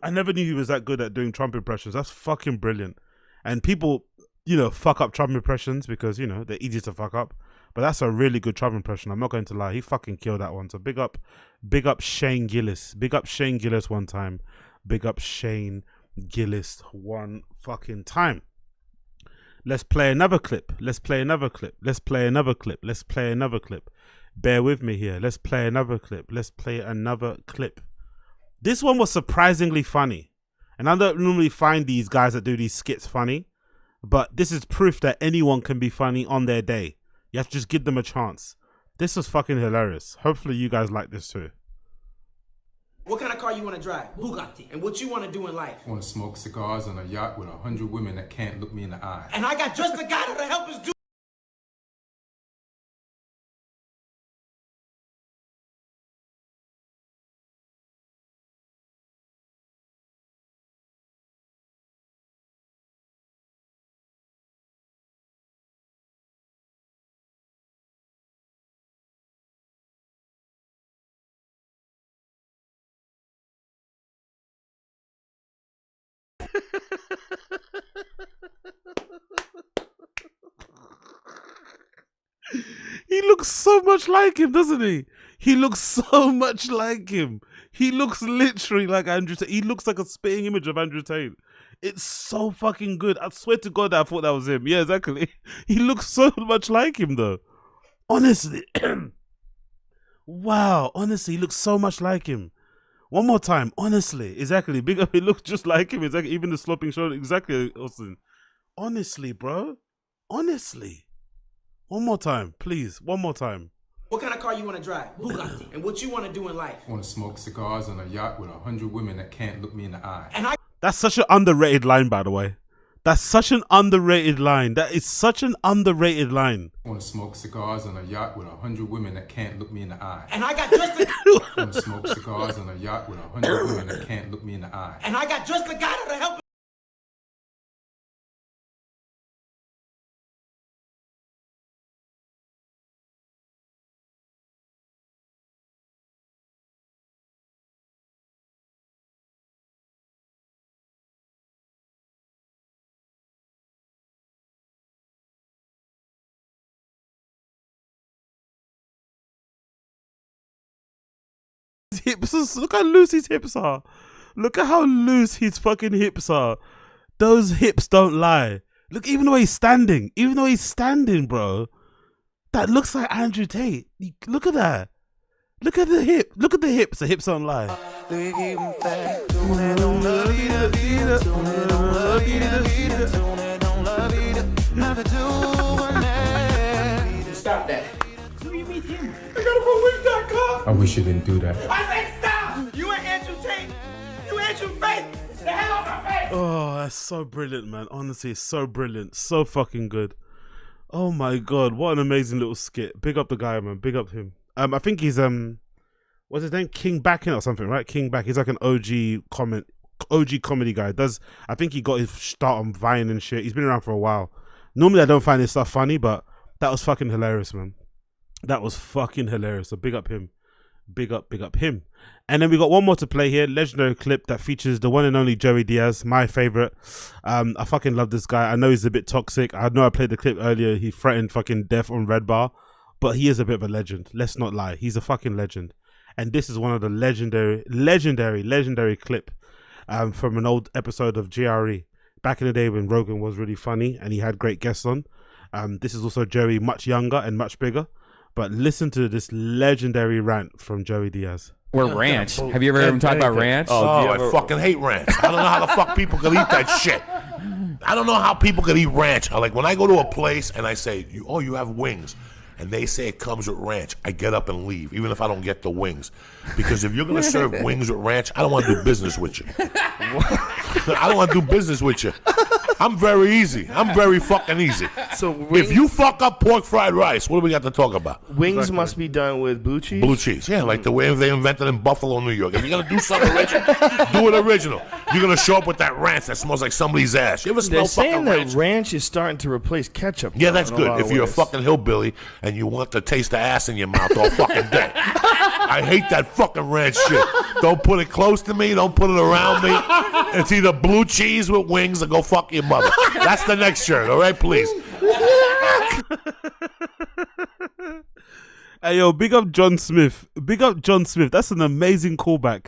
[SPEAKER 1] I never knew he was that good at doing Trump impressions. That's fucking brilliant. And people, fuck up Trump impressions because, they're easy to fuck up. But that's a really good Trump impression. I'm not going to lie. He fucking killed that one. So big up Shane Gillis. Big up Shane Gillis one time. Big up Shane Gillis one fucking time. Let's play another clip. Let's play another clip. Let's play another clip. Let's play another clip. Bear with me here. Let's play another clip. Let's play another clip. This one was surprisingly funny. And I don't normally find these guys that do these skits funny. But this is proof that anyone can be funny on their day. You have to just give them a chance. This was fucking hilarious. Hopefully you guys like this too.
[SPEAKER 19] What kind of car you want to drive? Bugatti. And what you want to do in life?
[SPEAKER 21] I want to smoke cigars on a yacht with 100 women that can't look me in the eye.
[SPEAKER 19] And I got just the guy that'll help us do.
[SPEAKER 1] He looks so much like him, doesn't he? He looks so much like him. He looks literally like Andrew Tate. He looks like a spitting image of Andrew Tate. It's so fucking good. I swear to God I thought that was him. Yeah, exactly. He looks so much like him though. Honestly. Wow. Honestly, he looks so much like him. One more time. Honestly. Exactly. Big up. He looks just like him. Exactly. Even the slopping shoulder. Exactly, Austin. Honestly, bro. Honestly. One more time, please. One more time.
[SPEAKER 19] What kind of car you want to drive? Bugatti. And what you want to do in life?
[SPEAKER 21] I want to smoke cigars on a yacht with 100 women that can't look me in the eye.
[SPEAKER 19] And I...
[SPEAKER 1] That's such an underrated line, by the way. That's such an underrated line. That is such an underrated line.
[SPEAKER 21] I want to smoke cigars on a yacht with 100 women that can't look me in the eye.
[SPEAKER 19] And I got just the...
[SPEAKER 21] I want to smoke cigars on a yacht with 100 women that can't look me in the eye.
[SPEAKER 19] And I got just the guy that'll help.
[SPEAKER 1] Hips, look how loose his hips are. Look at how loose his fucking hips are. Those hips don't lie. Look, even the way he's standing. Even the way he's standing, bro. That looks like Andrew Tate. Look at that. Look at the hip. Look at the hips. The hips don't lie.
[SPEAKER 19] Stop that.
[SPEAKER 21] I wish you didn't do that.
[SPEAKER 19] I said stop! You ain't Andrew Tate. You Andrew Faith. The hell off my face.
[SPEAKER 1] Oh, that's so brilliant, man. Honestly, it's so brilliant. So fucking good. Oh my God. What an amazing little skit. Big up the guy, man. Big up him. I think he's, what's his name? King Backin or something, right? King Back. He's like an OG comedy guy. I think he got his start on Vine and shit. He's been around for a while. Normally I don't find his stuff funny, but that was fucking hilarious, man. That was fucking hilarious. So big up him. Big up him. And then we got one more to play here. Legendary clip that features the one and only Joey Diaz, my favorite. I fucking love this guy. I know he's a bit toxic. I know I played the clip earlier. He threatened fucking death on Red Bar, but he is a bit of a legend. Let's not lie. He's a fucking legend. And this is one of the legendary clip from an old episode of GRE. Back in the day when Rogan was really funny and he had great guests on. This is also Joey much younger and much bigger. But listen to this legendary rant from Joey Diaz.
[SPEAKER 14] Or ranch. Have you ever heard him talk about ranch?
[SPEAKER 22] Oh, I fucking hate ranch. I don't know how the fuck people can eat that shit. I don't know how people can eat ranch. Like when I go to a place and I say, you have wings. And they say it comes with ranch. I get up and leave, even if I don't get the wings. Because if you're going to serve wings with ranch, I don't want to do business with you. I don't want to do business with you. I'm very easy. I'm very fucking easy.
[SPEAKER 16] So
[SPEAKER 22] if you fuck up pork fried rice, what do we got to talk about?
[SPEAKER 16] Wings must be done with blue cheese.
[SPEAKER 22] Blue cheese, yeah, like the way they invented in Buffalo, New York. If you're gonna do something original, do it original. You're gonna show up with that ranch that smells like somebody's ass. You ever smell
[SPEAKER 16] They're saying
[SPEAKER 22] fucking
[SPEAKER 16] that
[SPEAKER 22] ranch?
[SPEAKER 16] ranch is starting to replace ketchup.
[SPEAKER 22] Yeah, that's
[SPEAKER 16] in a lot
[SPEAKER 22] good.
[SPEAKER 16] of
[SPEAKER 22] If you're a
[SPEAKER 16] ways.
[SPEAKER 22] fucking hillbilly and you want to taste the ass in your mouth all fucking day. I hate that fucking ranch shit. Don't put it close to me. Don't put it around me. It's either blue cheese with wings or go fuck your mother. That's the next shirt, all right, please.
[SPEAKER 1] Hey, yo, big up John Smith. Big up John Smith. That's an amazing callback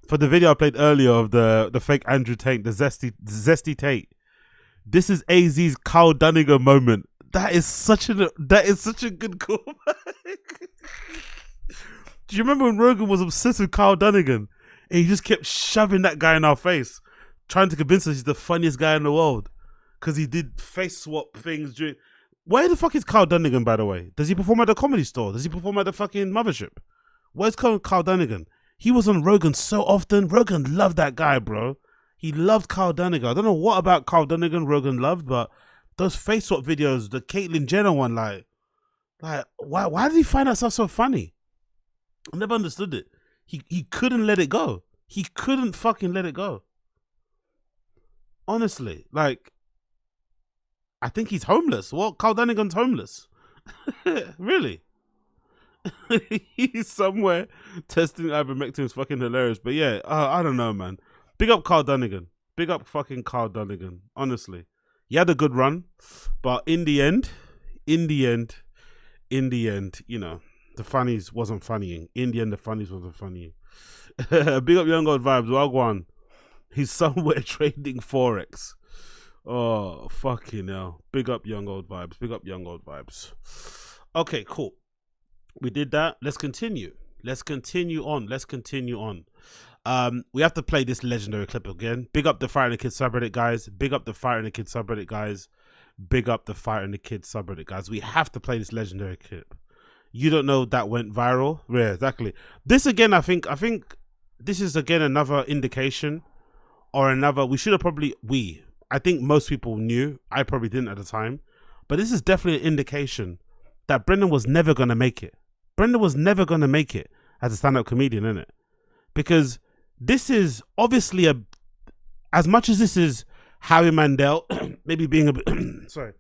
[SPEAKER 1] for the video I played earlier of the fake Andrew Tate, the zesty Tate. This is AZ's Carl Dunnigan moment. That is such a good callback. Do you remember when Rogan was obsessed with Carl Dunnigan and he just kept shoving that guy in our face, trying to convince us he's the funniest guy in the world because he did face swap things during. Where the fuck is Carl Dunnigan, by the way? Does he perform at the Comedy Store? Does he perform at the fucking Mothership? Where's Carl Dunnigan? He was on Rogan so often. Rogan loved that guy, bro. He loved Carl Dunnigan. I don't know what about Carl Dunnigan Rogan loved, but those face swap videos, the Caitlyn Jenner one, like why did he find that stuff so funny? I never understood it. He couldn't let it go. He couldn't fucking let it go. Honestly, like, I think he's homeless. What? Carl Dunnigan's homeless? Really? He's somewhere testing ivermectin. Is fucking hilarious. But yeah, I don't know, man. Big up Carl Dunnigan. Big up fucking Carl Dunnigan. Honestly, he had a good run, but in the end, you know, the funnies wasn't funnying. In the end, the funnies wasn't funnying. Big up Young God Vibes. Wagwan. He's somewhere trading Forex. Oh, fucking hell. Big up Young Old Vibes. Big up Young Old Vibes. Okay, cool. We did that. Let's continue. Let's continue on. We have to play this legendary clip again. Big up the Fire and the Kids subreddit, guys. Big up the Fire and the Kids subreddit, guys. Big up the Fire and the Kids subreddit, guys. We have to play this legendary clip. You don't know that went viral? Yeah, exactly. This again, I think this is again another indication or another. We should have probably, I think most people knew. I probably didn't at the time. But this is definitely an indication that Brendan was never going to make it. Brendan was never going to make it as a stand-up comedian, innit? Because this is obviously as much as this is Howie Mandel maybe being a bit, sorry.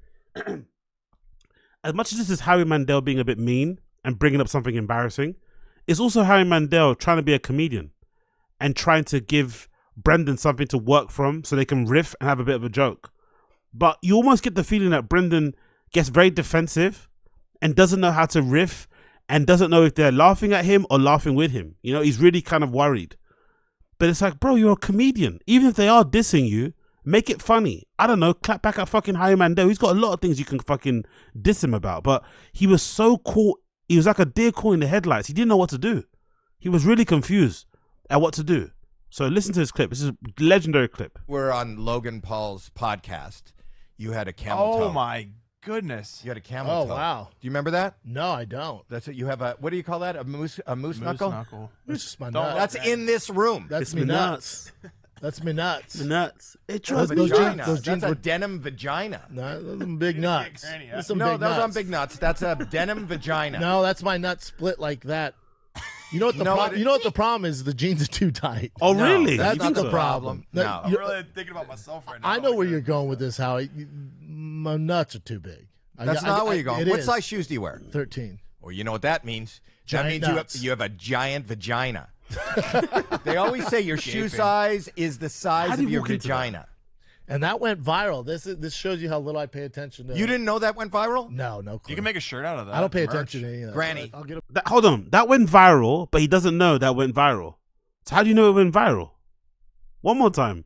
[SPEAKER 1] As much as this is Howie Mandel being a bit mean and bringing up something embarrassing, it's also Howie Mandel trying to be a comedian and trying to give Brendan something to work from so they can riff and have a bit of a joke. But you almost get the feeling that Brendan gets very defensive and doesn't know how to riff and doesn't know if they're laughing at him or laughing with him. You know, he's really kind of worried. But it's like, bro, you're a comedian. Even if they are dissing you, make it funny. I don't know, clap back at fucking Howie Mandel. He's got a lot of things you can fucking diss him about. But he was so caught. He was like a deer caught in the headlights. He didn't know what to do. He was really confused at what to do. So listen to this clip. This is a legendary clip.
[SPEAKER 2] We're on Logan Paul's podcast. You had a camel toe.
[SPEAKER 3] Oh my goodness!
[SPEAKER 2] You had a camel
[SPEAKER 5] Oh,
[SPEAKER 2] toe.
[SPEAKER 5] wow.
[SPEAKER 2] Do you remember that?
[SPEAKER 5] No, I don't.
[SPEAKER 2] That's what you have. What do you call that? A moose knuckle?
[SPEAKER 3] knuckle.
[SPEAKER 5] That's just my
[SPEAKER 3] Don't
[SPEAKER 5] nuts.
[SPEAKER 2] That's in this room.
[SPEAKER 5] That's me nuts. That's me nuts.
[SPEAKER 1] The nuts. It
[SPEAKER 5] Those
[SPEAKER 1] drives me
[SPEAKER 2] vagina.
[SPEAKER 5] jeans- those jeans
[SPEAKER 2] That's a
[SPEAKER 5] were-
[SPEAKER 2] denim vagina.
[SPEAKER 5] No, those are big nuts. Those some
[SPEAKER 2] No,
[SPEAKER 5] big
[SPEAKER 2] those
[SPEAKER 5] nuts.
[SPEAKER 2] aren't big nuts. That's a denim vagina.
[SPEAKER 5] No, that's my nut split like that. You know what the
[SPEAKER 2] No,
[SPEAKER 5] problem?
[SPEAKER 2] it-
[SPEAKER 5] You know what the problem is? The jeans are too tight.
[SPEAKER 1] Oh, really?
[SPEAKER 5] That's
[SPEAKER 1] You
[SPEAKER 5] not
[SPEAKER 1] think
[SPEAKER 5] the
[SPEAKER 1] so?
[SPEAKER 5] problem.
[SPEAKER 2] No.
[SPEAKER 3] I'm really thinking about myself right now.
[SPEAKER 5] I know where you're going with this, Howie. My nuts are too big.
[SPEAKER 2] That's not where you're going.
[SPEAKER 5] it
[SPEAKER 2] What
[SPEAKER 5] is.
[SPEAKER 2] size shoes do you wear?
[SPEAKER 5] 13.
[SPEAKER 2] Well, you know what that means.
[SPEAKER 5] Giant
[SPEAKER 2] that means
[SPEAKER 5] nuts.
[SPEAKER 2] you have a giant vagina. They always say your shoe
[SPEAKER 3] Gaping.
[SPEAKER 2] size is the size
[SPEAKER 1] How do
[SPEAKER 2] of
[SPEAKER 1] you
[SPEAKER 2] your
[SPEAKER 1] walk into
[SPEAKER 2] vagina.
[SPEAKER 5] And that went viral. This shows you how little I pay attention to.
[SPEAKER 2] You didn't know that went viral?
[SPEAKER 5] No clue.
[SPEAKER 3] You can make a shirt out of that.
[SPEAKER 5] I don't pay
[SPEAKER 3] Merch.
[SPEAKER 5] attention to any of that.
[SPEAKER 2] Granny.
[SPEAKER 5] I'll get a
[SPEAKER 1] Hold on. That went viral, but he doesn't know that went viral. So how do you know it went viral? One more time.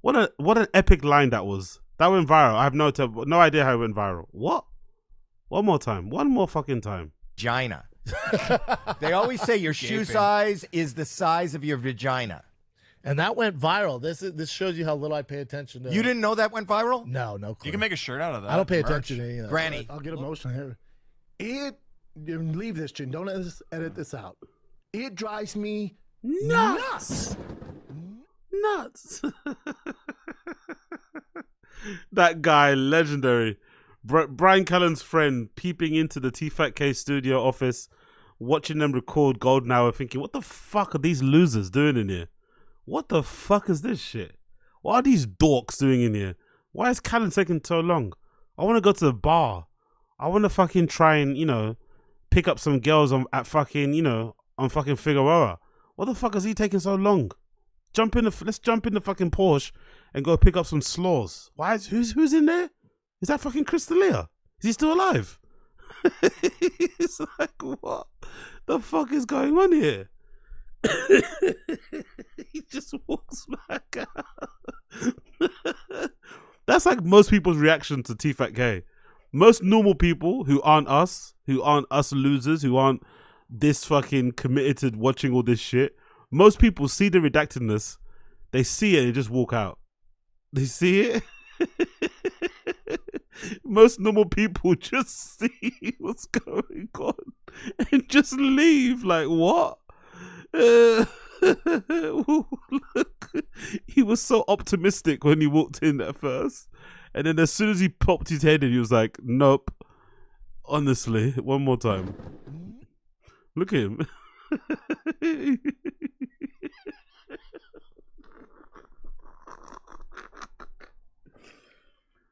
[SPEAKER 1] What an epic line that was. That went viral. I have no idea how it went viral. What? One more time. One more fucking time.
[SPEAKER 2] Vagina. They always say your shoe
[SPEAKER 3] Gaping.
[SPEAKER 2] size is the size of your vagina.
[SPEAKER 5] And that went viral. This shows you how little I pay attention to.
[SPEAKER 2] You didn't know that went viral?
[SPEAKER 5] No clue.
[SPEAKER 3] You can make a shirt out of that.
[SPEAKER 5] I don't pay
[SPEAKER 3] Merch.
[SPEAKER 5] attention to any of that.
[SPEAKER 2] Granny.
[SPEAKER 5] I'll get emotional here. Leave this, Chin. Don't edit this out. It drives me
[SPEAKER 1] Nuts. That guy, legendary. Brian Callen's friend peeping into the T-Fat-K studio office, watching them record Golden Hour, thinking, what the fuck are these losers doing in here? What the fuck is this shit? What are these dorks doing in here? Why is Callen taking so long? I want to go to the bar. I want to fucking try and, pick up some girls at fucking, on fucking Figueroa. What the fuck is he taking so long? Let's jump in the fucking Porsche and go pick up some slaws. Who's in there? Is that fucking Chris D'Elia? Is he still alive? It's like, what the fuck is going on here? He just walks back out. That's like most people's reaction to T-Fat-K. Most normal people who aren't us losers, who aren't this fucking committed to watching all this shit, most people see the redactedness, they see it and they just walk out. They see it. Most normal people just see what's going on and just leave. Like, what? Look, he was so optimistic when he walked in at first, and then as soon as he popped his head in, he was like, nope. Honestly, one more time. Look at him.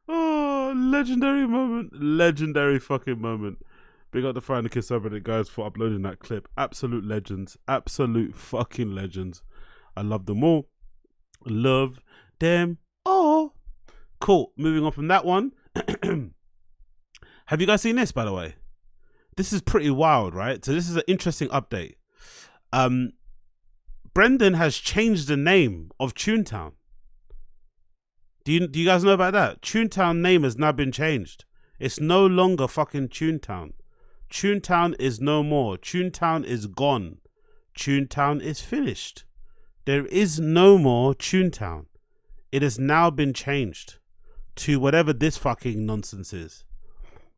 [SPEAKER 1] Oh, legendary moment. Legendary fucking moment. Big up the Frying the Kiss subreddit guys for uploading that clip. Absolute legends. Absolute fucking legends. I love them all. Love them all. Cool. Moving on from that one. Have you guys seen this, by the way? This is pretty wild, right? So this is an interesting update. Brendan has changed the name of Toontown. Do you guys know about that? Toontown name has now been changed. It's no longer fucking Toontown. Toontown is no more. Toontown is gone. Toontown is finished. There is no more Toontown. It has now been changed to whatever this fucking nonsense is.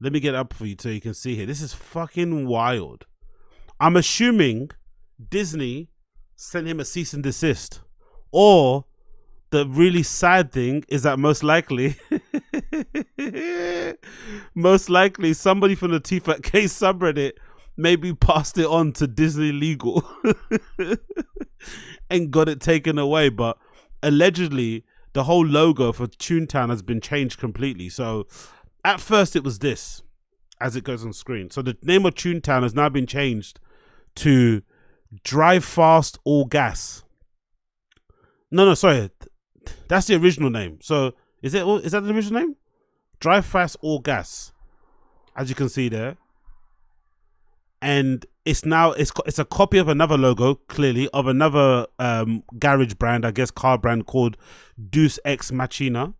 [SPEAKER 1] Let me get it up for you so you can see here. This is fucking wild. I'm assuming Disney sent him a cease and desist. Or the really sad thing is that most likely somebody from the T-Fat-K subreddit maybe passed it on to Disney Legal and got it taken away. But allegedly, the whole logo for Toontown has been changed completely. So at first it was this, as it goes on screen. So the name of Toontown has now been changed to Drive Fast All Gas. No, sorry. That's the original name. So is that the original name? Drive Fast All Gas, as you can see there. And it's a copy of another logo, clearly, of another garage brand, I guess car brand, called Deus Ex Machina.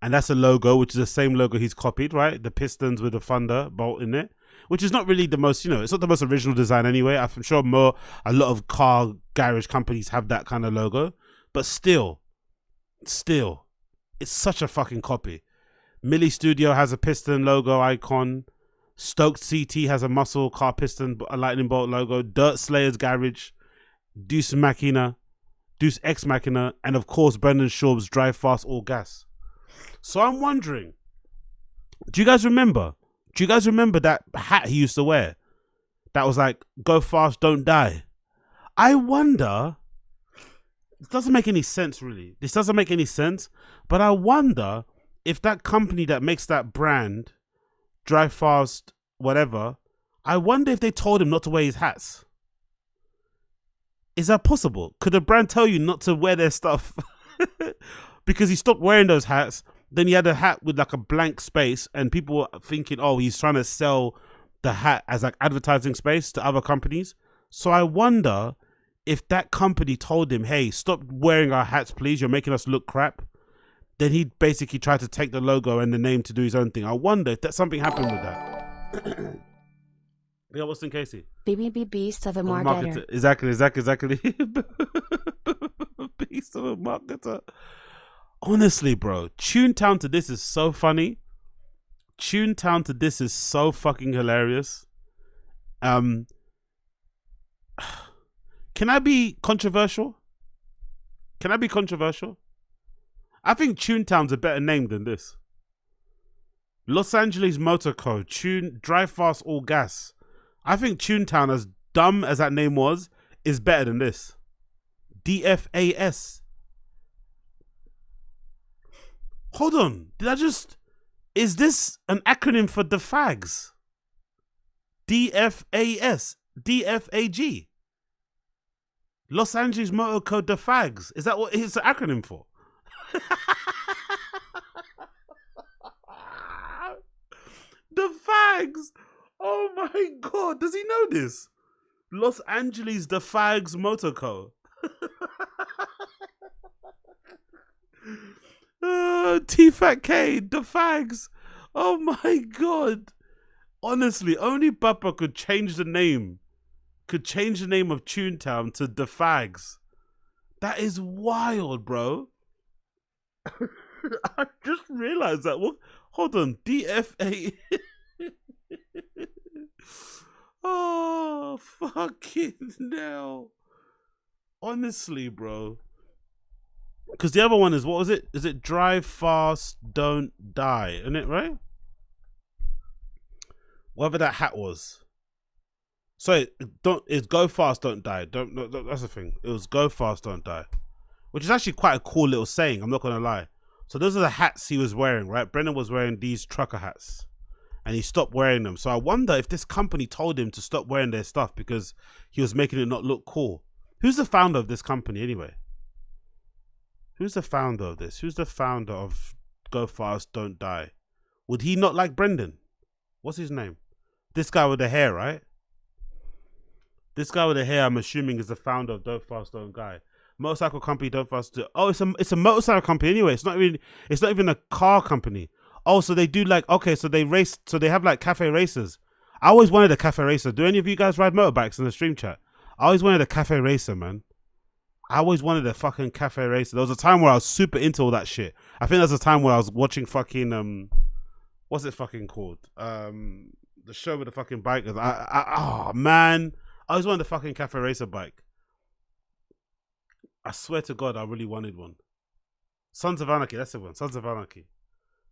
[SPEAKER 1] And that's a logo, which is the same logo he's copied, right? The pistons with the thunderbolt in it, which is not really the most, it's not the most original design anyway. I'm sure a lot of car garage companies have that kind of logo, but still, it's such a fucking copy. Millie Studio has a piston logo icon. Stoked CT has a muscle car piston, a lightning bolt logo. Dirt Slayer's Garage, Deus Ex Machina, and of course Brendan Schaub's Drive Fast All Gas. So I'm wondering, do you guys remember that hat he used to wear? That was like, go fast, don't die. I wonder, it doesn't make any sense really. This doesn't make any sense, but I wonder if that company that makes that brand, Drive Fast, whatever, I wonder if they told him not to wear his hats. Is that possible? Could the brand tell you not to wear their stuff? Because he stopped wearing those hats. Then he had a hat with like a blank space, and people were thinking, oh, he's trying to sell the hat as like advertising space to other companies. So I wonder if that company told him, hey, stop wearing our hats, please. You're making us look crap. Then he basically tried to take the logo and the name to do his own thing. I wonder if something happened with that. Yeah, Austin Casey.
[SPEAKER 4] BBB Beast of a Marketer.
[SPEAKER 1] Exactly. Beast of a Marketer. Honestly, bro, Toontown to this is so funny. Toontown to this is so fucking hilarious. Can I be controversial? I think Toontown's a better name than this. Los Angeles Motor Co. Drive Fast All Gas. I think Toontown, as dumb as that name was, is better than this. DFAS. Hold on. Is this an acronym for the fags? DFAS. DFAG. Los Angeles Motor Co. The fags. Is that what it's an acronym for? The fags. Oh my God. Does he know this? Los Angeles The Fags Motor Co. T-Fat K, The Fags. Oh my God. Honestly, only Bappa could change the name. Could change the name of Toontown to The Fags. That is wild, bro. I just realized that. What? Hold on. DFA. Oh, fucking hell. Honestly, bro. Because the other one is, what was it? Is it Drive Fast, Don't Die? Isn't it, right? Whatever that hat was. So it's Go Fast, Don't Die. That's the thing. It was Go Fast, Don't Die. Which is actually quite a cool little saying, I'm not going to lie. So those are the hats he was wearing, right? Brendan was wearing these trucker hats. And he stopped wearing them. So I wonder if this company told him to stop wearing their stuff because he was making it not look cool. Who's the founder of this company anyway? Who's the founder of this? Who's the founder of Go Fast, Don't Die? Would he not like Brendan? What's his name? This guy with the hair, right? This guy with the hair, I'm assuming, is the founder of Go Fast, Don't Die. Motorcycle company, Don't Fast. Oh, it's a motorcycle company anyway. It's not even a car company. Oh, so they do like, okay, so they race, so they have like cafe racers. I always wanted a cafe racer. Do any of you guys ride motorbikes in the stream chat? I always wanted a cafe racer, man. I always wanted a fucking cafe racer. There was a time where I was super into all that shit. I think there was a time where I was watching fucking, what's it fucking called? The show with the fucking bikers. Oh, man. I always wanted a fucking cafe racer bike. I swear to God, I really wanted one. Sons of Anarchy, that's the one. Sons of Anarchy.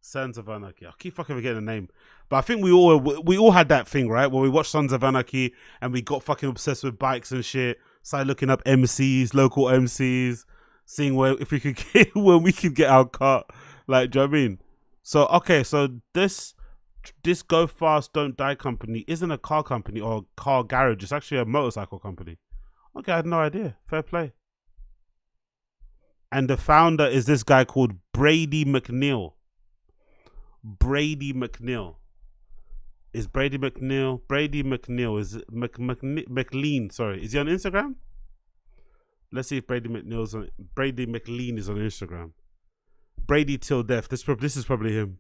[SPEAKER 1] Sons of Anarchy. I keep fucking forgetting the name. But I think we all had that thing, right? Where we watched Sons of Anarchy and we got fucking obsessed with bikes and shit. Started looking up MCs, local MCs, seeing where we could get our car. Like, do you know what I mean? So okay, so this Go Fast Don't Die company isn't a car company or a car garage. It's actually a motorcycle company. Okay, I had no idea. Fair play. And the founder is this guy called Brady McNeil. Brady McNeil. Is Brady McNeil? Brady McNeil is McLean. Sorry, is he on Instagram? Let's see if Brady McNeil is on. Brady McLean is on Instagram. Brady till death. This is probably him.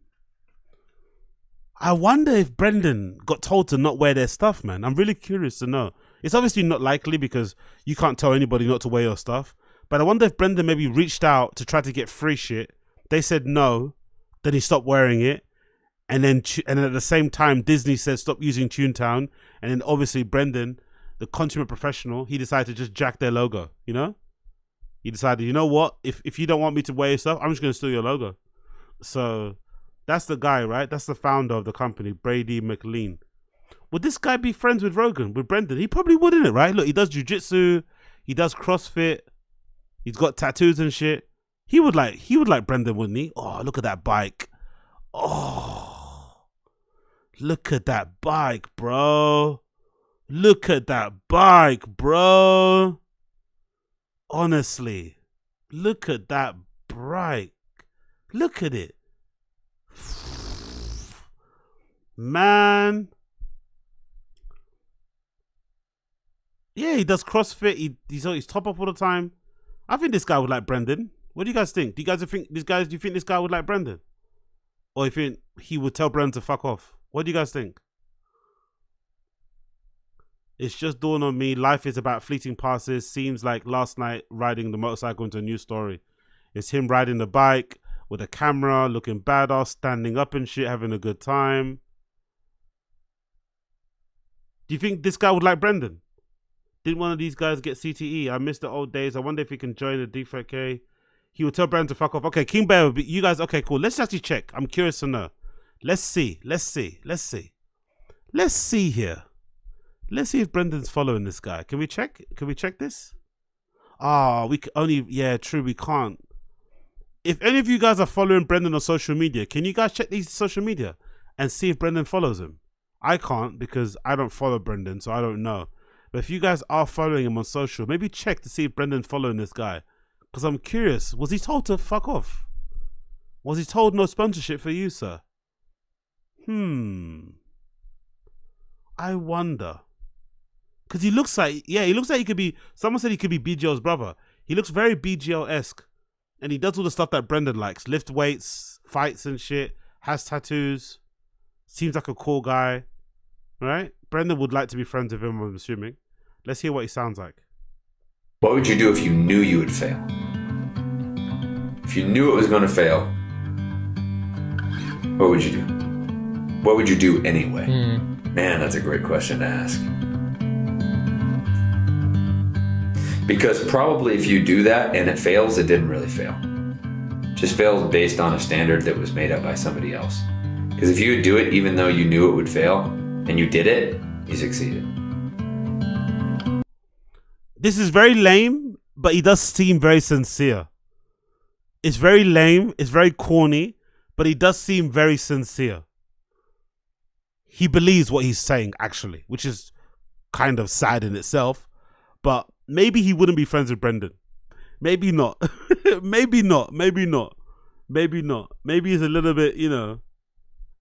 [SPEAKER 1] I wonder if Brendan got told to not wear their stuff, man. I'm really curious to know. It's obviously not likely because you can't tell anybody not to wear your stuff. But I wonder if Brendan maybe reached out to try to get free shit. They said no. Then he stopped wearing it. And then at the same time, Disney said stop using Toontown. And then obviously Brendan, the consumer professional, he decided to just jack their logo, you know? He decided, you know what? If you don't want me to wear your stuff, I'm just going to steal your logo. So that's the guy, right? That's the founder of the company, Brady McLean. Would this guy be friends with Rogan, with Brendan? He probably wouldn't, it, right? Look, he does jiu-jitsu. He does CrossFit. He's got tattoos and shit. He would like Brendan, wouldn't he? Oh, look at that bike. Oh, look at that bike, bro. Look at that bike, bro. Honestly, look at that bike. Look at it. Man. Yeah, he does CrossFit. He's top off all the time. I think this guy would like Brendan. What do you guys think? Do you think this guy would like Brendan? Or you think he would tell Brendan to fuck off? What do you guys think? It's just dawned on me, life is about fleeting passes. Seems like last night riding the motorcycle into a new story. It's him riding the bike with a camera, looking badass, standing up and shit, having a good time. Do you think this guy would like Brendan? Didn't one of these guys get CTE? I miss the old days. I wonder if he can join the D4K. He would tell Brendan to fuck off. Okay, King Bear, you guys, okay, cool. Let's actually check. I'm curious to know. Let's see here. Let's see if Brendan's following this guy. Can we check? Can we check this? We can only, yeah, true, we can't. If any of you guys are following Brendan on social media, can you guys check these social media and see if Brendan follows him? I can't because I don't follow Brendan, so I don't know. But if you guys are following him on social, maybe check to see if Brendan's following this guy. Because I'm curious, was he told to fuck off? Was he told no sponsorship for you, sir? I wonder. Because he looks like, he looks like he could be, someone said he could be BGL's brother. He looks very BGL-esque. And he does all the stuff that Brendan likes. Lift weights, fights and shit, has tattoos. Seems like a cool guy, right? Brendan would like to be friends with him, I'm assuming. Let's hear what he sounds like.
[SPEAKER 6] What would you do if you knew you would fail? If you knew it was going to fail, what would you do? What would you do anyway? Man, that's a great question to ask. Because probably if you do that and it fails, it didn't really fail. It just failed based on a standard that was made up by somebody else. Because if you would do it even though you knew it would fail, and you did it, you succeeded.
[SPEAKER 1] This is very lame, but he does seem very sincere. It's very lame, it's very corny, but he does seem very sincere. He believes what he's saying, actually, which is kind of sad in itself. But maybe he wouldn't be friends with Brendan. Maybe not. Maybe not. Maybe not. Maybe not. Maybe he's a little bit, you know,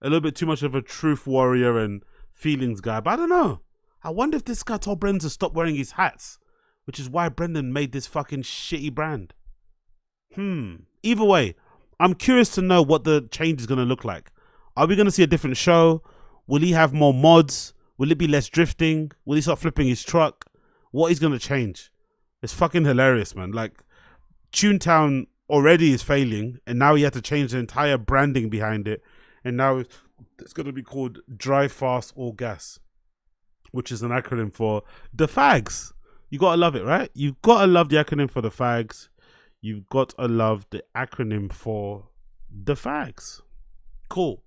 [SPEAKER 1] a little bit too much of a truth warrior and feelings guy. But I don't know. I wonder if this guy told Brendan to stop wearing his hats, which is why Brendan made this fucking shitty brand. Either way, I'm curious to know what the change is going to look like. Are we going to see a different show? Will he have more mods? Will it be less drifting? Will he start flipping his truck? What is going to change? It's fucking hilarious, man. Like, Toontown already is failing, and now he had to change the entire branding behind it. And now it's going to be called Drive Fast or Gas, which is an acronym for the fags. You got to love it, right? You've got to love the acronym for the fags. You've got to love the acronym for the fags. Cool.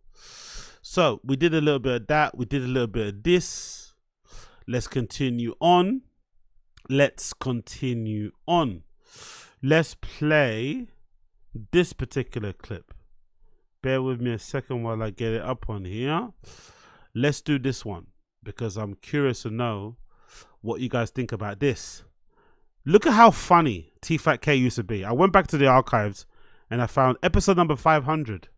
[SPEAKER 1] So we did a little bit of that. We did a little bit of this. Let's continue on. Let's play this particular clip. Bear with me a second while I get it up on here. Let's do this one because I'm curious to know what you guys think about this. Look at how funny T-Fat K used to be. I went back to the archives and I found episode number 500.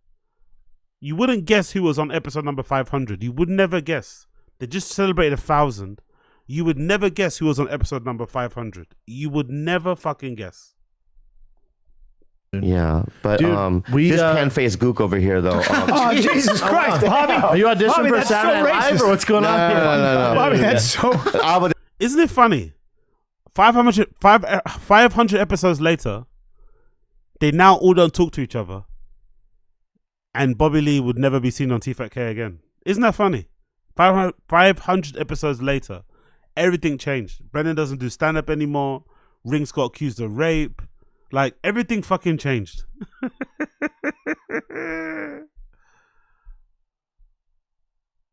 [SPEAKER 1] You wouldn't guess who was on episode number 500. You would never guess. They just celebrated 1,000. You would never guess who was on episode number 500. You would never fucking guess.
[SPEAKER 7] Yeah, but
[SPEAKER 5] Dude,
[SPEAKER 7] this pan-faced gook over here, though.
[SPEAKER 5] Oh, Jesus Christ, Bobby! Are you auditioning for Saturday Night Live or what's going on here?
[SPEAKER 7] No.
[SPEAKER 5] Bobby, that's so.
[SPEAKER 1] Isn't it funny? 500 episodes later, they now all don't talk to each other, and Bobby Lee would never be seen on T-Fat K again. Isn't that funny? 500 episodes later, everything changed. Brendan doesn't do stand-up anymore. Rings got accused of rape. Like, everything fucking changed.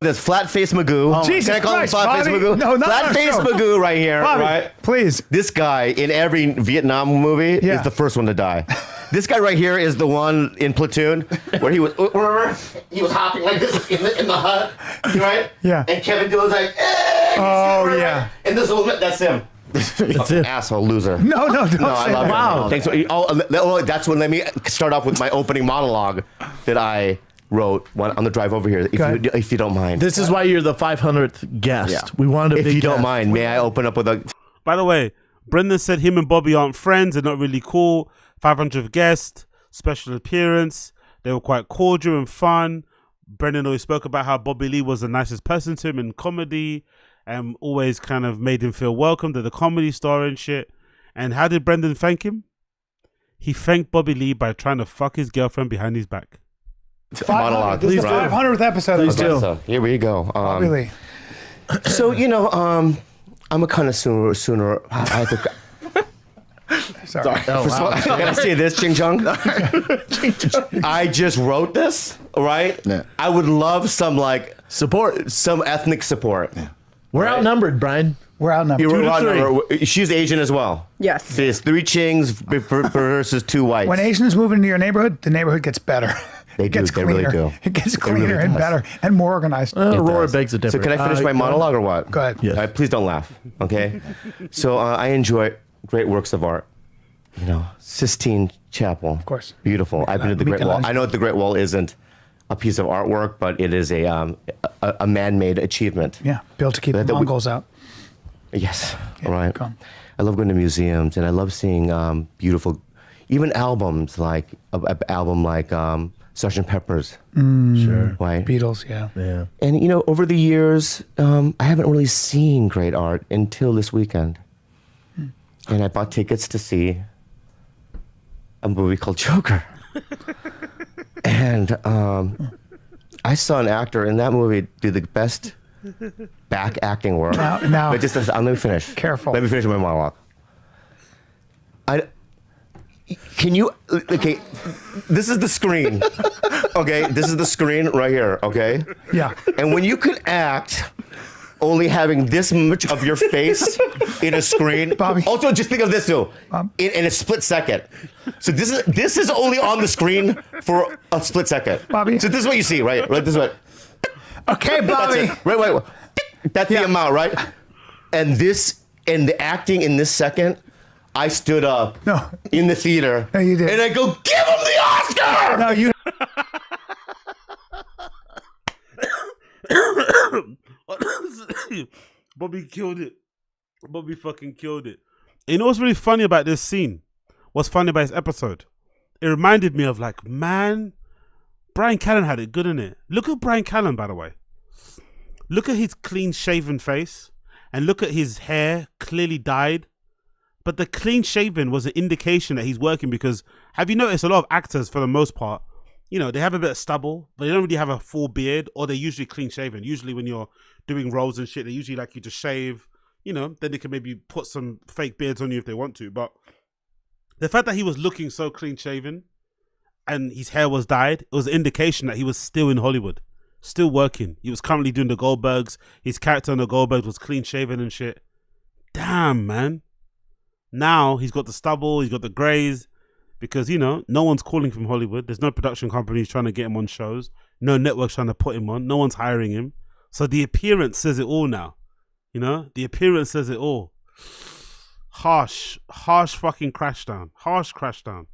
[SPEAKER 7] This flat-faced Magoo.
[SPEAKER 23] Jesus
[SPEAKER 7] Can I call
[SPEAKER 23] Christ,
[SPEAKER 7] him flat-faced
[SPEAKER 23] Bobby.
[SPEAKER 7] Magoo?
[SPEAKER 23] No, not
[SPEAKER 7] flat-faced
[SPEAKER 23] our show.
[SPEAKER 7] Magoo right here,
[SPEAKER 23] Bobby,
[SPEAKER 7] right?
[SPEAKER 23] Please.
[SPEAKER 7] This guy in every Vietnam movie is the first one to die. This guy right here is the one in Platoon where he was. Remember? He was hopping like this in the hut, right?
[SPEAKER 23] Yeah.
[SPEAKER 7] And Kevin Dillon's like, "Hey!"
[SPEAKER 23] Oh, yeah.
[SPEAKER 7] And this little that's him.
[SPEAKER 5] That's it.
[SPEAKER 7] Asshole loser.
[SPEAKER 23] No, don't
[SPEAKER 7] I
[SPEAKER 23] say
[SPEAKER 7] love
[SPEAKER 23] that.
[SPEAKER 7] Wow. Thanks. That's when let me start off with my opening monologue that I wrote on the drive over here, if you don't mind.
[SPEAKER 5] This is why you're the 500th guest.
[SPEAKER 7] Yeah.
[SPEAKER 5] We wanted a
[SPEAKER 7] If
[SPEAKER 5] big
[SPEAKER 7] you don't
[SPEAKER 5] guest.
[SPEAKER 7] mind, may I open up with a...
[SPEAKER 1] By the way, Brendan said him and Bobby aren't friends. They're not really cool. 500th guest, special appearance. They were quite cordial and fun. Brendan always spoke about how Bobby Lee was the nicest person to him in comedy and always kind of made him feel welcomed at the Comedy Store and shit. And how did Brendan thank him? He thanked Bobby Lee by trying to fuck his girlfriend behind his back.
[SPEAKER 7] Monologue.
[SPEAKER 23] This is the 500th episode.
[SPEAKER 7] Please do. So, here we go.
[SPEAKER 23] Bobby Lee.
[SPEAKER 7] So, I'm a kind of sooner. I think.
[SPEAKER 23] Sorry.
[SPEAKER 7] First of all, I gotta say this, Ching Chung. I just wrote this, right?
[SPEAKER 5] Yeah.
[SPEAKER 7] I would love some support, some ethnic support. Yeah.
[SPEAKER 5] We're outnumbered, Brian.
[SPEAKER 23] We're outnumbered.
[SPEAKER 7] She's Asian as well.
[SPEAKER 8] Yes.
[SPEAKER 7] So it's 3 Chings versus 2 whites.
[SPEAKER 23] When Asians move into your neighborhood, the neighborhood gets better.
[SPEAKER 7] They do. They really do.
[SPEAKER 23] It gets cleaner and better and more organized.
[SPEAKER 5] Aurora begs a
[SPEAKER 7] So
[SPEAKER 5] different.
[SPEAKER 7] can I finish my monologue or what?
[SPEAKER 23] Go ahead.
[SPEAKER 5] Yes.
[SPEAKER 7] All right, please don't laugh, okay? So I enjoy great works of art. You know, Sistine Chapel. Of
[SPEAKER 23] course.
[SPEAKER 7] Beautiful. I've been to the Great Wall. I know the Great Wall isn't a piece of artwork, but it is a man-made achievement.
[SPEAKER 23] Yeah, built to keep the Mongols out.
[SPEAKER 7] Yes, right. I love going to museums, and I love seeing beautiful, even albums like an album like Sgt. Pepper's.
[SPEAKER 23] Sure.
[SPEAKER 7] Right.
[SPEAKER 23] Beatles, yeah.
[SPEAKER 5] Yeah.
[SPEAKER 7] And you know, over the years, I haven't really seen great art until this weekend, and I bought tickets to see a movie called Joker. And I saw an actor in that movie do the best back acting work.
[SPEAKER 23] Now,
[SPEAKER 7] but just let me finish.
[SPEAKER 23] Careful.
[SPEAKER 7] Let me finish my monologue. Okay, this is the screen. Okay, this is the screen right here, okay?
[SPEAKER 23] Yeah.
[SPEAKER 7] And when you can act only having this much of your face in a screen.
[SPEAKER 23] Bobby.
[SPEAKER 7] Also, just think of this too. In a split second. So this is only on the screen for a split second.
[SPEAKER 23] Bobby.
[SPEAKER 7] So this is what you see, right? Right. This is what.
[SPEAKER 23] Okay, Bobby.
[SPEAKER 7] That's it. Wait. That's the amount, right? And the acting in this second, I stood up in the theater.
[SPEAKER 23] No, you did.
[SPEAKER 7] And I go, give him the Oscar!
[SPEAKER 23] No, you.
[SPEAKER 1] Bobby killed it. Bobby fucking killed it. You know what's really funny about this scene? What's funny about this episode? It reminded me of man, Brian Callen had it good, innit? Look at Brian Callen, by the way. Look at his clean shaven face and look at his hair clearly dyed. But the clean shaven was an indication that he's working because have you noticed a lot of actors for the most part, you know, they have a bit of stubble, but they don't really have a full beard or they're usually clean shaven. Usually when you're doing roles and shit, they usually like you to shave, you know, then they can maybe put some fake beards on you if they want to. But the fact that he was looking so clean shaven and his hair was dyed, it was an indication that he was still in Hollywood, still working. He was currently doing the Goldbergs. His character on the Goldbergs was clean shaven and shit. Damn, man. Now he's got the stubble, he's got the grays, because, you know, no one's calling from Hollywood. There's no production companies trying to get him on shows. No networks trying to put him on. No one's hiring him. So the appearance says it all now. You know, the appearance says it all. Harsh fucking crash down. Harsh crash down.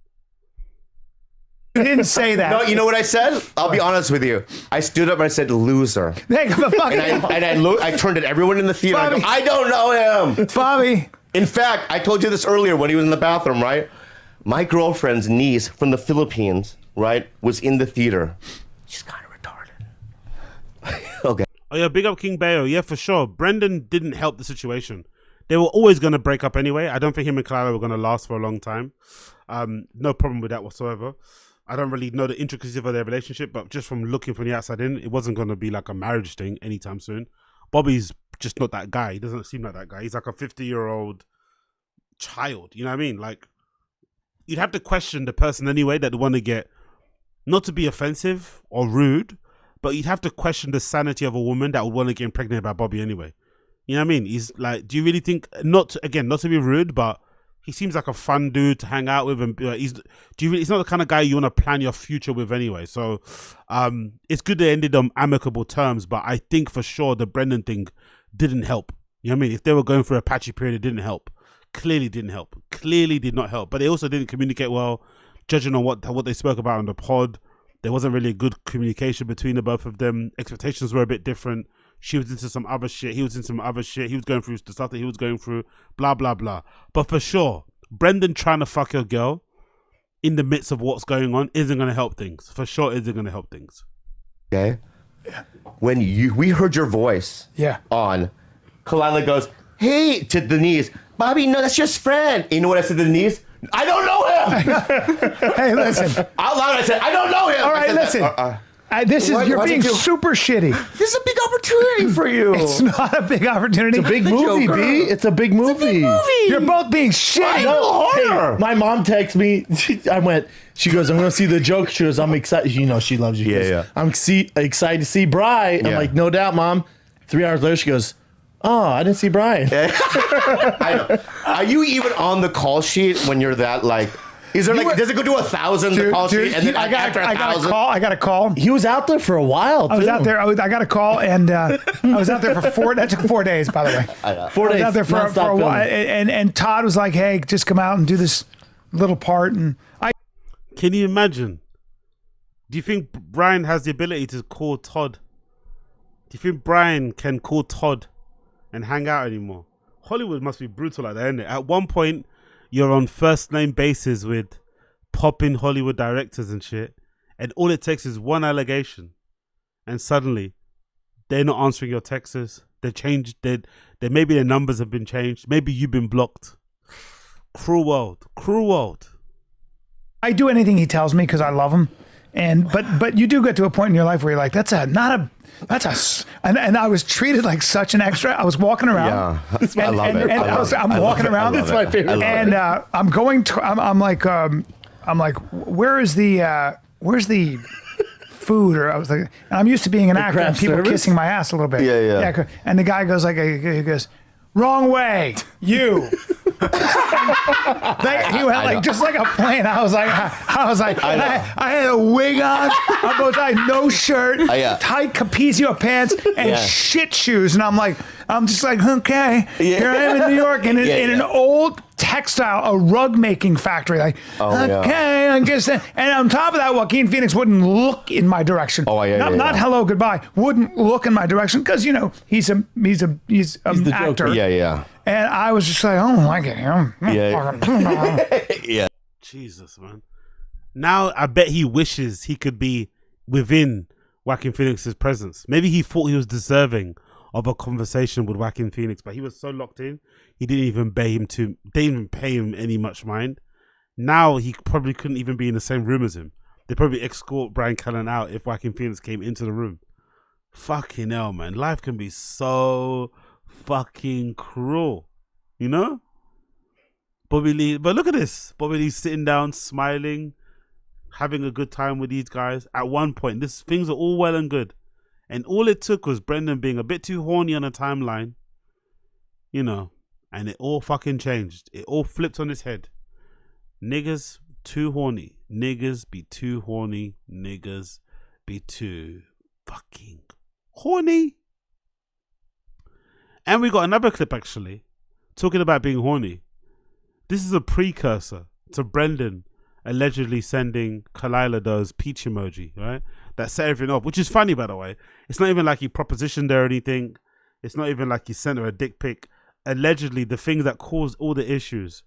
[SPEAKER 23] You didn't say that.
[SPEAKER 7] No, you know what I said? I'll be honest with you. I stood up and I said, loser. I turned at everyone in the theater. I go, I don't know him.
[SPEAKER 23] Bobby.
[SPEAKER 7] In fact, I told you this earlier when he was in the bathroom, right? My girlfriend's niece from the Philippines, right, was in the theater. She's kind of retarded. Okay.
[SPEAKER 1] Oh, yeah, big up King Bayo. Yeah, for sure. Brendan didn't help the situation. They were always going to break up anyway. I don't think him and Kalila were going to last for a long time. No problem with that whatsoever. I don't really know the intricacies of their relationship, but just from looking from the outside in, it wasn't going to be like a marriage thing anytime soon. Bobby's just not that guy. He doesn't seem like that guy. He's like a 50-year-old child. You know what I mean? Like, you'd have to question the person anyway that would want to get, not to be offensive or rude, but you'd have to question the sanity of a woman that would want to get impregnated by Bobby anyway. You know what I mean? He's like, do you really think, not to be rude, but he seems like a fun dude to hang out with, and he's not the kind of guy you want to plan your future with anyway. So it's good they ended on amicable terms, but I think for sure the Brendan thing didn't help. You know what I mean? If they were going through a patchy period, it didn't help. Clearly didn't help. Clearly did not help. But they also didn't communicate well, judging on what they spoke about on the pod. There wasn't really a good communication between the both of them. Expectations were a bit different. She was into some other shit. He was into some other shit. He was going through the stuff that he was going through. Blah, blah, blah. But for sure, Brendan trying to fuck your girl in the midst of what's going on isn't going to help things. For sure isn't going to help things.
[SPEAKER 7] Okay? Yeah. When we heard your voice on, Kalila goes, hey, to Denise, Bobby, no, that's just friend. You know what I said to Denise? I don't know him.
[SPEAKER 23] Hey, listen.
[SPEAKER 7] Out loud, I said, I don't know him.
[SPEAKER 23] All right, listen. You're being super shitty.
[SPEAKER 7] This is a big opportunity for you.
[SPEAKER 23] It's not a big opportunity.
[SPEAKER 5] It's a big movie, B. It's a big movie.
[SPEAKER 23] You're both being shitty.
[SPEAKER 5] Hey, my mom texted me. She goes, I'm going to see the joke. She goes, I'm excited. You know, she loves you.
[SPEAKER 7] Yeah.
[SPEAKER 5] I'm excited to see Bri. I'm like, no doubt, Mom. 3 hours later, she goes, oh, I didn't see Brian.
[SPEAKER 7] I know. Are you even on the call sheet when you're that like? Is there does it go to 1,000 the call sheet and then after 1,000?
[SPEAKER 23] I got a call.
[SPEAKER 5] He was out there for a while.
[SPEAKER 23] I was out there. I got a call and I was out there for 4. That took 4 days, by the way.
[SPEAKER 5] 4 days.
[SPEAKER 23] I was out there for a while, and Todd was like, "Hey, just come out and do this little part." And
[SPEAKER 1] can you imagine? Do you think Brian has the ability to call Todd? Do you think Brian can call Todd and hang out anymore? Hollywood must be brutal like that, isn't it? At one point, you're on first name basis with popping Hollywood directors and shit, and all it takes is one allegation, and suddenly they're not answering your texts. They've changed. Maybe their numbers have been changed. Maybe you've been blocked. Cruel world. Cruel world.
[SPEAKER 23] I do anything he tells me because I love him, but you do get to a point in your life where you're like, and I was treated like such an extra. I was walking around.
[SPEAKER 7] Yeah, I love it.
[SPEAKER 23] I'm walking around.
[SPEAKER 5] It's my favorite.
[SPEAKER 23] And I'm going to. I'm like, where's the food? Or I was like, and I'm used to being an actor and people kissing my ass a little bit.
[SPEAKER 7] Yeah.
[SPEAKER 23] And the guy goes he goes, wrong way, you. He went like just like a plane. I was like, I had a wig on, no shirt, tight Capezio pants, and shit shoes, and I'm just like, okay, here I am in New York, in an old textile, a rug making factory. I guess. And on top of that, Joaquin Phoenix wouldn't look in my direction. Not hello, goodbye. Wouldn't look in my direction because he's an actor.
[SPEAKER 7] Joker. Yeah.
[SPEAKER 23] And I was just like, I don't like it.
[SPEAKER 7] Yeah.
[SPEAKER 1] Jesus, man. Now I bet he wishes he could be within Joaquin Phoenix's presence. Maybe he thought he was deserving of a conversation with Joaquin Phoenix, but he was so locked in, he didn't even pay him any much mind. Now he probably couldn't even be in the same room as him. They'd probably escort Brian Callen out if Joaquin Phoenix came into the room. Fucking hell, man. Life can be so fucking cruel, you know? Bobby Lee, but look at this. Bobby Lee sitting down, smiling, having a good time with these guys. At one point, things are all well and good. And all it took was Brendan being a bit too horny on a timeline, you know, and it all fucking changed. It all flipped on its head. Niggas too horny. Niggas be too horny. Niggas be too fucking horny. And we got another clip actually, talking about being horny. This is a precursor to Brendan allegedly sending Kalila those peach emoji, right? That set everything off, which is funny, by the way. It's not even like he propositioned her or anything. It's not even like he sent her a dick pic. Allegedly, the thing that caused all the issues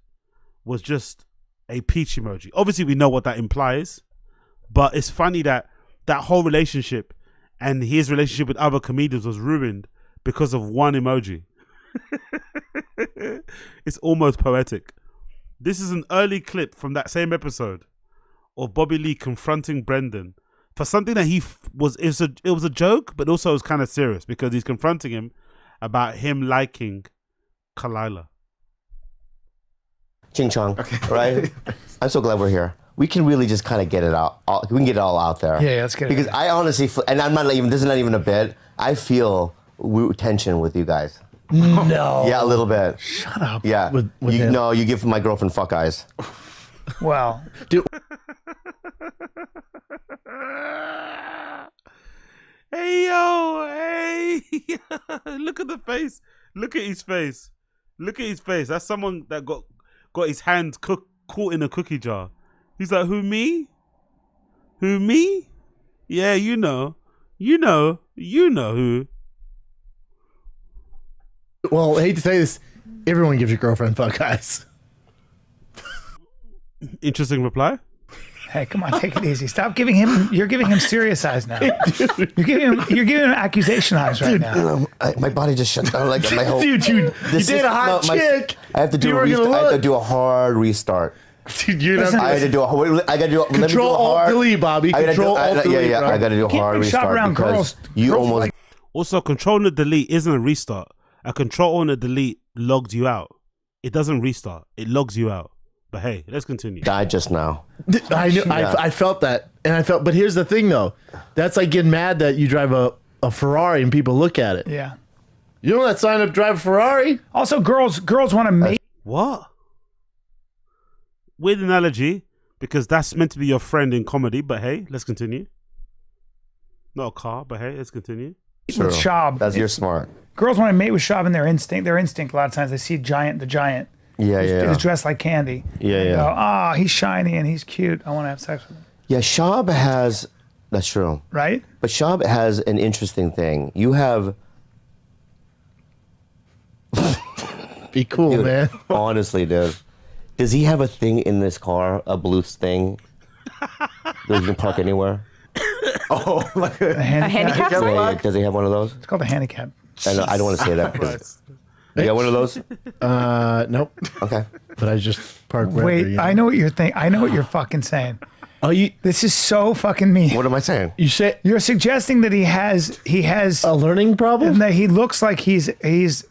[SPEAKER 1] was just a peach emoji. Obviously, we know what that implies, but it's funny that that whole relationship and his relationship with other comedians was ruined because of one emoji. It's almost poetic. This is an early clip from that same episode of Bobby Lee confronting Brendan for something that it was a joke, but also it was kind of serious because he's confronting him about him liking Kalila.
[SPEAKER 7] Ching Chong, right? I'm so glad we're here. We can really just kind of get it out. We can get it all out there.
[SPEAKER 23] Yeah, let's get it.
[SPEAKER 7] Because I honestly, and I'm not even. This is not even a bit. I feel tension with you guys.
[SPEAKER 23] No.
[SPEAKER 7] Yeah, a little bit.
[SPEAKER 23] Shut up.
[SPEAKER 7] Yeah. No, you give my girlfriend fuck eyes.
[SPEAKER 23] Well,
[SPEAKER 5] dude.
[SPEAKER 1] Hey, yo, hey. Look at the face. Look at his face. Look at his face. That's someone that got his hands caught in a cookie jar. He's like, who, me? Who, me? Yeah, you know who.
[SPEAKER 5] Well, I hate to say this, everyone gives your girlfriend fuck eyes.
[SPEAKER 1] Interesting reply.
[SPEAKER 23] Hey, come on, take it easy. Stop giving him. You're giving him serious eyes now. You're giving him accusation eyes right now.
[SPEAKER 7] My body just shut down like my whole.
[SPEAKER 5] Dude, you did a hot chick.
[SPEAKER 7] I have to do a hard restart.
[SPEAKER 5] Dude, you
[SPEAKER 23] Listen,
[SPEAKER 7] I got to do a. I got to do. Let me do
[SPEAKER 5] Control
[SPEAKER 7] a
[SPEAKER 5] Alt
[SPEAKER 7] hard.
[SPEAKER 5] Delete, Bobby. Control Alt Delete.
[SPEAKER 7] Yeah.
[SPEAKER 5] bro.
[SPEAKER 7] I got to do a
[SPEAKER 23] Can't
[SPEAKER 7] hard
[SPEAKER 23] even shop
[SPEAKER 7] restart
[SPEAKER 23] around
[SPEAKER 7] because
[SPEAKER 23] girls.
[SPEAKER 7] you
[SPEAKER 23] Girls
[SPEAKER 7] almost.
[SPEAKER 23] like-
[SPEAKER 1] Also, control and delete isn't a restart. A control and a delete logs you out. It doesn't restart. It logs you out. But hey, let's continue.
[SPEAKER 7] Died just now.
[SPEAKER 5] I knew.
[SPEAKER 7] Yeah.
[SPEAKER 5] I felt that, and I felt. But here's the thing, though. That's like getting mad that you drive a Ferrari and people look at it.
[SPEAKER 23] Yeah.
[SPEAKER 5] You know that sign up to drive a Ferrari?
[SPEAKER 23] Also, girls want to make.
[SPEAKER 1] What? Weird analogy, because that's meant to be your friend in comedy. But hey, let's continue. Not a car, but hey, let's continue.
[SPEAKER 23] With Shab.
[SPEAKER 7] That's you're smart.
[SPEAKER 23] Girls want to mate with Shab in their instinct. Their instinct. A lot of times they see the giant.
[SPEAKER 7] Yeah,
[SPEAKER 23] Is dressed like candy.
[SPEAKER 7] Yeah,
[SPEAKER 23] They
[SPEAKER 7] yeah.
[SPEAKER 23] go, he's shiny and he's cute. I want to have sex with him.
[SPEAKER 7] Yeah, Shab has. That's true.
[SPEAKER 23] Right?
[SPEAKER 7] But Shab has an interesting thing. You have.
[SPEAKER 5] Be cool,
[SPEAKER 7] Dude,
[SPEAKER 5] man.
[SPEAKER 7] Honestly, dude. Does he have a thing in this car? A blue thing? That you can park anywhere?
[SPEAKER 23] Oh, like a handicap?
[SPEAKER 7] Yeah, does he have one of those?
[SPEAKER 23] It's called a handicap.
[SPEAKER 7] I don't want to say that. You got one of those?
[SPEAKER 5] Nope.
[SPEAKER 7] Okay.
[SPEAKER 5] But I just parked. right
[SPEAKER 23] Wait,
[SPEAKER 5] there, you know?
[SPEAKER 23] I know what you're thinking. I know what you're fucking saying. This is so fucking mean.
[SPEAKER 7] What am I saying?
[SPEAKER 5] You say
[SPEAKER 23] you're suggesting that he has
[SPEAKER 5] a learning problem,
[SPEAKER 23] and that he looks like he's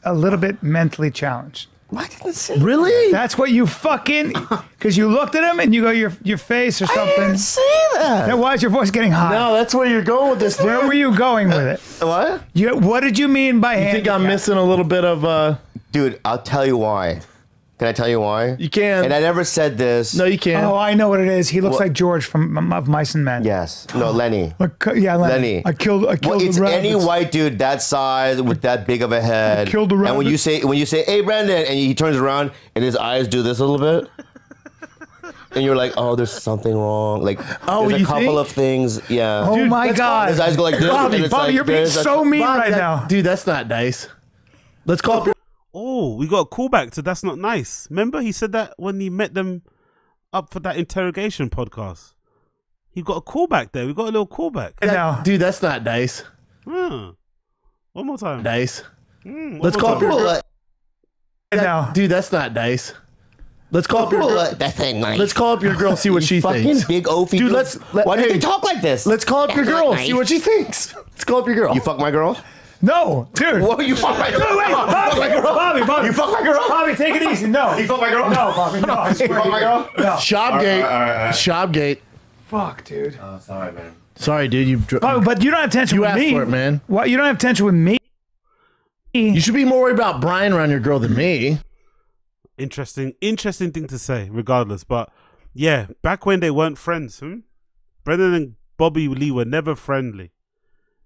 [SPEAKER 23] a little bit mentally challenged.
[SPEAKER 7] I didn't say
[SPEAKER 5] really.
[SPEAKER 23] That's what you fucking because you looked at him and you go your face or something. I didn't
[SPEAKER 5] say that.
[SPEAKER 23] Then why is your voice getting high?
[SPEAKER 5] No, that's where you're going with this.
[SPEAKER 23] Where were you going with it?
[SPEAKER 7] What?
[SPEAKER 23] What did you mean by
[SPEAKER 5] You think I'm
[SPEAKER 23] handicap?
[SPEAKER 5] missing a little bit of?
[SPEAKER 7] Dude, I'll tell you why. Can I tell you why?
[SPEAKER 5] You can.
[SPEAKER 7] And I never said this.
[SPEAKER 5] No, you can't.
[SPEAKER 23] Oh, I know what it is. He looks
[SPEAKER 7] What?
[SPEAKER 23] like George from of Mice and Men.
[SPEAKER 7] Yes. No, Lenny.
[SPEAKER 23] Yeah,
[SPEAKER 7] Lenny.
[SPEAKER 23] I killed
[SPEAKER 7] Well, it's
[SPEAKER 23] the
[SPEAKER 7] any
[SPEAKER 23] rabbits.
[SPEAKER 7] white dude that size with that big of a head.
[SPEAKER 23] I killed the
[SPEAKER 7] And when you
[SPEAKER 23] rabbits.
[SPEAKER 7] say, "Hey, Brandon," and he turns around and his eyes do this a little bit, and you're like, "Oh, there's something wrong." Like, there's a
[SPEAKER 5] you
[SPEAKER 7] couple
[SPEAKER 5] think?
[SPEAKER 7] of things. Yeah.
[SPEAKER 23] Oh my God!
[SPEAKER 7] His eyes go like this.
[SPEAKER 23] Bobby,
[SPEAKER 7] and it's
[SPEAKER 23] Bobby,
[SPEAKER 7] like
[SPEAKER 23] you're being
[SPEAKER 7] this.
[SPEAKER 23] so mean
[SPEAKER 5] Bob,
[SPEAKER 23] right
[SPEAKER 5] that-
[SPEAKER 23] now.
[SPEAKER 5] dude. That's not nice. Let's call up.
[SPEAKER 1] Oh, we got a callback to That's Not Nice. Remember, he said that when he met them up for that interrogation podcast. He got a callback there. We got a little callback.
[SPEAKER 23] No.
[SPEAKER 5] Dude, that's not nice.
[SPEAKER 1] One more time.
[SPEAKER 5] Nice.
[SPEAKER 1] One
[SPEAKER 5] Let's
[SPEAKER 1] more
[SPEAKER 5] call up
[SPEAKER 1] time.
[SPEAKER 5] your girl.
[SPEAKER 23] No.
[SPEAKER 5] Dude, that's not nice. Let's call up your girl.
[SPEAKER 7] That ain't nice.
[SPEAKER 5] Let's call up your girl. See what she
[SPEAKER 7] fucking
[SPEAKER 5] thinks.
[SPEAKER 7] big oafy.
[SPEAKER 5] Dude,
[SPEAKER 7] Why do they talk like this?
[SPEAKER 5] Let's call up your
[SPEAKER 7] That's
[SPEAKER 5] girl.
[SPEAKER 7] not
[SPEAKER 5] See
[SPEAKER 7] nice.
[SPEAKER 5] what she thinks. Let's call up your girl.
[SPEAKER 7] You fuck my girl?
[SPEAKER 23] No, dude.
[SPEAKER 7] What? You fuck my girl?
[SPEAKER 23] No, wait,
[SPEAKER 7] You fuck my girl?
[SPEAKER 23] Bobby.
[SPEAKER 7] You fuck my girl?
[SPEAKER 23] Bobby, take it easy. No.
[SPEAKER 7] You fuck my girl?
[SPEAKER 23] No, Bobby. No. I swear
[SPEAKER 7] You fuck
[SPEAKER 23] to
[SPEAKER 7] my
[SPEAKER 23] God.
[SPEAKER 7] girl?
[SPEAKER 23] No.
[SPEAKER 5] Shopgate. Shopgate.
[SPEAKER 23] Fuck, dude.
[SPEAKER 7] Oh, sorry, man.
[SPEAKER 5] Sorry, dude. You.
[SPEAKER 23] Bobby, but you don't have tension
[SPEAKER 5] You
[SPEAKER 23] with
[SPEAKER 5] asked
[SPEAKER 23] me.
[SPEAKER 5] for it, man.
[SPEAKER 23] What? You don't have tension with me.
[SPEAKER 5] You should be more worried about Brian around your girl than me.
[SPEAKER 1] Interesting thing to say, regardless. But yeah, back when they weren't friends, Brendan and Bobby Lee were never friendly.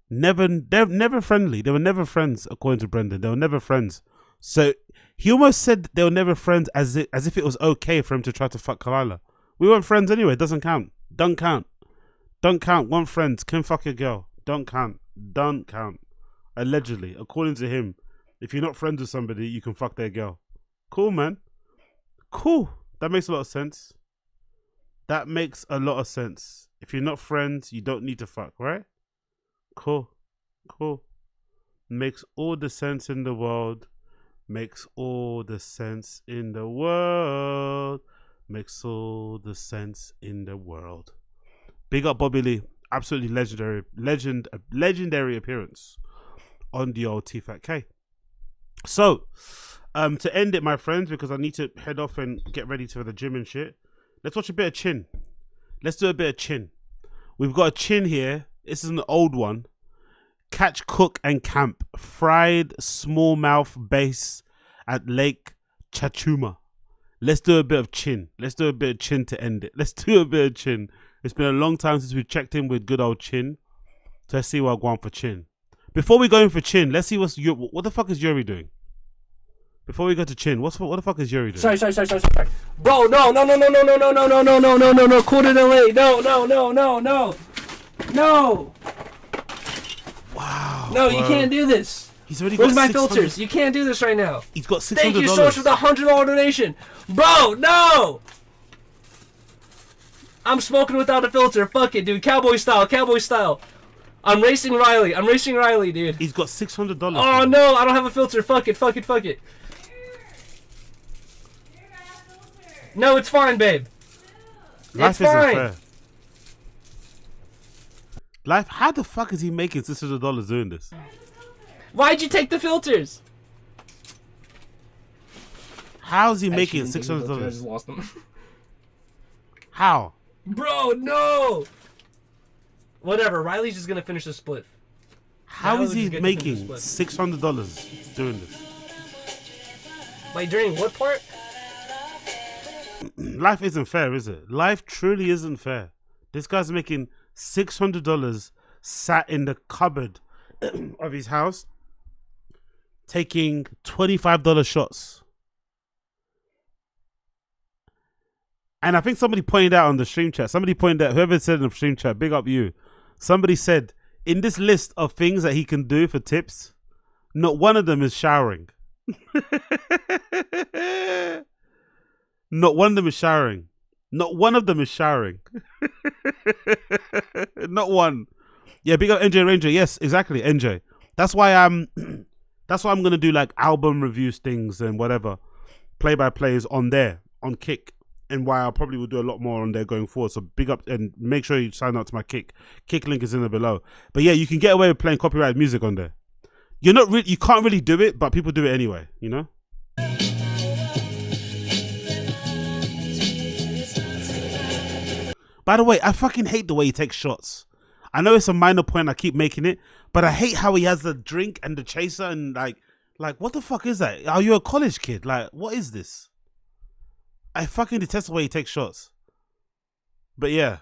[SPEAKER 1] They're never friendly. They were never friends, according to Brendan. They were never friends. So he almost said they were never friends as if it was okay for him to try to fuck Kalila. We weren't friends anyway. It doesn't count. Don't count. Don't count. Weren't friends. Can fuck your girl. Don't count. Don't count. Allegedly, according to him, if you're not friends with somebody, you can fuck their girl. Cool, man. Cool. That makes a lot of sense. That makes a lot of sense. If you're not friends, you don't need to fuck, right? Cool. Makes all the sense in the world. Makes all the sense in the world. Makes all the sense in the world. Big up Bobby Lee. Absolutely legendary appearance on the old T-Fat K. So, to end it, my friends, because I need to head off and get ready for the gym and shit, let's watch a bit of Chin. Let's do a bit of Chin. We've got a Chin here. This is an old one. Catch, cook, and camp. Fried smallmouth base at Lake Chachuma. Let's do a bit of Chin. Let's do a bit of Chin to end it. Let's do a bit of Chin. It's been a long time since we checked in with good old Chin. So let's see what I go on for Chin. Before we go in for Chin, let's see what the fuck is Yuri doing? Before we go to Chin, what the fuck is Yuri doing?
[SPEAKER 13] Sorry. Bro, no. Quarter delay. No.
[SPEAKER 1] Wow.
[SPEAKER 13] No, you can't do this.
[SPEAKER 1] He's already
[SPEAKER 13] Where's
[SPEAKER 1] got
[SPEAKER 13] my
[SPEAKER 1] 600
[SPEAKER 13] filters? You can't do this right now.
[SPEAKER 1] He's got $600.
[SPEAKER 13] Thank you so much for the $100 donation. Bro, no! I'm smoking without a filter. Fuck it, dude. Cowboy style. I'm racing Riley, dude.
[SPEAKER 1] He's got $600.
[SPEAKER 13] Oh, no, I don't have a filter. Fuck it. No, it's fine, babe.
[SPEAKER 1] Life
[SPEAKER 13] It's
[SPEAKER 1] isn't
[SPEAKER 13] fine.
[SPEAKER 1] fair. Life, how the fuck is he making $600 doing this?
[SPEAKER 13] Why'd you take the filters?
[SPEAKER 1] How is he
[SPEAKER 13] I
[SPEAKER 1] making
[SPEAKER 13] shouldn't take the filters, I just
[SPEAKER 1] $600?
[SPEAKER 13] lost them.
[SPEAKER 1] How?
[SPEAKER 13] Bro, no. Whatever. Riley's just gonna finish the split.
[SPEAKER 1] How is
[SPEAKER 13] Riley
[SPEAKER 1] he
[SPEAKER 13] just gets to finish
[SPEAKER 1] making
[SPEAKER 13] the split.
[SPEAKER 1] $600 doing this?
[SPEAKER 13] Like during what part?
[SPEAKER 1] Life isn't fair, is it? Life truly isn't fair. This guy's making $600 sat in the cupboard of his house, taking $25 shots. And I think somebody pointed out on the stream chat, whoever said in the stream chat, big up you. Somebody said, in this list of things that he can do for tips, not one of them is showering. Not one of them is showering. Not one of them is showering. Not one. Yeah, big up NJ Ranger. Yes, exactly, NJ. That's why I'm gonna do like album reviews things and whatever, play-by-plays on there, on Kick. And why I probably will do a lot more on there going forward. So big up and make sure you sign up to my Kick. Kick link is in there below. But yeah, you can get away with playing copyrighted music on there. You can't really do it, but people do it anyway, you know? By the way, I fucking hate the way he takes shots. I know it's a minor point, I keep making it, but I hate how he has the drink and the chaser and like what the fuck is that? Are you a college kid? Like, what is this? I fucking detest the way he takes shots. But yeah.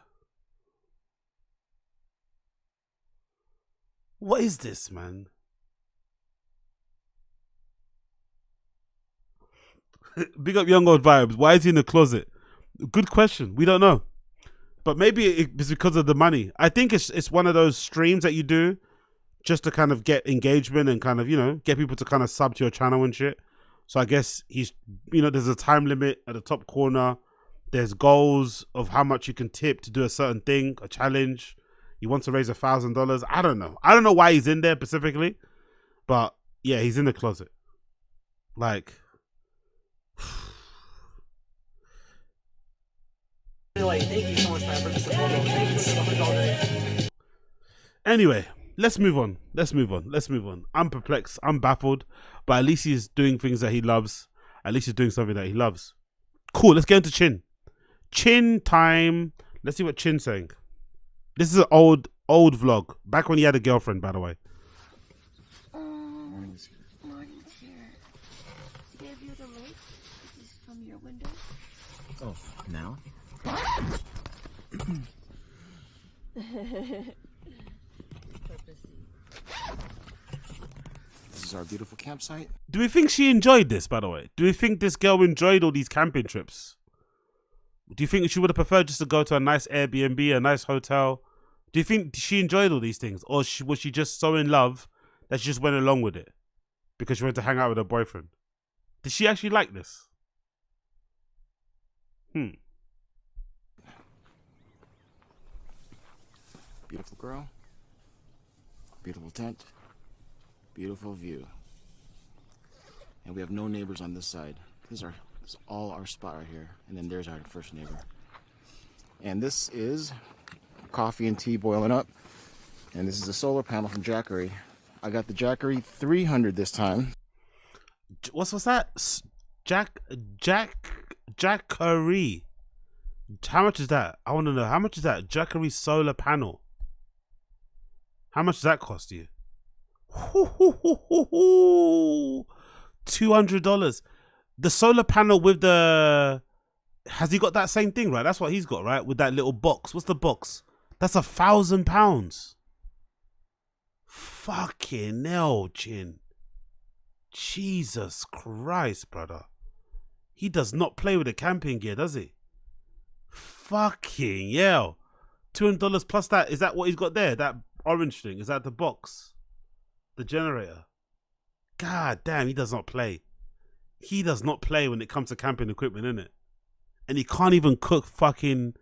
[SPEAKER 1] What is this, man? Big up Young Old Vibes. Why is he in the closet? Good question. We don't know. But maybe it's because of the money. I think it's one of those streams that you do just to kind of get engagement and kind of, you know, get people to kind of sub to your channel and shit. So I guess he's, you know, there's a time limit at the top corner. There's goals of how much you can tip to do a certain thing, a challenge. He wants to raise $1,000. I don't know. I don't know why he's in there specifically, but yeah, he's in the closet. Like,
[SPEAKER 13] thank you so much, man, for the support. Thank you for the $100.
[SPEAKER 1] Anyway, let's move on. I'm perplexed. I'm baffled. But at least he's doing things that he loves. At least he's doing something that he loves. Cool, let's get into Chin. Chin time. Let's see what Chin's saying. This is an old vlog. Back when he had a girlfriend, by the way.
[SPEAKER 8] Morning's here. They have you the lake? This is from your window.
[SPEAKER 9] Oh, now? This is our beautiful campsite.
[SPEAKER 1] Do we think she enjoyed this, by the way? Do we think this girl enjoyed all these camping trips? Do you think she would have preferred just to go to a nice Airbnb, a nice hotel? Do you think she enjoyed all these things? Or was she just so in love that she just went along with it because she wanted to hang out with her boyfriend? Did she actually like this?
[SPEAKER 9] Beautiful girl. Beautiful tent. Beautiful view. And we have no neighbors on this side. This is all our spot right here. And then there's our first neighbor. And this is coffee and tea boiling up. And this is a solar panel from Jackery. I got the Jackery 300 this time.
[SPEAKER 1] What's that? Jackery. How much is that? I want to know. How much is that Jackery solar panel? How much does that cost you? $200. The solar panel with the... Has he got that same thing, right? That's what he's got, right? With that little box. What's the box? That's £1,000. Fucking hell, Chin. Jesus Christ, brother. He does not play with the camping gear, does he? Fucking hell. $200 plus that. Is that what he's got there? That orange thing? Is that the box? The generator? God damn, he does not play. He does not play when it comes to camping equipment, innit? And he can't even cook fucking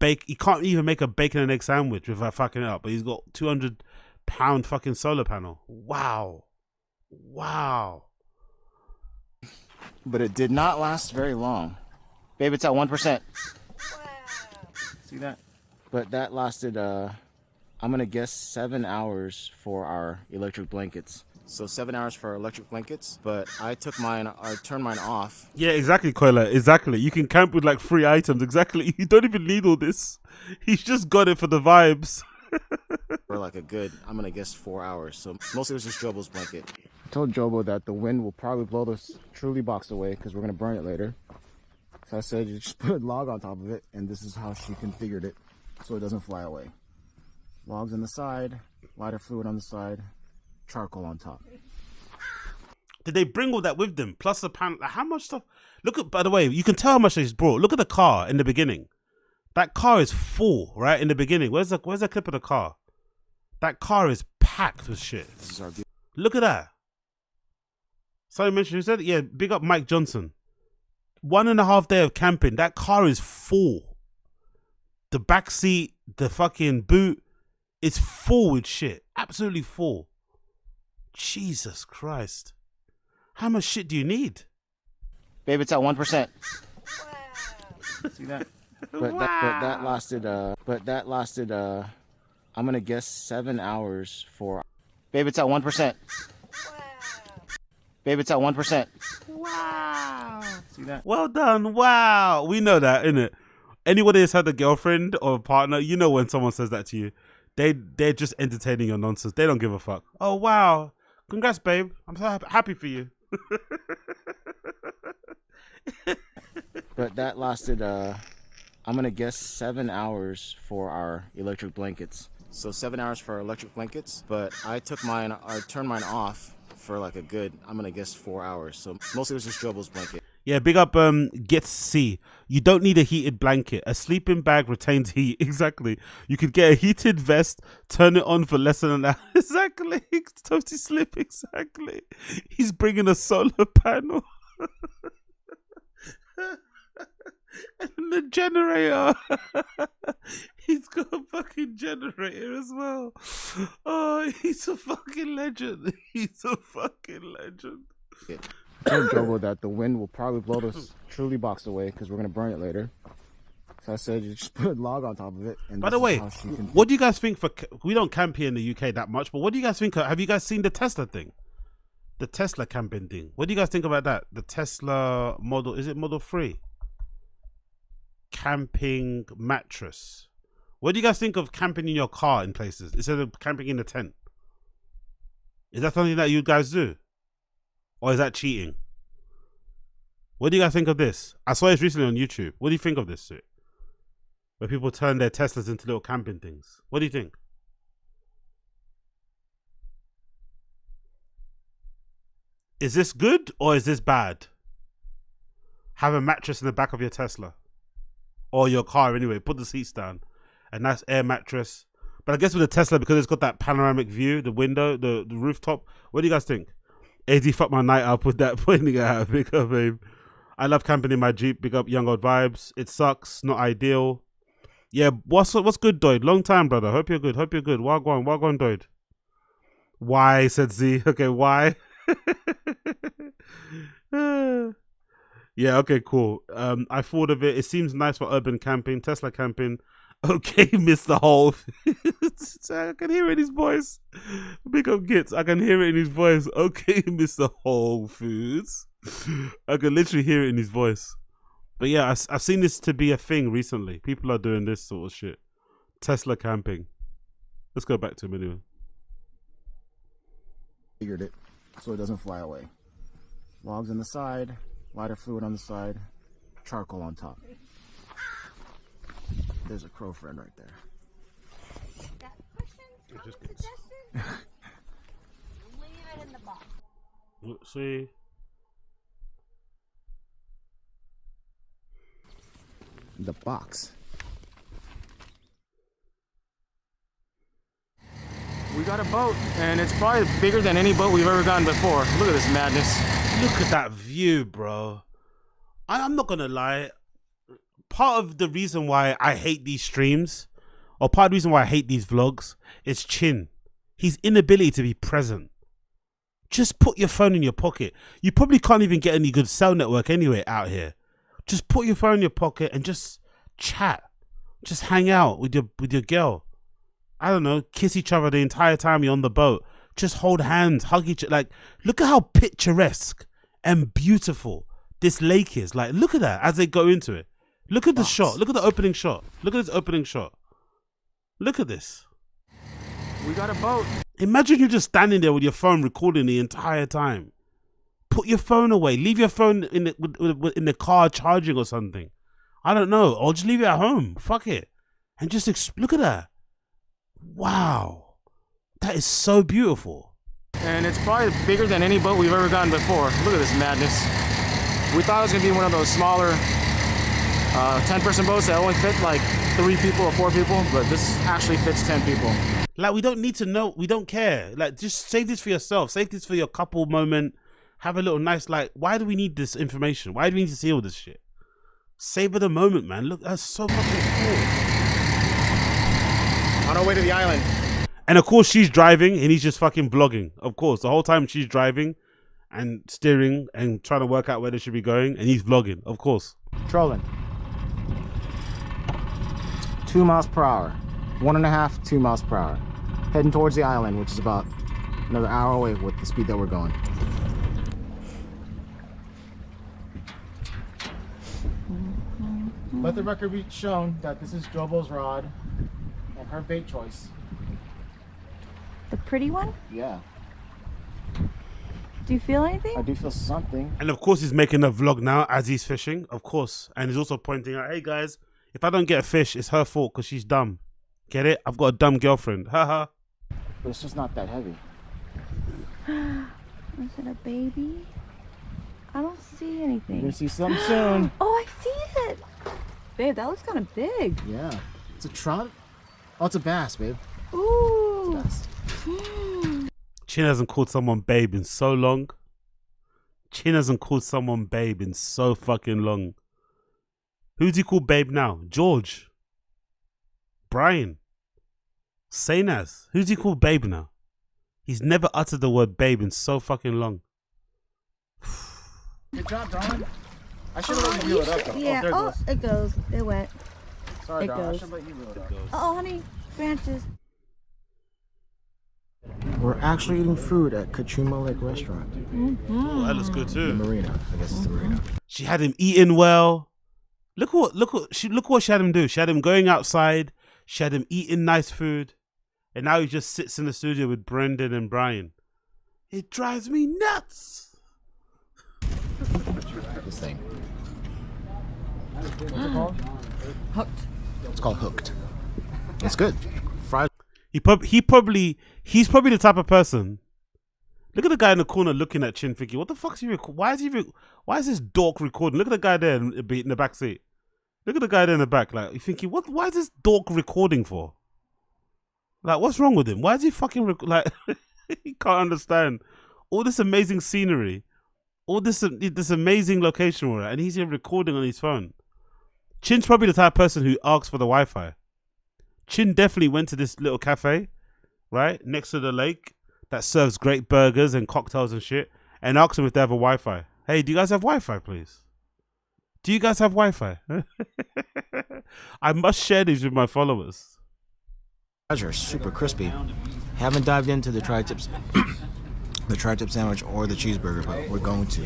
[SPEAKER 1] he can't even make a bacon and egg sandwich without fucking it up. But he's got £200 fucking solar panel. Wow. Wow.
[SPEAKER 9] But it did not last very long. Babe, it's at 1%. See that? But that lasted, I'm gonna guess 7 hours for our electric blankets. So 7 hours for our electric blankets, but I turned mine off.
[SPEAKER 1] Yeah, exactly, Koila. Exactly. You can camp with like 3 items. Exactly. You don't even need all this. He's just got it for the vibes.
[SPEAKER 9] For like a good, I'm gonna guess 4 hours. So mostly it was just Jobo's blanket. I told Jobo that the wind will probably blow this Truly box away because we're gonna burn it later. So I said you just put a log on top of it, and this is how she configured it so it doesn't fly away. Logs on the side, lighter fluid on the side, charcoal on top.
[SPEAKER 1] Did they bring all that with them? Plus the pan. How much stuff? Look at, by the way, you can tell how much they brought. Look at the car in the beginning. That car is full, right? In the beginning. Where's the clip of the car? That car is packed with shit. Look at that. Somebody mentioned, who said it? Yeah, big up Mike Johnson. 1.5 day of camping. That car is full. The back seat, the fucking boot, it's full with shit. Absolutely full. Jesus Christ. How much shit do you need?
[SPEAKER 9] Babe, it's at 1%. See that? But that lasted, I'm gonna guess 7 hours for. Babe, it's at 1%. Babe, it's at 1%.
[SPEAKER 1] Wow.
[SPEAKER 9] See that?
[SPEAKER 1] Well done. Wow. We know that, innit? Anybody that's had a girlfriend or a partner, you know when someone says that to you, they're just entertaining your nonsense. They don't give a fuck. Oh, wow. Congrats, babe. I'm so happy for you.
[SPEAKER 9] But that lasted, I'm gonna guess 7 hours for our electric blankets. So 7 hours for our electric blankets, but I turned mine off for like a good, I'm gonna guess 4 hours. So mostly it was just Jobo's blanket.
[SPEAKER 1] Yeah, big up Get C. You don't need a heated blanket. A sleeping bag retains heat. Exactly. You could get a heated vest, turn it on for less than an hour. Exactly. Toasty Slip, exactly. He's bringing a solar panel. And the generator. He's got a fucking generator as well. Oh, he's a fucking legend. He's a fucking legend.
[SPEAKER 9] I told Jobo that the wind will probably blow this Truly box away because we're gonna burn it later. So I said you just put a log on top of it. And
[SPEAKER 1] by the way, what do you guys think? We don't camp here in the UK that much, but what do you guys think? Have you guys seen the Tesla thing? The Tesla camping thing. What do you guys think about that? The Tesla model, is it Model 3? Camping mattress. What do you guys think of camping in your car in places instead of camping in a tent? Is that something that you guys do? Or is that cheating? What do you guys think of this? I saw this recently on YouTube. What do you think of this shit? Where people turn their Teslas into little camping things. What do you think? Is this good or is this bad? Have a mattress in the back of your Tesla. Or your car anyway. Put the seats down. A nice air mattress. But I guess with the Tesla, because it's got that panoramic view, the window, the rooftop. What do you guys think? AZ fucked my night up with that pointing it out. Big up, babe. I love camping in my Jeep. Big up Young Old Vibes. It sucks. Not ideal. Yeah, what's good, Doid? Long time, brother. Hope you're good. Wagwan, Doid. Why, said Z. Okay, why? Yeah, okay, cool. I thought of it. It seems nice for urban camping, Tesla camping. Okay, Mr. Hole. I can hear it in his voice. Big up Gits. I can hear it in his voice. Okay, Mr. Whole Foods. I can literally hear it in his voice. But yeah, I've seen this to be a thing recently. People are doing this sort of shit. Tesla camping. Let's go back to him anyway.
[SPEAKER 9] Figured it so it doesn't fly away. Logs on the side, lighter fluid on the side, charcoal on top. There's a crow friend right there.
[SPEAKER 8] Got questions? Suggestions? Leave it in the box.
[SPEAKER 1] Let's see.
[SPEAKER 9] The box. We got a boat, and it's probably bigger than any boat we've ever gotten before. Look at this madness.
[SPEAKER 1] Look at that view, bro. I'm not gonna lie. Part of the reason why I hate these streams, or part of the reason why I hate these vlogs, is Chin. His inability to be present. Just put your phone in your pocket. You probably can't even get any good cell network anyway out here. Just put your phone in your pocket and just chat. Just hang out with your girl. I don't know, kiss each other the entire time you're on the boat. Just hold hands, hug each other. Like, look at how picturesque and beautiful this lake is. Like, look at that as they go into it. Look at the shot. Look at the opening shot. Look at this opening shot. Look at this.
[SPEAKER 9] We got a boat.
[SPEAKER 1] Imagine you're just standing there with your phone recording the entire time. Put your phone away. Leave your phone in the car charging or something. I don't know. Or just leave it at home. Fuck it. And just look at that. Wow. That is so beautiful.
[SPEAKER 9] And it's probably bigger than any boat we've ever gotten before. Look at this madness. We thought it was going to be one of those smaller 10-person boats that only fit like 3 people or 4 people, but this actually fits 10 people.
[SPEAKER 1] Like, we don't need to know. We don't care. Like, just save this for yourself. Save this for your couple moment. Have a little nice, like, why do we need this information? Why do we need to see all this shit? Savor the moment, man. Look, that's so fucking cool.
[SPEAKER 9] On our way to the island.
[SPEAKER 1] And of course she's driving and he's just fucking vlogging. Of course, the whole time she's driving and steering and trying to work out where they should be going, and he's vlogging, of course.
[SPEAKER 9] Trolling. 2 miles per hour. 1.5, 2 miles per hour. Heading towards the island, which is about another hour away with the speed that we're going. Let the record be shown that this is Jobo's rod and her bait choice.
[SPEAKER 8] The pretty one?
[SPEAKER 9] Yeah.
[SPEAKER 8] Do you feel anything?
[SPEAKER 9] I do feel something.
[SPEAKER 1] And of course he's making a vlog now as he's fishing, of course. And he's also pointing out, hey guys, if I don't get a fish, it's her fault because she's dumb. Get it? I've got a dumb girlfriend. Haha.
[SPEAKER 9] But it's just not that heavy.
[SPEAKER 8] Is it a baby? I don't see anything.
[SPEAKER 9] You're gonna see something soon.
[SPEAKER 8] Oh, I see it. Babe, that looks kind of big.
[SPEAKER 9] Yeah. It's a trout. Oh, it's a bass, babe.
[SPEAKER 8] Ooh.
[SPEAKER 9] It's a bass.
[SPEAKER 1] Chin hasn't called someone babe in so long. Chin hasn't called someone babe in so fucking long. Who's he called babe now? George. Brian. Sainaz. Who's he called babe now? He's never uttered the word babe in so fucking long.
[SPEAKER 9] Good job, darling. I should have let you reel it up, though.
[SPEAKER 8] Yeah.
[SPEAKER 9] Oh,
[SPEAKER 8] Oh, it goes. It went.
[SPEAKER 9] Sorry,
[SPEAKER 8] it
[SPEAKER 9] darling. I
[SPEAKER 8] goes.
[SPEAKER 9] should let you reel it up.
[SPEAKER 8] Oh, honey, branches.
[SPEAKER 9] We're actually eating food at Kachuma Lake Restaurant.
[SPEAKER 1] Oh, that looks good too.
[SPEAKER 9] The marina. I guess it's the marina.
[SPEAKER 1] She had him eating well. Look what she had him do. She had him going outside. She had him eating nice food. And now he just sits in the studio with Brendan and Brian. It drives me nuts.
[SPEAKER 9] This thing. What's it called?
[SPEAKER 8] Hooked.
[SPEAKER 9] It's called Hooked. It's good. Fried.
[SPEAKER 1] He's probably the type of person. Look at the guy in the corner looking at Chin thinking, what the fuck is he why is this dork recording? Look at the guy there in the back seat. Look at the guy there in the back, like, you're thinking, why is this dork recording for? Like, what's wrong with him? Why is he fucking like he can't understand all this amazing scenery, all this amazing location we're at, and he's here recording on his phone. Chin's probably the type of person who asks for the Wi-Fi. Chin definitely went to this little cafe, right, next to the lake that serves great burgers and cocktails and shit, and asked them if they have a Wi-Fi. Hey, do you guys have Wi-Fi, please? Do you guys have Wi-Fi? I must share these with my followers.
[SPEAKER 9] Are super crispy. Haven't dived into the tri-tip sandwich or the cheeseburger, but we're going to.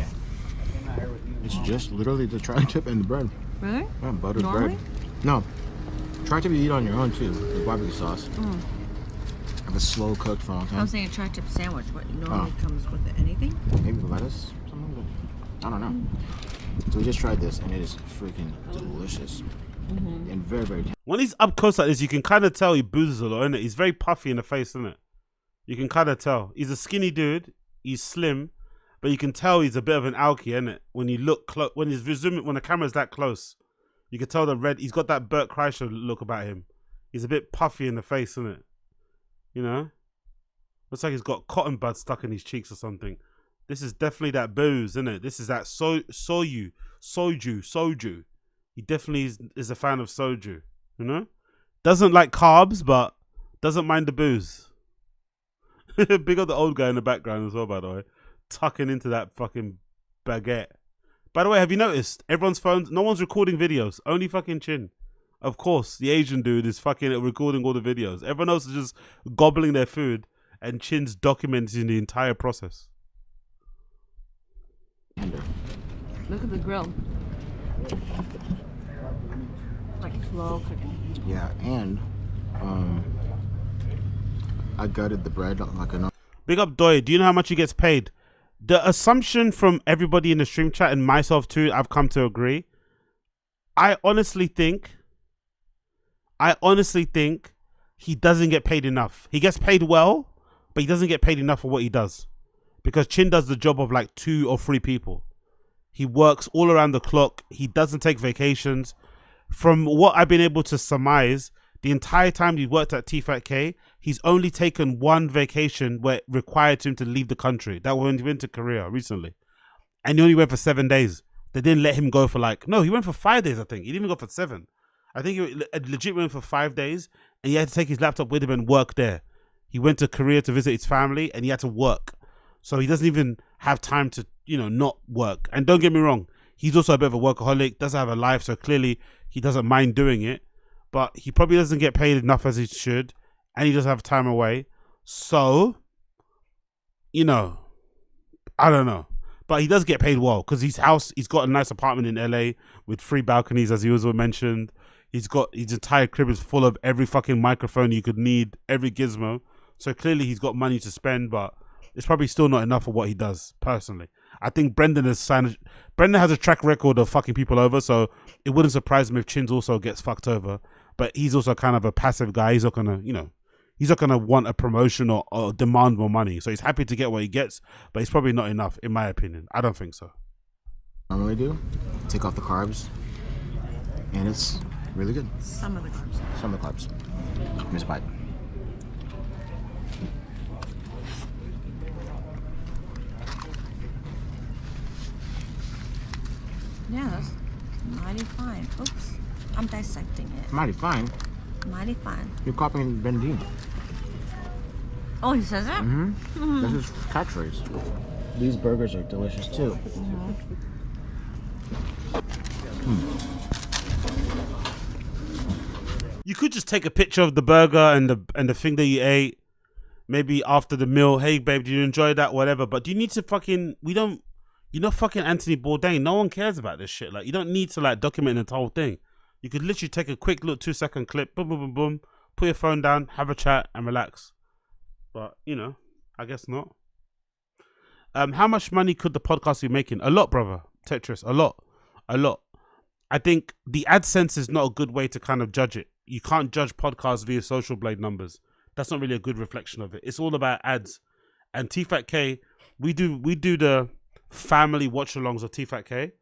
[SPEAKER 9] It's just literally the tri-tip and the bread.
[SPEAKER 8] Really?
[SPEAKER 9] Yeah, buttered
[SPEAKER 8] Normally?
[SPEAKER 9] bread. No, tri-tip you eat on your own too, with barbecue sauce. Have a slow cooked for a long time.
[SPEAKER 8] I was saying a tri-tip sandwich. What normally comes with it? Anything?
[SPEAKER 9] Maybe lettuce, something. I don't know. So we just tried this, and it is freaking delicious. And very, very tasty.
[SPEAKER 1] When he's up close like this, you can kind of tell he boozes a lot, innit? He's very puffy in the face, isn't it? You can kind of tell. He's a skinny dude. He's slim, but you can tell he's a bit of an alky, innit? When you look close, when the camera's that close, you can tell he's got that Bert Kreischer look about him. He's a bit puffy in the face, isn't it? You know? Looks like he's got cotton buds stuck in his cheeks or something. This is definitely that booze, isn't it? This is that soju. He definitely is a fan of soju, you know? Doesn't like carbs, but doesn't mind the booze. Big up the old guy in the background as well, by the way. Tucking into that fucking baguette. By the way, have you noticed? Everyone's phones, no one's recording videos. Only fucking Chin. Of course, the Asian dude is fucking recording all the videos. Everyone else is just gobbling their food, and Chin's documenting the entire process.
[SPEAKER 8] Look at the grill. Like slow cooking.
[SPEAKER 9] Yeah, and I gutted the bread like a.
[SPEAKER 1] Big up Doi. Do you know how much he gets paid? The assumption from everybody in the stream chat and myself too, I've come to agree. I honestly think he doesn't get paid enough. He gets paid well, but he doesn't get paid enough for what he does. Because Chin does the job of like 2 or 3 people. He works all around the clock. He doesn't take vacations. From what I've been able to surmise, the entire time he worked at TFAT-K, he's only taken 1 vacation where it required him to leave the country. That was when he went to Korea recently. And he only went for 7 days. They didn't let him go for he went for 5 days, I think. He didn't even go for 7. I think he legit went for 5 days, and he had to take his laptop with him and work there. He went to Korea to visit his family, and he had to work. So he doesn't even have time to, not work. And don't get me wrong, he's also a bit of a workaholic, doesn't have a life, so clearly he doesn't mind doing it. But he probably doesn't get paid enough as he should, and he doesn't have time away. So, I don't know. But he does get paid well, because he's got a nice apartment in LA with 3 balconies, as he also mentioned. His entire crib is full of every fucking microphone you could need, every gizmo. So clearly he's got money to spend, but it's probably still not enough for what he does, personally. I think Brendan has a track record of fucking people over, so it wouldn't surprise me if Chins also gets fucked over. But he's also kind of a passive guy. He's not gonna, he's not gonna want a promotion or demand more money. So he's happy to get what he gets, but it's probably not enough, in my opinion. I don't think so.
[SPEAKER 9] Normally do take off the carbs, and it's really good.
[SPEAKER 8] Some of the carbs.
[SPEAKER 9] Here's a bite.
[SPEAKER 8] Yeah, that's mighty fine. Oops, I'm dissecting it.
[SPEAKER 9] Mighty fine.
[SPEAKER 8] Mighty fine.
[SPEAKER 9] You're copying Bendine.
[SPEAKER 8] Oh, he says that?
[SPEAKER 9] Mm-hmm. This is catchphrase. These burgers are delicious too.
[SPEAKER 1] You could just take a picture of the burger and the thing that you ate. Maybe after the meal, hey babe, did you enjoy that? Whatever. But do you need to fucking? Fucking Anthony Bourdain. No one cares about this shit. Like, you don't need to document the whole thing. You could literally take a quick little 2-second clip, boom, boom, boom, boom, put your phone down, have a chat, and relax. But I guess not. How much money could the podcast be making? A lot, brother. Tetris, a lot. I think the AdSense is not a good way to kind of judge it. You can't judge podcasts via Social Blade numbers. That's not really a good reflection of it. It's all about ads. And TFAT-K, we do the family watch-alongs of TFAT-K,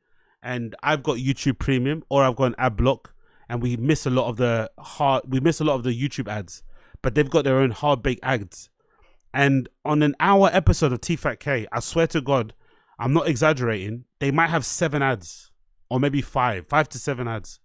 [SPEAKER 1] and I've got YouTube Premium or I've got an ad block, and we miss a lot of the YouTube ads, but they've got their own hard-baked ads. And on an hour episode of TFAT-K, I swear to God, I'm not exaggerating, they might have 7 ads, or maybe 5 to 7 ads.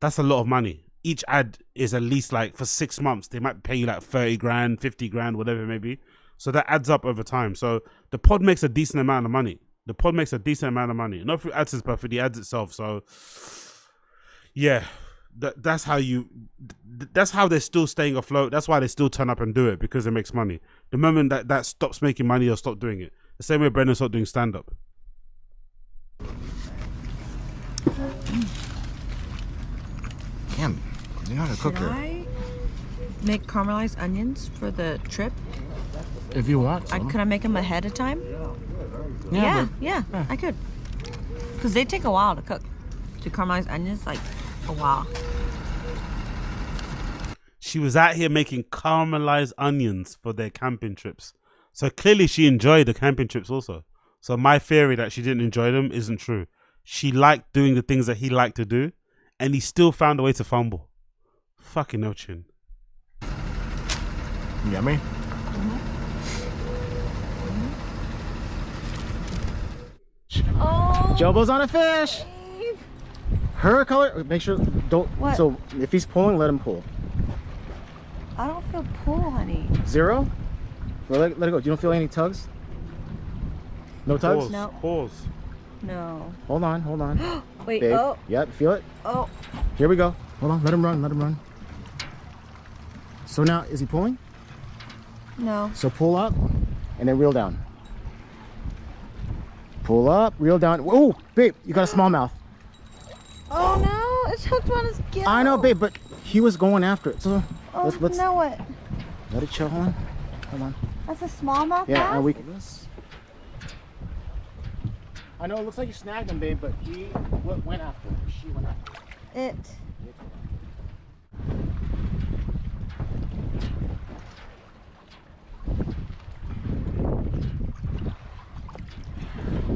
[SPEAKER 1] That's a lot of money. Each ad is at least for 6 months. They might pay you 30 grand, 50 grand, whatever it may be. So that adds up over time. So the pod makes a decent amount of money. Not through AdSense, but for the ads itself. So yeah, that's how they're still staying afloat. That's why they still turn up and do it, because it makes money. The moment that stops making money, they'll stop doing it. The same way Brendan stopped doing stand-up.
[SPEAKER 9] Damn, you know how to cook
[SPEAKER 8] Should
[SPEAKER 9] here.
[SPEAKER 8] I make caramelized onions for the trip?
[SPEAKER 9] If you want some.
[SPEAKER 8] Could I make them ahead of time?
[SPEAKER 9] Yeah,
[SPEAKER 8] Yeah, I could. Because they take a while to cook. To caramelize onions, a while.
[SPEAKER 1] She was out here making caramelized onions for their camping trips. So clearly she enjoyed the camping trips also. So my theory that she didn't enjoy them isn't true. She liked doing the things that he liked to do, and he still found a way to fumble. Fucking no Chin.
[SPEAKER 9] Yummy.
[SPEAKER 8] Oh,
[SPEAKER 9] Jobo's on a fish. Her color. Make sure don't.
[SPEAKER 8] What?
[SPEAKER 9] So if he's pulling, let him pull.
[SPEAKER 8] I don't feel pull, honey.
[SPEAKER 9] 0. Well, let it go. You don't feel any tugs? No tugs?
[SPEAKER 8] No.
[SPEAKER 1] Pause.
[SPEAKER 8] No.
[SPEAKER 9] Hold on.
[SPEAKER 8] Wait.
[SPEAKER 9] Babe.
[SPEAKER 8] Oh.
[SPEAKER 9] Yep. Feel it.
[SPEAKER 8] Oh.
[SPEAKER 10] Here we go. Hold on. Let him run. Let him run. So now, is he pulling?
[SPEAKER 8] No.
[SPEAKER 10] So pull up and then reel down. Pull up, reel down. Oh, babe, you got a smallmouth.
[SPEAKER 8] Oh no, it's hooked on his gill.
[SPEAKER 10] I know, babe, but he was going after it. So let's
[SPEAKER 8] now what?
[SPEAKER 10] let it chill. Hold on. Come on.
[SPEAKER 8] That's a smallmouth
[SPEAKER 10] Yeah,
[SPEAKER 8] bass?
[SPEAKER 10] and we can. I know it looks like you snagged him, babe, but he went after it. She went after
[SPEAKER 8] it.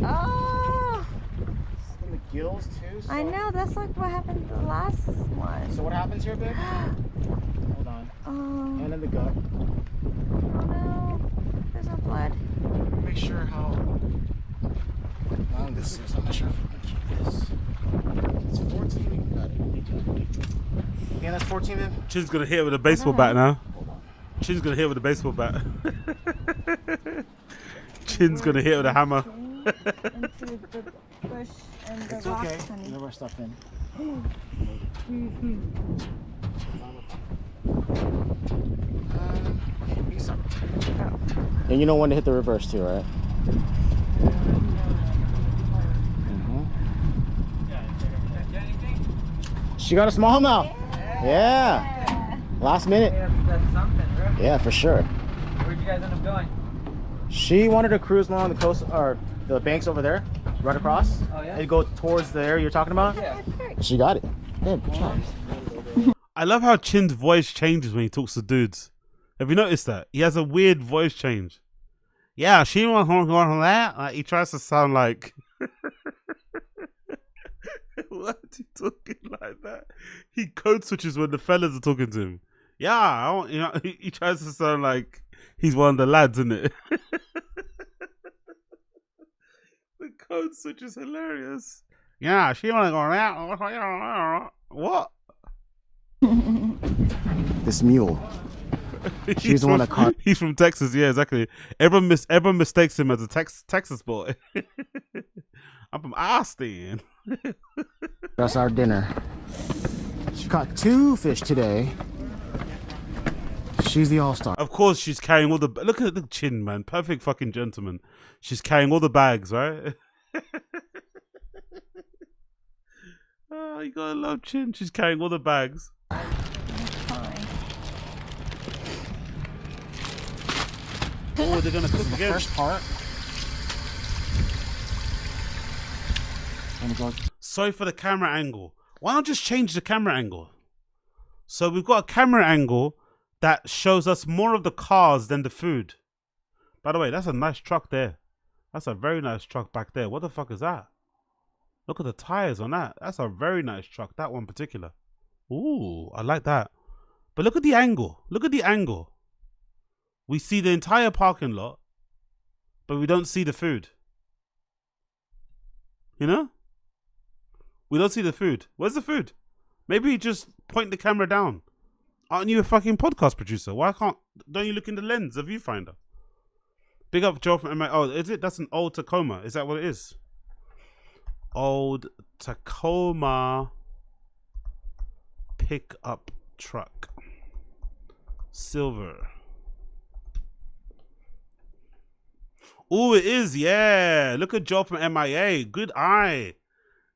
[SPEAKER 8] Oh!
[SPEAKER 10] And the gills too. So.
[SPEAKER 8] I know, that's like what happened the last one.
[SPEAKER 10] So what happens here, babe? Hold on.
[SPEAKER 8] Oh.
[SPEAKER 10] And in the gut.
[SPEAKER 8] Oh no. There's no blood.
[SPEAKER 10] Make sure how long this is. I'm not sure if we can keep this. It's 14. We got it. Yeah, that's 14 then.
[SPEAKER 1] Chin's gonna hit it with a baseball bat now. Chin's gonna hit it with a baseball bat. Chin's gonna hit it with a hammer.
[SPEAKER 8] Into the bush and the
[SPEAKER 10] It's
[SPEAKER 8] rocks,
[SPEAKER 10] okay.
[SPEAKER 8] honey.
[SPEAKER 10] Leave our stuff in. And you know when to hit the reverse too, right? She got a smallmouth. Yeah. Last minute.
[SPEAKER 11] That's something, right?
[SPEAKER 10] Yeah, for sure.
[SPEAKER 11] Where'd you guys end up going?
[SPEAKER 10] She wanted to cruise along the coast or the banks over there, right across.
[SPEAKER 11] Oh, yeah?
[SPEAKER 10] And go towards the area you're talking about.
[SPEAKER 11] Yeah.
[SPEAKER 10] She got it. Yeah, good job.
[SPEAKER 1] I love how Chin's voice changes when he talks to dudes. Have you noticed that? He has a weird voice change. Yeah, she wants to go on that. Like, he tries to sound like. What are you talking like that? He code switches when the fellas are talking to him. Yeah, I want, you know, he tries to sound like he's one of the lads, isn't it? The code switch is hilarious. Yeah, she want to go around. What?
[SPEAKER 10] This mule. She's the one that caught.
[SPEAKER 1] He's from Texas, yeah, exactly. Everyone mistakes him as a Texas boy. I'm from Austin.
[SPEAKER 10] That's our dinner. She caught 2 fish today. She's the all-star.
[SPEAKER 1] Of course, she's carrying all the. Look at the Chin, man. Perfect fucking gentleman. She's carrying all the bags, right? Oh, you gotta love Chin. She's carrying all the bags. Oh, they're gonna cook again.
[SPEAKER 10] First part.
[SPEAKER 1] Sorry for the camera angle. Why not just change the camera angle? So we've got a camera angle that shows us more of the cars than the food. By the way, that's a nice truck there. That's a very nice truck back there. What the fuck is that? Look at the tires on that. That's a very nice truck. That one particular. Ooh, I like that. But look at the angle. Look at the angle. We see the entire parking lot, but we don't see the food. You know? We don't see the food. Where's the food? Maybe just point the camera down. Aren't you a fucking podcast producer? Don't you look in the lens, the viewfinder? Big up Joe from MI. Oh, is it? That's an old Tacoma. Is that what it is? Old Tacoma pickup truck. Silver. Oh, it is. Yeah. Look at Joe from MIA. Good eye.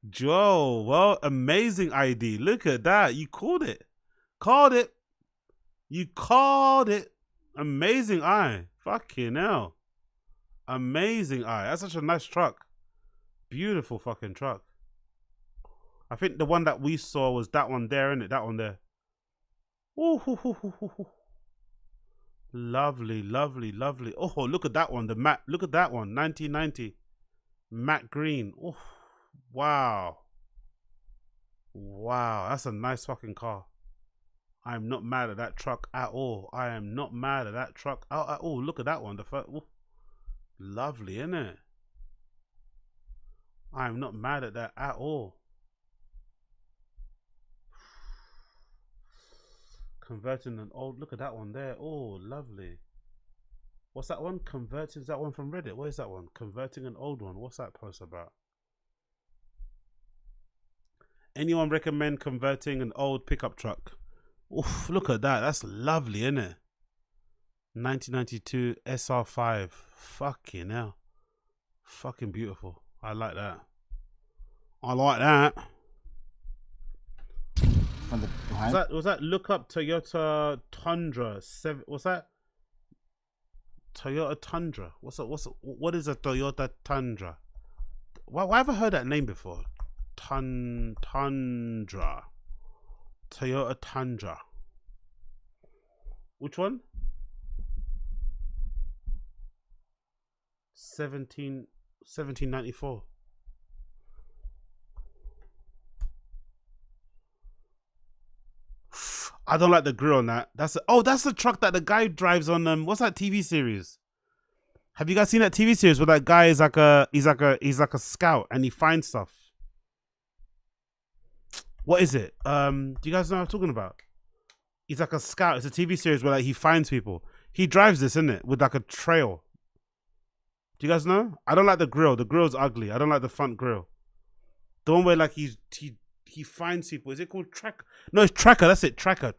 [SPEAKER 1] Joe. Well, amazing ID. Look at that. You called it. Called it. You called it. Amazing eye. Fucking hell. Amazing eye. That's such a nice truck. Beautiful fucking truck. I think the one that we saw was that one there, innit? That one there. Ooh, hoo, hoo, hoo, hoo, hoo. Lovely, lovely, lovely. Oh, look at that one. The matte. Look at that one. 1990. Matte green. Oh, wow. Wow. That's a nice fucking car. I'm not mad at that truck at all. I am not mad at that truck at all. Look at that one. The first. Ooh. Lovely, innit? I'm not mad at that at all. Converting an old. Look at that one there. Oh, lovely. What's that one? Converting. Is that one from Reddit? What is that one? Converting an old one. What's that post about? Anyone recommend converting an old pickup truck? Oof, look at that. That's lovely, isn't it? 1992 SR5. Fucking hell. Fucking beautiful. I like that. I like that.
[SPEAKER 10] From the behind?
[SPEAKER 1] Was that look up Toyota Tundra? What's that? Toyota Tundra. What is a Toyota Tundra? Why have I heard that name before? Tundra. Toyota Tundra. Which one? 1794. I don't like the grill on that. That's the truck that the guy drives on. What's that TV series? Have you guys seen that TV series where that guy is like a scout and he finds stuff? What is it? Do you guys know what I'm talking about? He's like a scout. It's a TV series where like he finds people. He drives this, isn't it? With like a trail. Do you guys know? I don't like the grill. The grill's ugly. I don't like the front grill. The one where like he finds people. Is it called Tracker? No, it's Tracker. That's it. Tracker.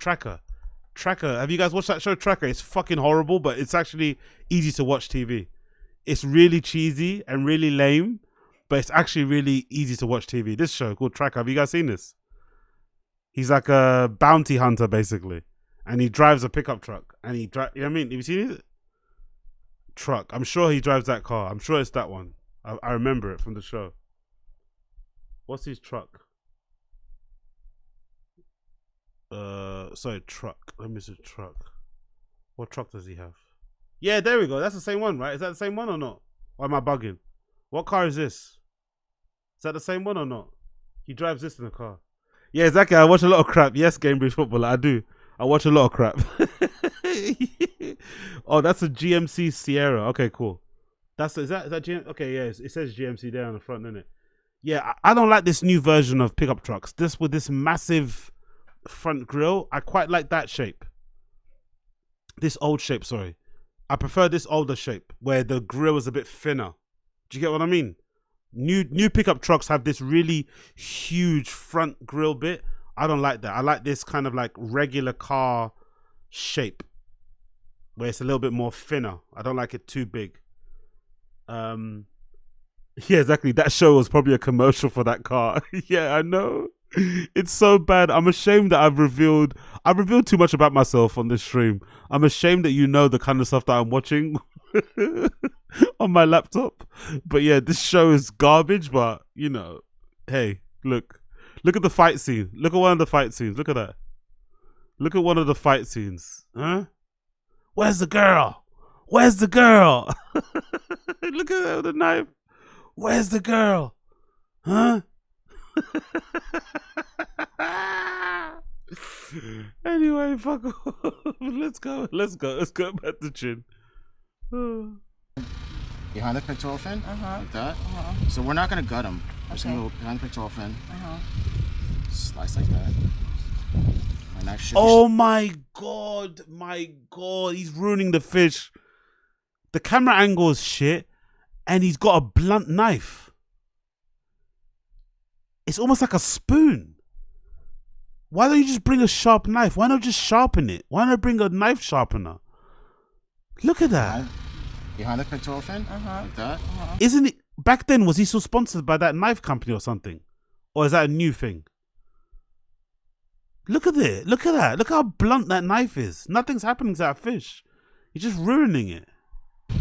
[SPEAKER 1] Have you guys watched that show Tracker? It's fucking horrible, but it's actually easy to watch TV. It's really cheesy and really lame, but it's actually really easy to watch TV. This show called Tracker. Have you guys seen this? He's like a bounty hunter basically, and he drives a pickup truck. And you know what I mean? Have you seen it? Truck. I'm sure he drives that car. I'm sure it's that one. I remember it from the show. What's his truck? Sorry, truck. Let me see truck. What truck does he have? Yeah, there we go. That's the same one, right? Is that the same one or not? Or am I bugging? What car is this? Is that the same one or not? He drives this in the car. Yeah, exactly. I watch a lot of crap. Yes, Cambridge football. I do. I watch a lot of crap. Oh, that's a GMC Sierra. Okay, cool. Is that GM? Okay, yeah. It says GMC there on the front, doesn't it? Yeah, I don't like this new version of pickup trucks. This with this massive front grille. I quite like that shape. This old shape, sorry. I prefer this older shape where the grille is a bit thinner. Do you get what I mean? New pickup trucks have this really huge front grille bit. I don't like that. I like this kind of like regular car shape where it's a little bit more thinner. I don't like it too big. Yeah, exactly. That show was probably a commercial for that car. Yeah, I know. It's so bad. I'm ashamed that I've revealed too much about myself on this stream. I'm ashamed that you know the kind of stuff that I'm watching on my laptop. But yeah, this show is garbage, but you know, hey, look at the fight scene. Look at one of the fight scenes. Look at that. Look at one of the fight scenes. Huh? Where's the girl? Where's the girl? Look at that with the knife. Where's the girl? Huh? Anyway, fuck off. Let's go back to Chin.
[SPEAKER 10] Behind the pectoral fin, like that. So we're not gonna gut him. We're just gonna go behind the pectoral fin. Slice like that. My knife should
[SPEAKER 1] my god, he's ruining the fish. The camera angle is shit, and he's got a blunt knife. It's almost like a spoon. Why don't you just bring a sharp knife? Why not just sharpen it? Why not bring a knife sharpener? Look at that.
[SPEAKER 10] Behind the pectoral fin, like that.
[SPEAKER 1] Isn't it? Back then, was he still sponsored by that knife company or something? Or is that a new thing? Look at it. Look at that. Look how blunt that knife is. Nothing's happening to that fish. You're just ruining it.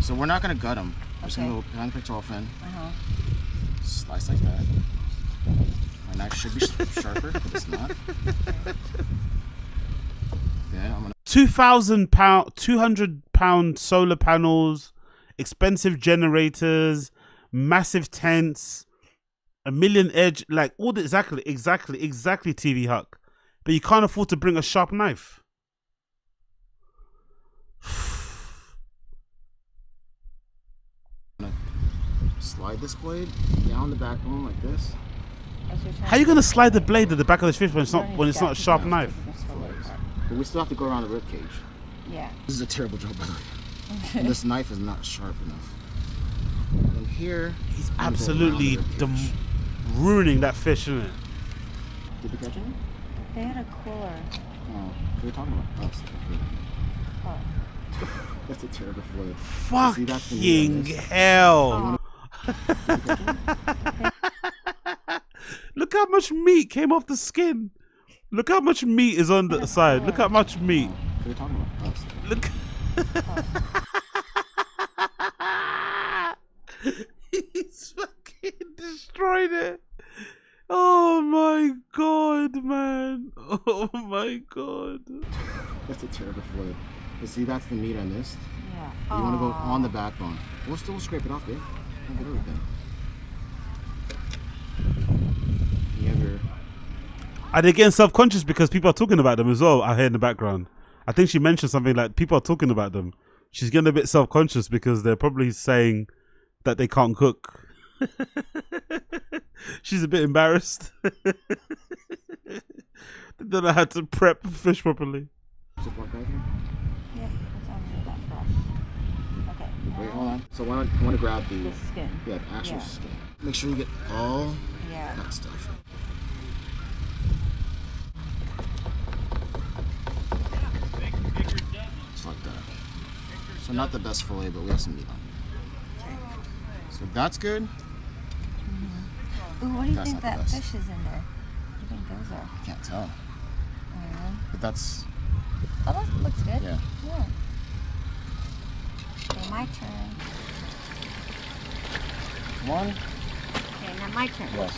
[SPEAKER 10] So we're not going to gut him. We're just going to go behind the pectoral fin. Slice like that. My knife should be sharper, but it's not. Then I'm going to... 200-pound solar panels, expensive generators, massive tents, a million edge, like all the exactly TV Huck. But you can't afford to bring a sharp knife. Slide this blade down the backbone like this.
[SPEAKER 1] How are you gonna slide the blade to the back of the fish when it's not a sharp knife?
[SPEAKER 10] But we still have to go around the rib cage.
[SPEAKER 8] Yeah.
[SPEAKER 10] This is a terrible job, by the way. And this knife is not sharp enough. And here,
[SPEAKER 1] he's absolutely ruining that fish, isn't it?
[SPEAKER 9] Did you catch it?
[SPEAKER 8] They had a cooler.
[SPEAKER 9] Oh, we were talking about us. That's a terrible fillet.
[SPEAKER 10] Fucking hell. Look how much meat came off the skin. Look how much meat is on the side. Look how much meat.
[SPEAKER 9] We were talking about us.
[SPEAKER 10] Look. He's fucking destroyed it. Oh my god, man. Oh my god.
[SPEAKER 9] That's a terrible fillet. You see, that's the meat I missed.
[SPEAKER 8] Yeah.
[SPEAKER 9] You want to go on the backbone. We'll still scrape it off, babe. We'll get everything. You have your...
[SPEAKER 10] Are they getting self-conscious because people are talking about them as well? I hear in the background. I think she mentioned something like people are talking about them. She's getting a bit self-conscious because they're probably saying that they can't cook. She's a bit embarrassed. They don't know how to prep fish properly.
[SPEAKER 9] Support right here?
[SPEAKER 8] Yep, it's under that brush. Okay.
[SPEAKER 9] Wait, hold on. So I want to grab the
[SPEAKER 8] skin.
[SPEAKER 9] Yeah, the actual skin. Make sure you get all that stuff. Just like that. So not the best fillet, but we have some meat on it. Okay. So that's good.
[SPEAKER 8] Ooh, what do you
[SPEAKER 9] That's
[SPEAKER 8] think
[SPEAKER 9] not the
[SPEAKER 8] that
[SPEAKER 9] best.
[SPEAKER 8] fish is in there? What do you think those are?
[SPEAKER 9] I can't tell. But that's...
[SPEAKER 8] Oh, that looks good.
[SPEAKER 9] Yeah.
[SPEAKER 8] Yeah. Okay, my turn.
[SPEAKER 9] One.
[SPEAKER 8] Okay, now my turn.
[SPEAKER 9] Yes.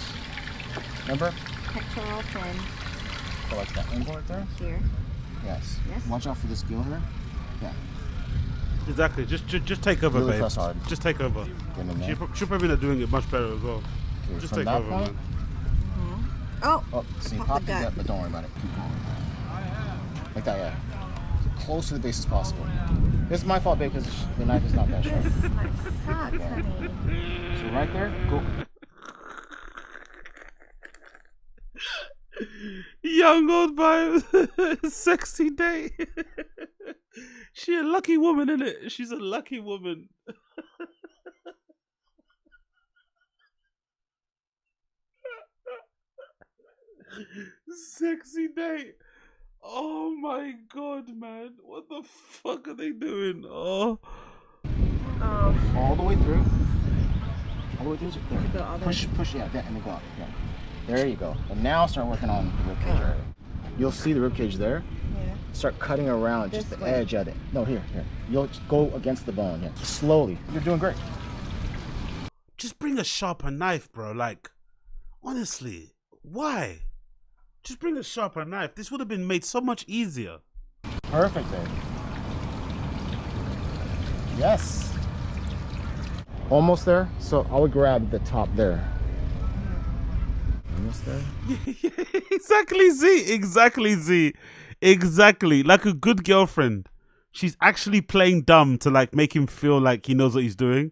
[SPEAKER 9] Remember?
[SPEAKER 8] Pectoral fin.
[SPEAKER 9] So like that angle right there?
[SPEAKER 8] Here.
[SPEAKER 9] Yes.
[SPEAKER 8] Yes.
[SPEAKER 9] Watch out for this gill here. Yeah.
[SPEAKER 10] Exactly. Just take over,
[SPEAKER 9] Really
[SPEAKER 10] babe.
[SPEAKER 9] press hard.
[SPEAKER 10] Just take over.
[SPEAKER 9] Get in there.
[SPEAKER 10] She'll probably not doing it much better as well.
[SPEAKER 9] Okay,
[SPEAKER 10] Just
[SPEAKER 9] from
[SPEAKER 10] take
[SPEAKER 9] that
[SPEAKER 10] over,
[SPEAKER 9] point,
[SPEAKER 10] man.
[SPEAKER 8] Oh.
[SPEAKER 9] Oh, so you
[SPEAKER 8] Pop
[SPEAKER 9] pop
[SPEAKER 8] the
[SPEAKER 9] the
[SPEAKER 8] gut.
[SPEAKER 9] gut, but don't worry about it. Keep going. Like that, yeah. As close to the base as possible. This is my fault, babe, because the knife is not that sharp.
[SPEAKER 8] This knife sucks, honey.
[SPEAKER 9] So right there, go.
[SPEAKER 10] Young old vibe. Sexy day. She a lucky woman, innit? She's a lucky woman. Sexy day. Oh my god, man. What the fuck are they doing? Oh.
[SPEAKER 9] All the way through. All the way through. There.
[SPEAKER 8] Go all the way
[SPEAKER 9] Push, yeah, and then go up. Yeah. There you go. And now start working on the ribcage area. You'll see the ribcage there.
[SPEAKER 8] Yeah.
[SPEAKER 9] Start cutting around just
[SPEAKER 8] This
[SPEAKER 9] the
[SPEAKER 8] way.
[SPEAKER 9] edge of it. No, here. You'll just go against the bone. Yeah. Slowly. You're doing great.
[SPEAKER 10] Just bring a sharper knife, bro. Like, honestly, why? Just bring a sharper knife. This would have been made so much easier.
[SPEAKER 9] Perfect, babe. Yes. Almost there. So I would grab the top there. Almost there.
[SPEAKER 10] Exactly, Z. Exactly, Z. Exactly. Like a good girlfriend. She's actually playing dumb to like make him feel like he knows what he's doing.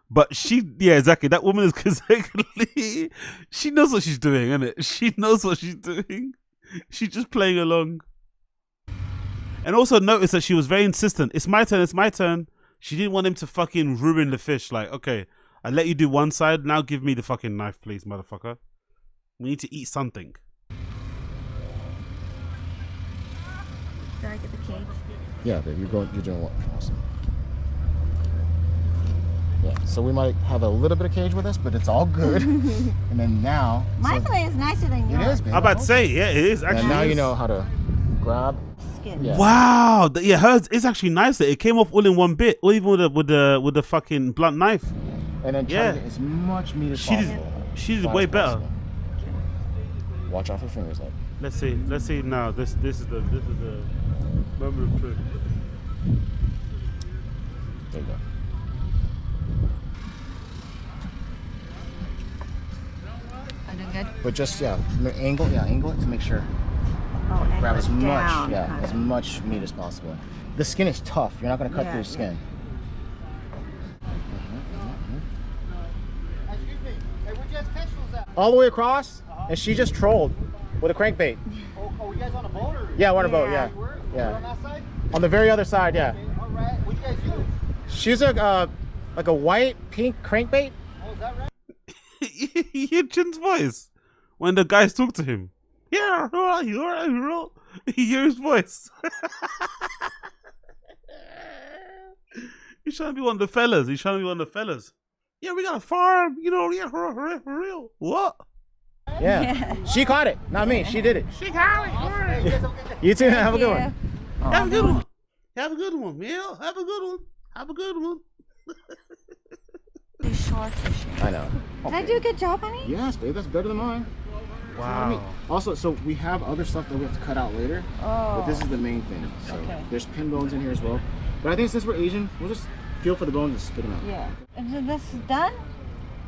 [SPEAKER 10] But yeah, exactly. That woman is exactly. She knows what she's doing, innit? She knows what she's doing. She's just playing along. And also notice that she was very insistent. It's my turn. It's my turn. She didn't want him to fucking ruin the fish. Like, okay, I let you do one side. Now give me the fucking knife, please, motherfucker. We need to eat something.
[SPEAKER 8] Did I get the cage?
[SPEAKER 9] Yeah, babe. You're doing what? Awesome. Yeah, so we might have a little bit of cage with us, but it's all good. And then now...
[SPEAKER 8] My fillet is nicer than yours.
[SPEAKER 9] It is, babe.
[SPEAKER 10] I'm about to say, yeah, it is actually.
[SPEAKER 9] And now
[SPEAKER 10] is.
[SPEAKER 9] you know how to grab.
[SPEAKER 8] Skin.
[SPEAKER 9] Yeah.
[SPEAKER 10] Wow, yeah, hers is actually nicer. It came off all in one bit, or even with the fucking blunt knife.
[SPEAKER 9] And then try to get as much meat as possible.
[SPEAKER 10] She did
[SPEAKER 9] As
[SPEAKER 10] way
[SPEAKER 9] fast as
[SPEAKER 10] better.
[SPEAKER 9] possible. Watch out for fingers, like.
[SPEAKER 10] Let's see now. This is the moment of truth.
[SPEAKER 9] There you go.
[SPEAKER 8] I'm doing good.
[SPEAKER 9] But just angle it to make sure.
[SPEAKER 8] Oh, and
[SPEAKER 9] Grab as much,
[SPEAKER 8] down,
[SPEAKER 9] as much meat as possible. The skin is tough. You're not gonna cut through the skin. All the way across, and she just trolled with a crankbait.
[SPEAKER 19] Oh, you guys on a boat? Or?
[SPEAKER 9] Yeah, we're on a boat. Yeah,
[SPEAKER 19] We're on that side?
[SPEAKER 9] On the very other side. Yeah.
[SPEAKER 19] All right. What do you guys use?
[SPEAKER 9] She's like a white pink crankbait.
[SPEAKER 19] Oh, is that right?
[SPEAKER 10] You hear Chin's voice when the guys talk to him.
[SPEAKER 1] Yeah, all right, bro. You hear his voice. He's trying to be one of the fellas. Yeah, we got a farm, you know, yeah, for real. What?
[SPEAKER 9] Yeah. She caught it, not me. She did it.
[SPEAKER 1] She got it.
[SPEAKER 9] You too. Have a good one.
[SPEAKER 1] Have a good one. Have a good one, Mel. Have a good one.
[SPEAKER 12] Short fishing.
[SPEAKER 9] I know.
[SPEAKER 12] Did I do a good job, honey?
[SPEAKER 9] Yes, babe. That's better than mine.
[SPEAKER 1] Wow.
[SPEAKER 9] Also, so we have other stuff that we have to cut out later.
[SPEAKER 12] Oh.
[SPEAKER 9] But this is the main thing. So
[SPEAKER 12] Okay.
[SPEAKER 9] there's pin bones in here as well. But I think since we're Asian, we'll just feel for the bones and spit them out.
[SPEAKER 12] Yeah. And then this is done?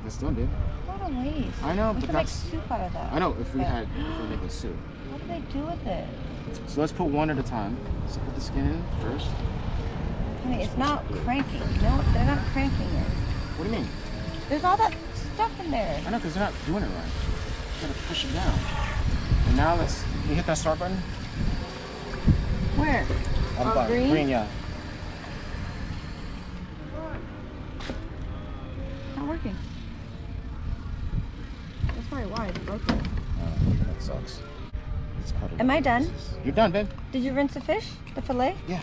[SPEAKER 9] That's done, babe.
[SPEAKER 12] What a waste.
[SPEAKER 9] I know,
[SPEAKER 12] We
[SPEAKER 9] but
[SPEAKER 12] could make
[SPEAKER 9] that's.
[SPEAKER 12] soup out of that.
[SPEAKER 9] I know. If we
[SPEAKER 12] But
[SPEAKER 9] make a soup.
[SPEAKER 12] What do they do with it?
[SPEAKER 9] So let's put one at a time. So put the skin in first.
[SPEAKER 12] Honey, it's not cranking. No, they're not cranking it.
[SPEAKER 9] What do you mean?
[SPEAKER 12] There's all that stuff in there.
[SPEAKER 9] I know, because they're not doing it right. You gotta push it down. And now can you hit that start button?
[SPEAKER 12] Where?
[SPEAKER 9] On the
[SPEAKER 12] Oh,
[SPEAKER 9] bottom.
[SPEAKER 12] green?
[SPEAKER 9] Green, yeah.
[SPEAKER 12] Not working. That's probably why it's broken.
[SPEAKER 9] That sucks. It's cut it
[SPEAKER 12] Am
[SPEAKER 9] up.
[SPEAKER 12] I done?
[SPEAKER 9] You're done, babe.
[SPEAKER 12] Did you rinse the fish? The fillet?
[SPEAKER 9] Yeah.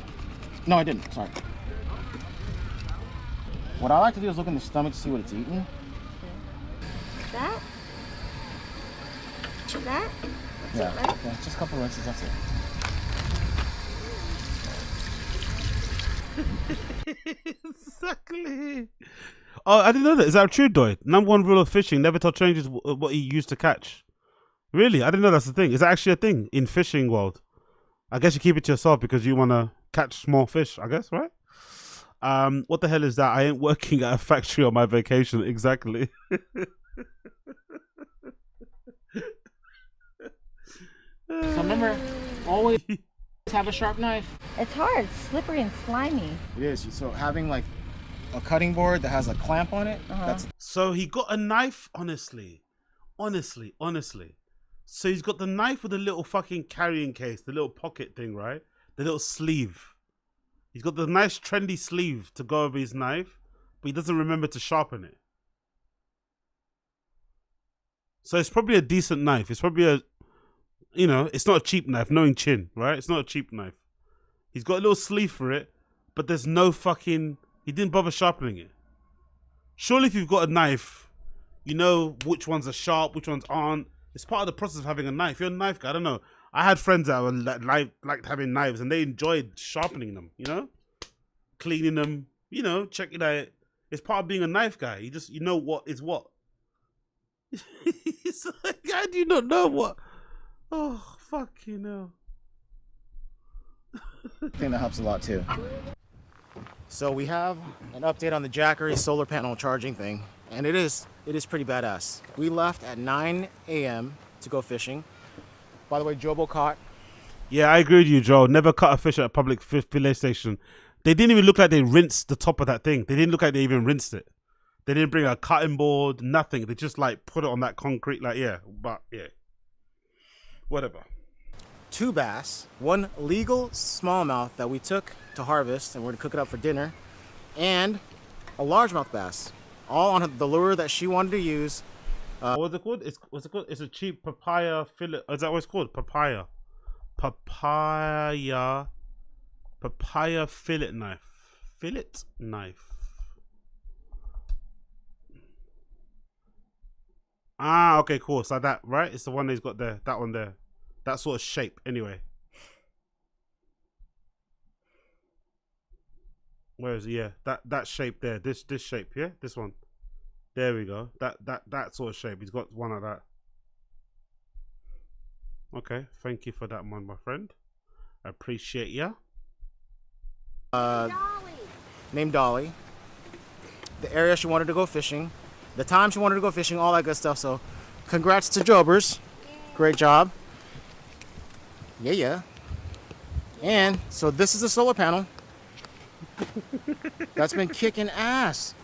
[SPEAKER 9] No, I didn't. Sorry. What I like to do is look in the stomach to see what it's eating.
[SPEAKER 12] That? That?
[SPEAKER 9] Yeah.
[SPEAKER 12] it, right?
[SPEAKER 9] Yeah, just a couple rinses, that's it.
[SPEAKER 1] Exactly. Oh, I didn't know that. Is that true, Doy? Number one rule of fishing: never touch changes what you used to catch. Really, I didn't know that's the thing. Is that actually a thing in fishing world? I guess you keep it to yourself because you want to catch small fish. I guess, right? What the hell is that? I ain't working at a factory on my vacation. Exactly.
[SPEAKER 9] So remember, always have a sharp knife.
[SPEAKER 12] It's hard. It's slippery and slimy.
[SPEAKER 9] It is. So having like a cutting board that has a clamp on it, that's
[SPEAKER 1] So he got a knife, honestly. So he's got the knife with the little fucking carrying case, the little pocket thing, right? The little sleeve. He's got the nice trendy sleeve to go over his knife, but he doesn't remember to sharpen it. So it's probably a decent knife. It's probably a, you know, it's not a cheap knife, knowing Chin, right? It's not a cheap knife. He's got a little sleeve for it, but there's no fucking, he didn't bother sharpening it. Surely if you've got a knife, you know which ones are sharp, which ones aren't. It's part of the process of having a knife. You're a knife guy, I don't know. I had friends that were liked having knives and they enjoyed sharpening them, you know? Cleaning them, you know, checking out. It's part of being a knife guy. You know what is what. It's like, how do you not know what? Oh, fuck you know.
[SPEAKER 9] I think that helps a lot too. So we have an update on the Jackery solar panel charging thing, and it is pretty badass. We left at 9 a.m. to go fishing. By the way, Jobo caught.
[SPEAKER 1] Yeah, I agree with you, Joe. Never cut a fish at a public fillet station. They didn't even look like they rinsed the top of that thing. They didn't look like they even rinsed it. They didn't bring a cutting board, nothing. They just like put it on that concrete, like, yeah, but yeah. Whatever. 2
[SPEAKER 9] bass, 1 legal smallmouth that we took to harvest and we're gonna cook it up for dinner, and a largemouth bass, all on the lure that she wanted to use.
[SPEAKER 1] What's it called? What's it called? It's a cheap papaya fillet. Is that what it's called? Papaya fillet knife. Fillet knife. Ah, okay, cool. So that, right? It's the one that's got there. That one there. That sort of shape, anyway. Where is it? Yeah, that shape there. This shape, yeah? This one. There we go. That sort of shape. He's got one of that. Okay, thank you for that one, my friend. I appreciate ya.
[SPEAKER 9] Named Dolly. The area she wanted to go fishing. The time she wanted to go fishing, all that good stuff. So, congrats to Jobers. Great job. Yeah. And so this is the solar panel. That's been kicking ass.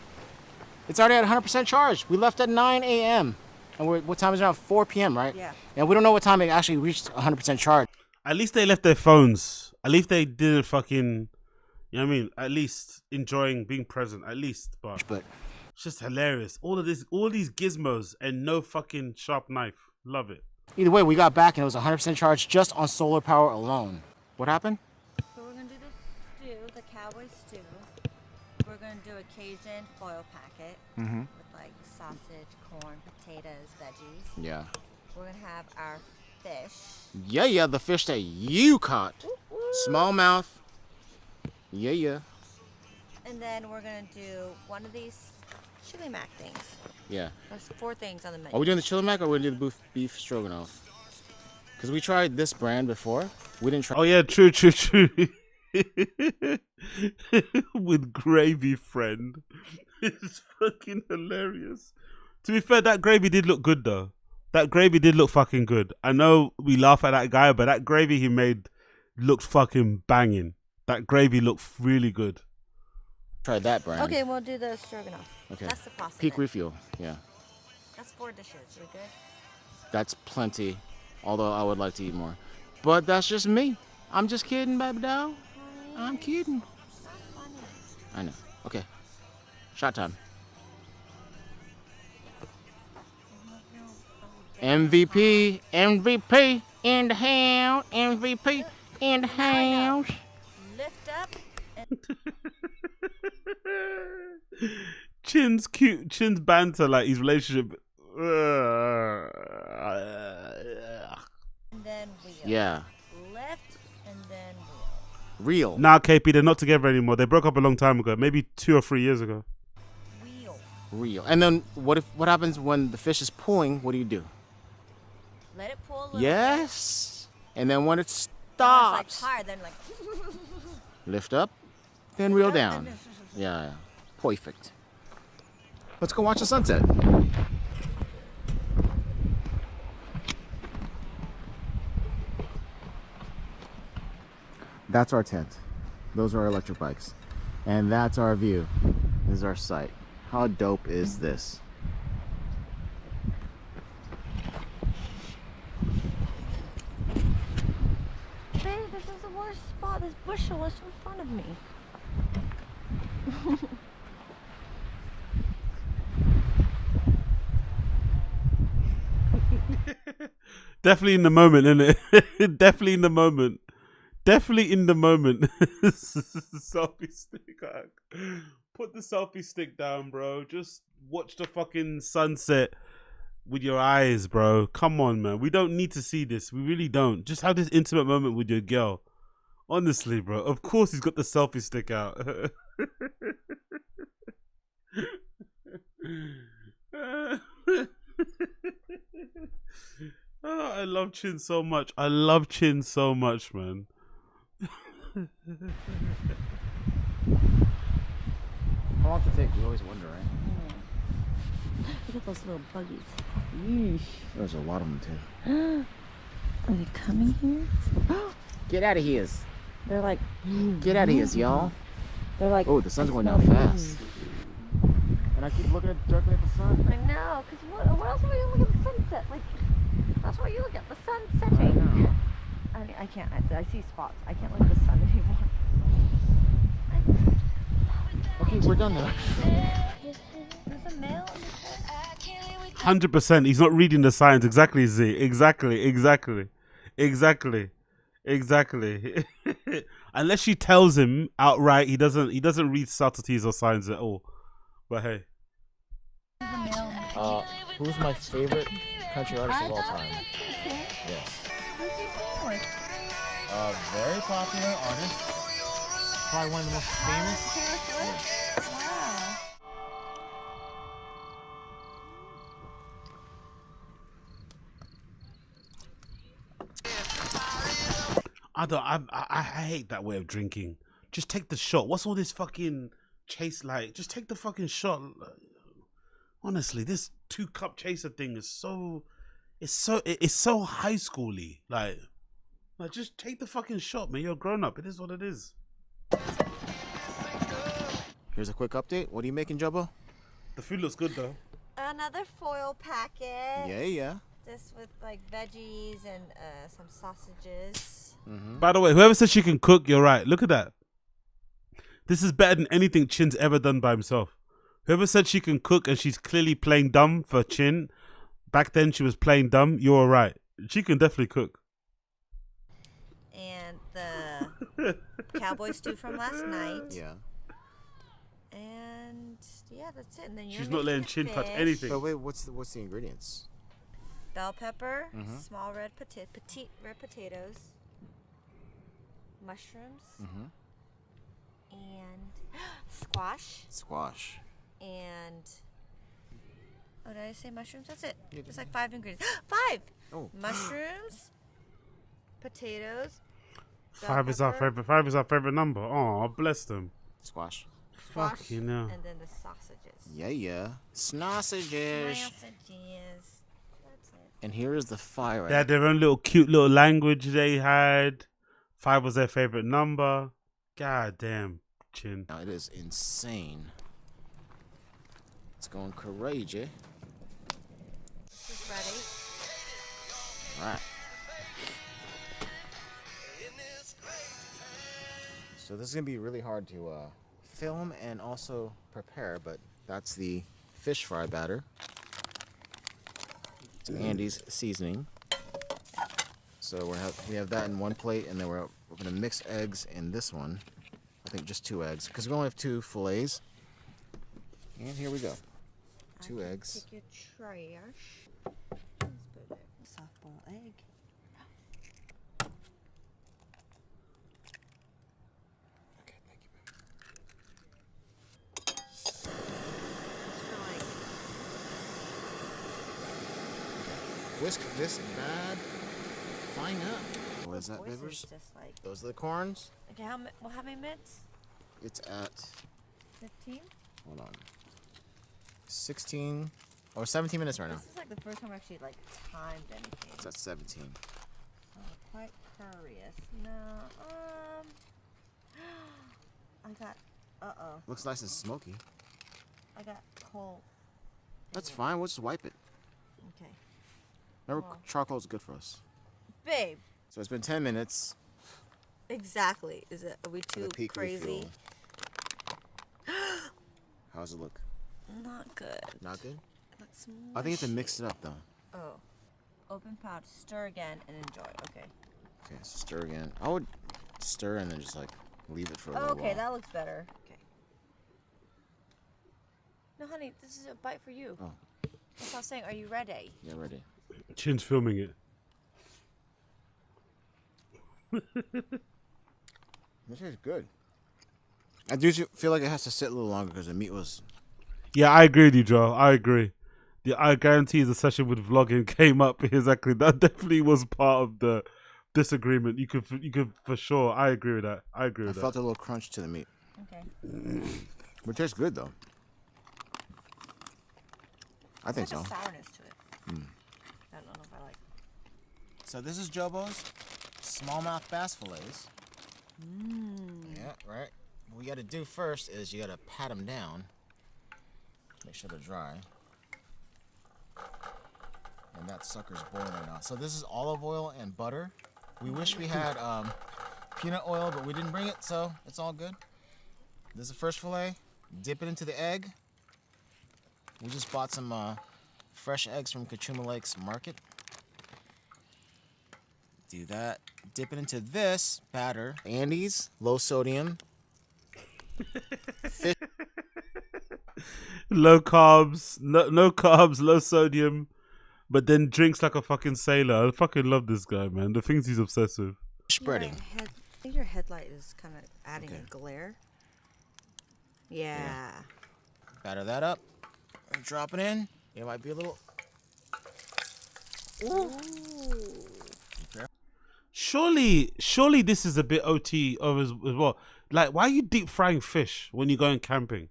[SPEAKER 9] It's already at 100% charge. We left at 9 a.m. And what time is it now? 4 p.m., right?
[SPEAKER 12] Yeah.
[SPEAKER 9] And we don't know what time it actually reached 100% charge.
[SPEAKER 1] At least they left their phones. At least they didn't fucking, you know what I mean? At least enjoying being present. At least, but it's just hilarious. All these gizmos and no fucking sharp knife. Love it.
[SPEAKER 9] Either way, we got back and it was 100% charged just on solar power alone. What happened?
[SPEAKER 8] So we're gonna do the stew, the cowboy stew. We're gonna do a Cajun foil packet with like sausage, corn, potatoes, veggies.
[SPEAKER 9] Yeah.
[SPEAKER 8] We're gonna have our fish.
[SPEAKER 9] Yeah, the fish that you caught. Smallmouth. Yeah.
[SPEAKER 8] And then we're gonna do one of these chili mac things.
[SPEAKER 9] Yeah.
[SPEAKER 8] That's 4 things on the menu.
[SPEAKER 9] Are we doing the chili mac or are we doing the beef stroganoff? Because we tried this brand before. We didn't try.
[SPEAKER 10] Oh yeah, true. With gravy, friend. It's fucking hilarious. To be fair, that gravy did look good though. That gravy did look fucking good. I know we laugh at that guy, but that gravy he made looked fucking banging. That gravy looked really good.
[SPEAKER 9] Try that brand.
[SPEAKER 8] Okay, we'll do the stroganoff.
[SPEAKER 9] Okay.
[SPEAKER 8] That's the pasta.
[SPEAKER 9] Peak
[SPEAKER 8] then.
[SPEAKER 9] refuel. Yeah.
[SPEAKER 8] That's 4 dishes. We good?
[SPEAKER 9] That's plenty. Although I would like to eat more. But that's just me. I'm just kidding, baby doll. I'm kidding. I know. Okay. Shot time. MVP in the house. MVP in the house.
[SPEAKER 8] Lift up.
[SPEAKER 10] Chin's banter, like his relationship.
[SPEAKER 8] And then wheel.
[SPEAKER 9] Yeah.
[SPEAKER 8] Lift and then
[SPEAKER 9] Real.
[SPEAKER 10] Nah, KP, they're not together anymore. They broke up a long time ago, maybe 2 or 3 years ago.
[SPEAKER 9] Real. And then what happens when the fish is pulling? What do you do?
[SPEAKER 8] let it pull a little
[SPEAKER 9] Yes. And then when it
[SPEAKER 8] bit.
[SPEAKER 9] stops,
[SPEAKER 8] It's like hard, then like
[SPEAKER 9] lift up, then reel down. Yeah. Perfect. Let's go watch the sunset. That's our tent. Those are our electric bikes. And that's our view. This is our site. How dope is this?
[SPEAKER 8] Babe, this is the worst spot. This bushel is in front of me.
[SPEAKER 10] Definitely in the moment, isn't it? Definitely in the moment. Definitely in the moment. Selfie stick. Put the selfie stick down, bro. Just watch the fucking sunset with your eyes, bro. Come on, man. We don't need to see this. We really don't. Just have this intimate moment with your girl. Honestly, bro. Of course he's got the selfie stick out. Oh, I love Chin so much. I love Chin so much, man.
[SPEAKER 9] How long does it take? You always wonder, right?
[SPEAKER 8] Look at those little buggies.
[SPEAKER 9] Yeesh. There's a lot of them too.
[SPEAKER 8] Are they coming here?
[SPEAKER 9] Get out of here.
[SPEAKER 8] They're like,
[SPEAKER 9] Get out of here, y'all.
[SPEAKER 8] they're like,
[SPEAKER 9] Oh, the sun's going down fast. And I keep looking directly at the sun.
[SPEAKER 8] I know, because what else are we going to look at the sunset? Like, that's what you look at, the sun setting. I can't, I see spots. I can't look at the sun anymore.
[SPEAKER 9] Okay, we're done now.
[SPEAKER 8] There's a male in the
[SPEAKER 10] 100%. He's not reading the signs. Exactly, Z. Exactly. Unless she tells him outright, he doesn't read subtleties or signs at all. But hey.
[SPEAKER 9] Who's my favorite country artist of all time? Yes. Very popular artist. Probably one of the most famous. Yes.
[SPEAKER 8] Wow.
[SPEAKER 10] I hate that way of drinking. Just take the shot. What's all this fucking chase like? Just take the fucking shot. Honestly, this 2-cup chaser thing is so high schooly. Like just take the fucking shot, man. You're a grown up. It is what it is.
[SPEAKER 9] Here's a quick update. What are you making, Jubbo?
[SPEAKER 10] The food looks good though.
[SPEAKER 8] Another foil packet.
[SPEAKER 9] Yeah.
[SPEAKER 8] This with like veggies and some sausages.
[SPEAKER 10] By the way, whoever says she can cook, you're right. Look at that. This is better than anything Chin's ever done by himself. Whoever said she can cook and she's clearly playing dumb for Chin, back then she was playing dumb, you're right. She can definitely cook.
[SPEAKER 8] And the cowboy stew from last night.
[SPEAKER 15] Yeah.
[SPEAKER 8] And yeah, that's it. And then
[SPEAKER 10] She's not letting Chin touch anything.
[SPEAKER 15] But wait, what's the ingredients?
[SPEAKER 8] Bell pepper,
[SPEAKER 15] Mhm.
[SPEAKER 8] small petite red potatoes, mushrooms, and squash.
[SPEAKER 15] Squash.
[SPEAKER 8] And oh, did I say mushrooms? That's it. It's like 5 ingredients. 5.
[SPEAKER 15] Oh.
[SPEAKER 8] Mushrooms, potatoes. bell
[SPEAKER 10] 5 is our
[SPEAKER 8] pepper,
[SPEAKER 10] favorite. 5 is our favorite number. Oh, bless them.
[SPEAKER 15] Squash.
[SPEAKER 8] squash,
[SPEAKER 10] Fucking hell.
[SPEAKER 8] and then the sausages.
[SPEAKER 15] Yeah. Sausages.
[SPEAKER 8] Sausages. That's it.
[SPEAKER 15] And here is the fire.
[SPEAKER 10] They had their own little cute little language they had. 5 was their favorite number. God damn, Chin.
[SPEAKER 15] Now, it is insane. It's going crazy.
[SPEAKER 8] This is ready.
[SPEAKER 15] All right. So this is gonna be really hard to film and also prepare, but that's the fish fry batter. It's Andy's seasoning. So we have that in one plate, and then we're gonna mix eggs in this one. I think just 2 eggs, because we only have 2 fillets. And here we go. 2 eggs.
[SPEAKER 8] Take your trash. Let's put it. Softball egg.
[SPEAKER 15] Whisk this bad fine up. What is that,
[SPEAKER 8] voice is
[SPEAKER 15] Bivers?
[SPEAKER 8] just like-
[SPEAKER 15] Those are the corns.
[SPEAKER 8] Okay, how many minutes?
[SPEAKER 15] It's at
[SPEAKER 8] 15?
[SPEAKER 15] hold on. 16 or 17 minutes right now.
[SPEAKER 8] This is like the first time I actually like timed anything.
[SPEAKER 15] It's at 17.
[SPEAKER 8] So I'm quite curious. No, I got,
[SPEAKER 15] Looks nice and smoky.
[SPEAKER 8] I got coal.
[SPEAKER 15] That's fine. We'll just wipe it.
[SPEAKER 8] Okay.
[SPEAKER 15] Remember, charcoal is good for us.
[SPEAKER 8] Babe.
[SPEAKER 15] So it's been 10 minutes.
[SPEAKER 8] Exactly. Are we too
[SPEAKER 15] The peak
[SPEAKER 8] crazy?
[SPEAKER 15] refill. How's it look?
[SPEAKER 8] Not good.
[SPEAKER 15] Not good?
[SPEAKER 8] It looks
[SPEAKER 15] I think you have to
[SPEAKER 8] mushy.
[SPEAKER 15] mix it up though.
[SPEAKER 8] Oh. Open pot, stir again, and enjoy. Okay.
[SPEAKER 15] Okay, so stir again. I would stir and then just like leave it for a
[SPEAKER 8] Oh,
[SPEAKER 15] little
[SPEAKER 8] okay,
[SPEAKER 15] while.
[SPEAKER 8] that looks better. Okay. No, honey, this is a bite for you.
[SPEAKER 15] Oh.
[SPEAKER 8] That's what I was saying. Are you ready?
[SPEAKER 15] Yeah, ready.
[SPEAKER 10] Chin's filming it.
[SPEAKER 15] This is good. I do feel like it has to sit a little longer because the meat was.
[SPEAKER 10] Yeah, I agree with you, Joe. I agree. I guarantee the session with vlogging came up exactly. That definitely was part of the disagreement. You could for sure. I agree with that. I agree with
[SPEAKER 15] I felt a little crunch to the meat.
[SPEAKER 8] Okay.
[SPEAKER 15] But it tastes good though. I think
[SPEAKER 8] There's
[SPEAKER 15] so.
[SPEAKER 8] a sourness to it.
[SPEAKER 15] Mm.
[SPEAKER 8] I don't know if I like.
[SPEAKER 15] So this is Jobo's smallmouth bass fillets. Yeah, right. What we got to do first is you got to pat them down. Make sure they're dry. And that sucker's boiling now. So this is olive oil and butter. We wish we had peanut oil, but we didn't bring it, so it's all good. This is the first fillet. Dip it into the egg. We just bought some fresh eggs from Kachuma Lakes Market. Do that. Dip it into this batter. Andy's low sodium. Fish.
[SPEAKER 10] Low carbs, no carbs, low sodium, but then drinks like a fucking sailor. I fucking love this guy, man. The things he's obsessed with.
[SPEAKER 15] Spreading.
[SPEAKER 8] I think your headlight is kind of adding a glare. Yeah.
[SPEAKER 15] Batter that up. Drop it in. It might be a little.
[SPEAKER 8] Ooh.
[SPEAKER 10] Surely this is a bit OT as well. Like, why are you deep frying fish when you're going camping?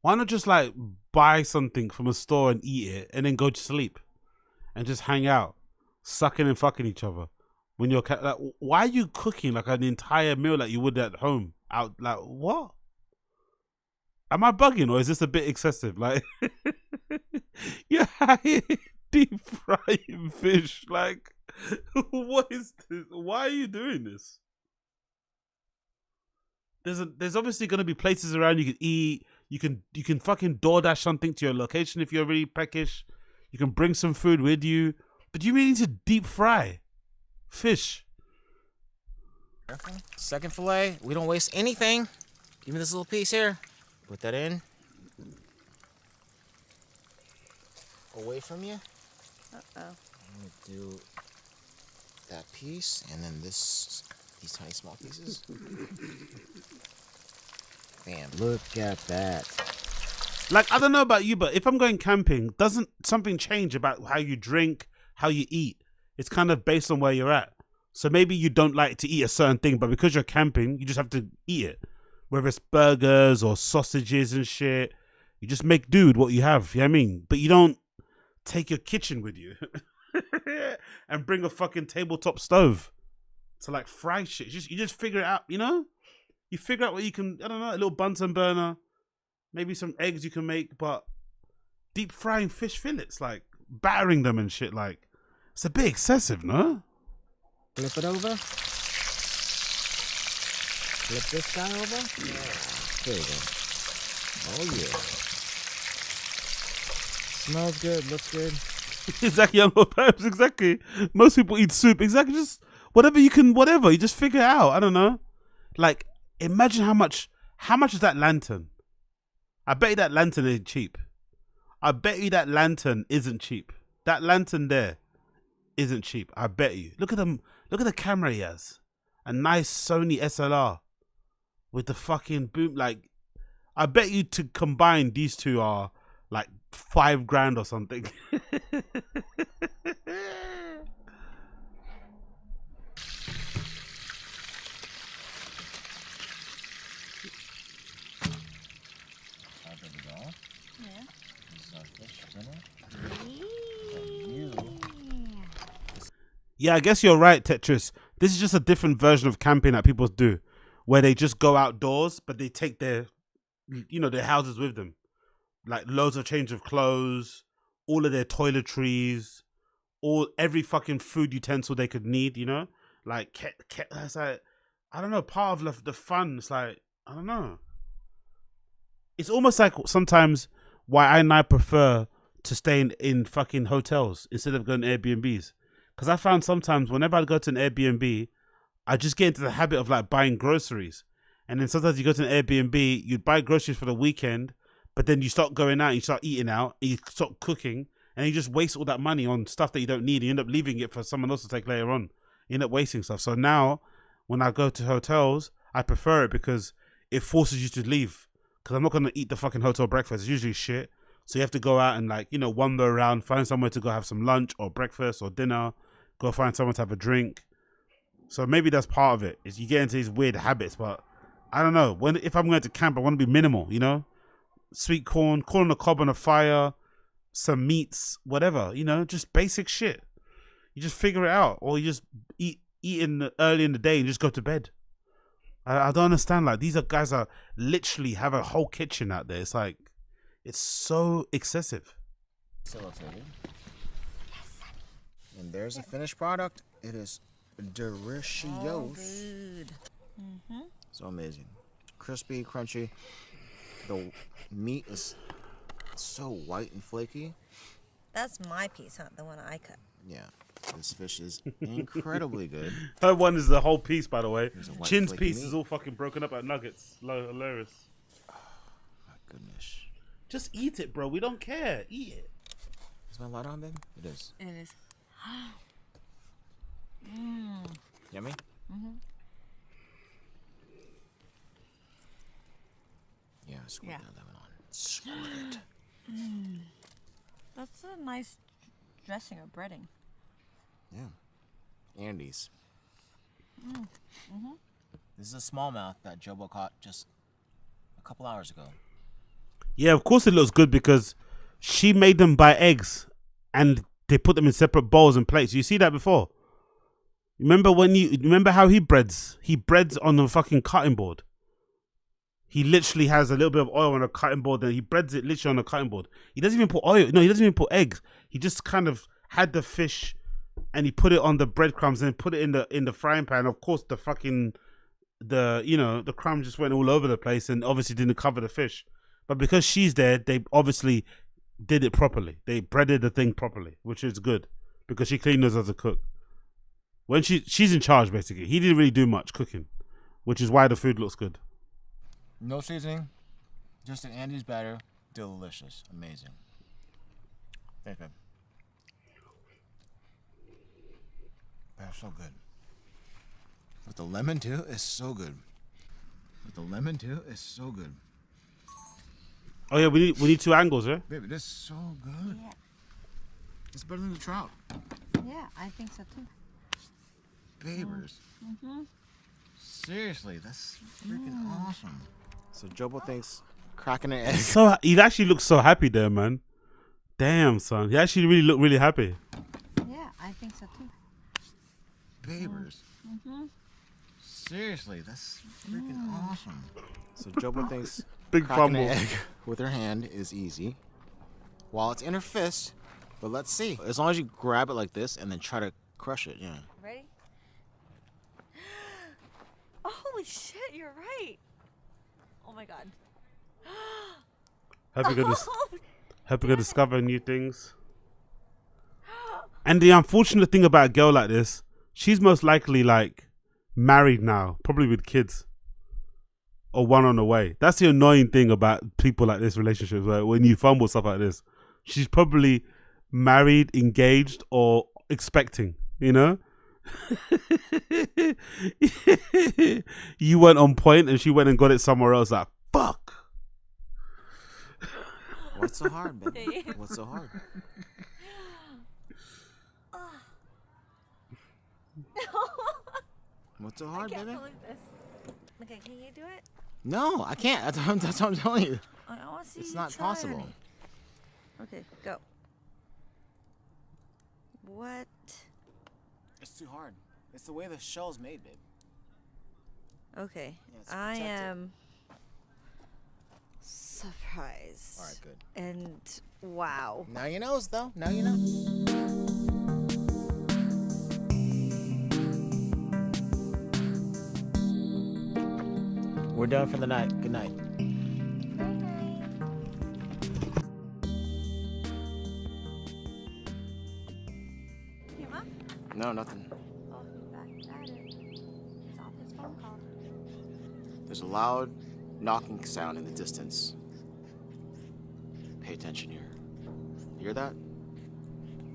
[SPEAKER 10] Why not just like buy something from a store and eat it and then go to sleep and just hang out, sucking and fucking each other when you're like, why are you cooking like an entire meal like you would at home? Out like what? Am I bugging or is this a bit excessive? Like, you're deep frying fish. Like, what is this? Why are you doing this? There's obviously going to be places around you can eat. You can fucking DoorDash something to your location if you're really peckish. You can bring some food with you. But you really need to deep fry fish.
[SPEAKER 15] Second fillet, we don't waste anything. Give me this little piece here. Put that in. Away from you.
[SPEAKER 8] Uh-oh.
[SPEAKER 15] I'm gonna do that piece, and then these tiny small pieces. Bam, look at that.
[SPEAKER 10] Like, I don't know about you, but if I'm going camping, doesn't something change about how you drink, how you eat? It's kind of based on where you're at. So maybe you don't like to eat a certain thing, but because you're camping, you just have to eat it. Whether it's burgers or sausages and shit, you just make do with what you have, you know what I mean? But you don't take your kitchen with you and bring a fucking tabletop stove to like fry shit. You just figure it out, you know? You figure out what you can, I don't know, a little Bunsen burner, maybe some eggs you can make, but deep frying fish fillets, like battering them and shit, like, it's a bit excessive, no?
[SPEAKER 15] Flip it over. Flip this guy over. Yeah. There you go. Oh, yeah. Smells good, looks good.
[SPEAKER 10] Exactly, exactly. Most people eat soup, exactly, just whatever you can, whatever, you just figure it out, I don't know. Like, imagine how much is that lantern? I bet you that lantern ain't cheap. I bet you that lantern isn't cheap. That lantern there isn't cheap. I bet you. Look at them. Look at the camera he has. A nice Sony SLR with the fucking boom. Like, I bet you to combine these two are like $5,000 or something. Yeah, I guess you're right, Tetris. This is just a different version of camping that people do, where they just go outdoors, but they take their, you know, their houses with them. Like loads of change of clothes, all of their toiletries, every fucking food utensil they could need, you know? Like, it's like, I don't know, part of the fun, it's like, I don't know. It's almost like sometimes why I prefer to stay in fucking hotels instead of going to Airbnbs. Because I found sometimes whenever I go to an Airbnb, I just get into the habit of like buying groceries. And then sometimes you go to an Airbnb, you'd buy groceries for the weekend, but then you start going out, and you start eating out, and you start cooking, and you just waste all that money on stuff that you don't need. You end up leaving it for someone else to take later on. You end up wasting stuff. So now, when I go to hotels, I prefer it because it forces you to leave. Because I'm not going to eat the fucking hotel breakfast. It's usually shit. So you have to go out and like, you know, wander around, find somewhere to go have some lunch or breakfast or dinner. Go find someone to have a drink. So maybe that's part of it. Is you get into these weird habits, but I don't know. If I'm going to camp, I want to be minimal, you know? Sweet corn on the cob on a fire, some meats, whatever, you know, just basic shit. You just figure it out, or you just eat early in the day and just go to bed. I don't understand. Like, these guys are literally have a whole kitchen out there. It's like, it's so excessive.
[SPEAKER 15] And there's a finished product. It is delicious.
[SPEAKER 8] Oh, good. Mm-hmm.
[SPEAKER 15] So amazing. Crispy, crunchy. The meat is so white and flaky.
[SPEAKER 8] That's my piece, not the one I cut.
[SPEAKER 15] Yeah. This fish is incredibly good.
[SPEAKER 10] Her one is the whole piece, by the way. Chin's piece
[SPEAKER 15] meat.
[SPEAKER 10] is all fucking broken up at nuggets. Hilarious.
[SPEAKER 15] Oh, my goodness.
[SPEAKER 10] Just eat it, bro. We don't care. Eat it.
[SPEAKER 15] Is my light on, babe? It is.
[SPEAKER 8] It is.
[SPEAKER 15] Yummy?
[SPEAKER 8] Mm-hmm.
[SPEAKER 15] Yeah, squirt that lemon on. Squirt it.
[SPEAKER 8] That's a nice dressing or breading.
[SPEAKER 15] Yeah. Andy's.
[SPEAKER 8] Mm-hmm.
[SPEAKER 15] This is a smallmouth that Jobo caught just a couple hours ago.
[SPEAKER 10] Yeah, of course it looks good because she made them buy eggs and they put them in separate bowls and plates. You see that before? Remember how he breads? He breads on a fucking cutting board. He literally has a little bit of oil on a cutting board, and he breads it literally on a cutting board. He doesn't even put oil. No, he doesn't even put eggs. He just kind of had the fish, and he put it on the breadcrumbs and put it in the frying pan. Of course, the crumbs just went all over the place, and obviously didn't cover the fish. But because she's there, they obviously did it properly. They breaded the thing properly, which is good. because she clearly knows how to cook. When she's in charge, basically. He didn't really do much cooking, which is why the food looks good.
[SPEAKER 15] No seasoning, just an Andy's batter. Delicious, amazing. Thanks, babe. That's so good. With the lemon too, it's so good. With the lemon too, it's so good.
[SPEAKER 10] Oh yeah, we need 2 angles, yeah?
[SPEAKER 15] Baby, this is so good.
[SPEAKER 8] Yeah.
[SPEAKER 15] It's better than the trout.
[SPEAKER 8] Yeah, I think so too.
[SPEAKER 15] Babers.
[SPEAKER 8] Mm-hmm.
[SPEAKER 15] Seriously, that's freaking awesome. So Jobo thinks cracking an egg.
[SPEAKER 10] He actually looks so happy there, man. Damn, son. He actually really looked really happy.
[SPEAKER 8] Yeah, I think so too.
[SPEAKER 15] Babers.
[SPEAKER 8] Mm-hmm.
[SPEAKER 15] Seriously, that's freaking awesome. So Jobo thinks
[SPEAKER 10] Big
[SPEAKER 15] cracking
[SPEAKER 10] fumble.
[SPEAKER 15] an egg with her hand is easy, while it's in her fist. But let's see. As long as you grab it like this and then try to crush it, yeah.
[SPEAKER 8] Ready? Oh, holy shit, you're right. Oh my god.
[SPEAKER 10] Hope you're gonna discover new things. And the unfortunate thing about a girl like this, she's most likely like married now, probably with kids. Or one on the way. That's the annoying thing about people like this, relationships, where when you fumble stuff like this, she's probably married, engaged, or expecting, you know? You went on point and she went and got it somewhere else. Like, fuck.
[SPEAKER 15] What's so hard, baby? What's so hard? What's so hard,
[SPEAKER 8] I can't
[SPEAKER 15] baby?
[SPEAKER 8] believe this. Okay, can you do it?
[SPEAKER 15] No, I can't. That's what I'm telling you.
[SPEAKER 8] I want to see
[SPEAKER 15] It's
[SPEAKER 8] you
[SPEAKER 15] not
[SPEAKER 8] try,
[SPEAKER 15] possible.
[SPEAKER 8] honey. Okay, go. What?
[SPEAKER 15] It's too hard. It's the way the shell's made, babe.
[SPEAKER 8] Okay,
[SPEAKER 15] Yeah, it's
[SPEAKER 8] I
[SPEAKER 15] protected.
[SPEAKER 8] am surprised.
[SPEAKER 15] All right, good.
[SPEAKER 8] And wow.
[SPEAKER 15] Now you know, though. Now you know. We're done for the night. Good night.
[SPEAKER 8] Came up?
[SPEAKER 15] No, nothing.
[SPEAKER 8] Oh, he's back at it. He's off his phone call.
[SPEAKER 15] There's a loud knocking sound in the distance. Pay attention here. You hear that?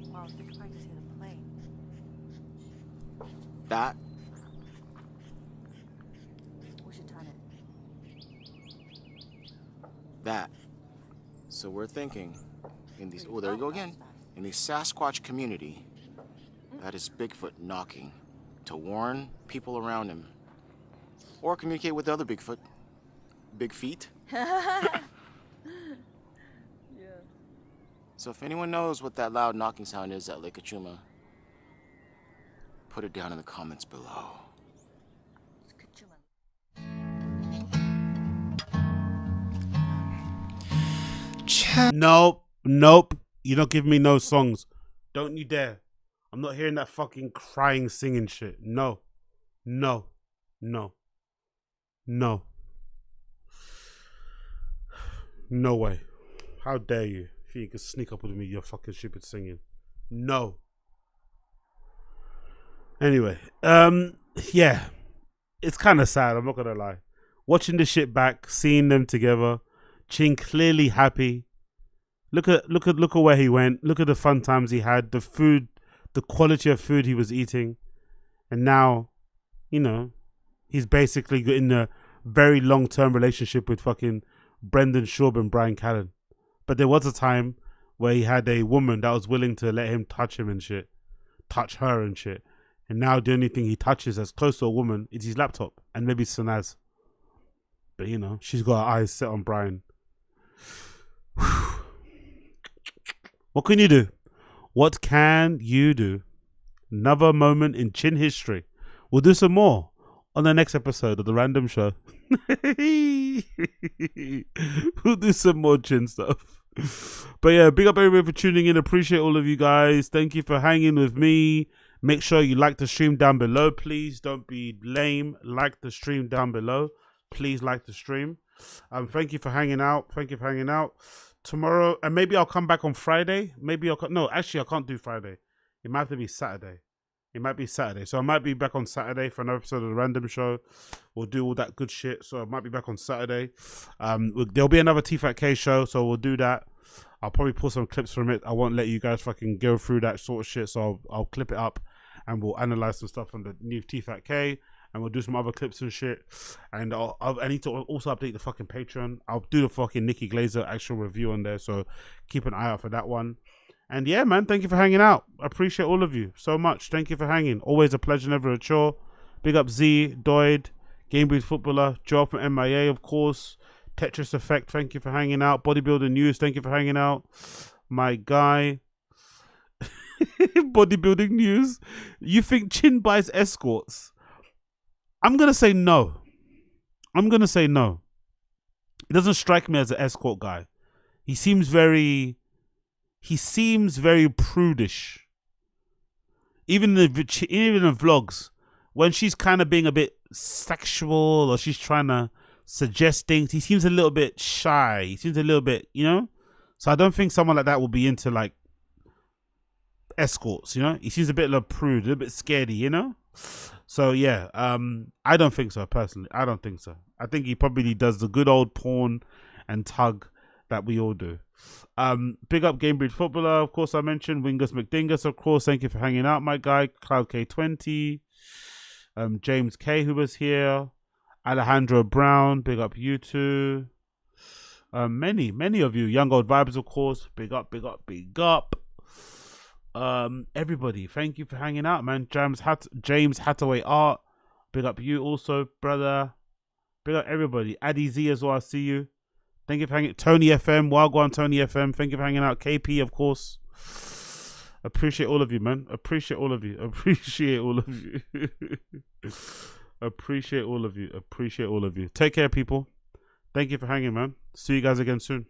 [SPEAKER 8] Well, you could probably just hear the plane.
[SPEAKER 15] That?
[SPEAKER 8] We should turn it.
[SPEAKER 15] That. So we're thinking in these. Oh, there you go again. In the Sasquatch community, that is Bigfoot knocking to warn people around him, or communicate with the other Bigfoot. Big feet.
[SPEAKER 8] Yeah.
[SPEAKER 15] So if anyone knows what that loud knocking sound is at Lake Achuma, put it down in the comments below.
[SPEAKER 10] Nope. Nope. You don't give me no songs. Don't you dare. I'm not hearing that fucking crying, singing shit. No. No. No. No. No way. How dare you? If you can sneak up with me, you're fucking stupid singing. No. Anyway, yeah. It's kind of sad, I'm not gonna lie. Watching this shit back, seeing them together, Ching clearly happy. Look at where he went. Look at the fun times he had, the food, the quality of food he was eating. And now, you know, he's basically in a very long-term relationship with fucking Brendan Schaub and Brian Callen. But there was a time where he had a woman that was willing to let him touch him and shit. Touch her and shit. And now the only thing he touches as close to a woman is his laptop and maybe Sanaz. But you know, she's got her eyes set on Brian. What can you do? What can you do? Another moment in Chin history. We'll do some more on the next episode of The Random Show. We'll do some more Chin stuff. But yeah, big up everybody for tuning in. Appreciate all of you guys. Thank you for hanging with me. Make sure you like the stream down below, please. Don't be lame. Like the stream down below. Please like the stream. Thank you for hanging out. Thank you for hanging out. Tomorrow, and maybe I'll come back on Friday. Maybe no, actually I can't do Friday. It might have to be Saturday. It might be Saturday. So I might be back on Saturday for another episode of the Random Show. We'll do all that good shit. So I might be back on Saturday. There'll be another T-Fat-K show, so we'll do that. I'll probably pull some clips from it. I won't let you guys fucking go through that sort of shit. So I'll clip it up and we'll analyze some stuff from the new T-Fat-K. And we'll do some other clips and shit. And I need to also update the fucking Patreon. I'll do the fucking Nikki Glazer actual review on there. So keep an eye out for that one. And yeah, man, thank you for hanging out. I appreciate all of you so much. Thank you for hanging. Always a pleasure, never a chore. Big up Z, Doyd, Game Breed Footballer, Joe from MIA, of course. Tetris Effect, thank you for hanging out. Bodybuilding News, thank you for hanging out. My guy. Bodybuilding News. You think Chin buys escorts? I'm going to say no. I'm going to say no. He doesn't strike me as an escort guy. He seems very prudish. Even in the vlogs, when she's kind of being a bit sexual or she's trying to suggest things, he seems a little bit shy. He seems a little bit, you know? So I don't think someone like that will be into like escorts, you know? He seems a bit like prude, a little bit scaredy, you know? So yeah, I don't think so personally. I don't think so. I think he probably does the good old porn and tug that we all do. Big up Game Breed Footballer, of course I mentioned. Wingus McDingus, of course. Thank you for hanging out, my guy. Cloud K20. James K, who was here. Alejandro Brown, big up you too. Many of you. Young Old Vibes, of course. Big up, big up, big up. Everybody, thank you for hanging out, man. James Hathaway Art, big up you also, brother. Big up everybody. Addy Z as well, I see you. Thank you for hanging. Tony FM, Wagwan Tony FM, thank you for hanging out. KP, of course. Appreciate all of you, man. Appreciate all of you. Appreciate all of you. Appreciate all of you. Appreciate all of you. Take care, people. Thank you for hanging, man. See you guys again soon.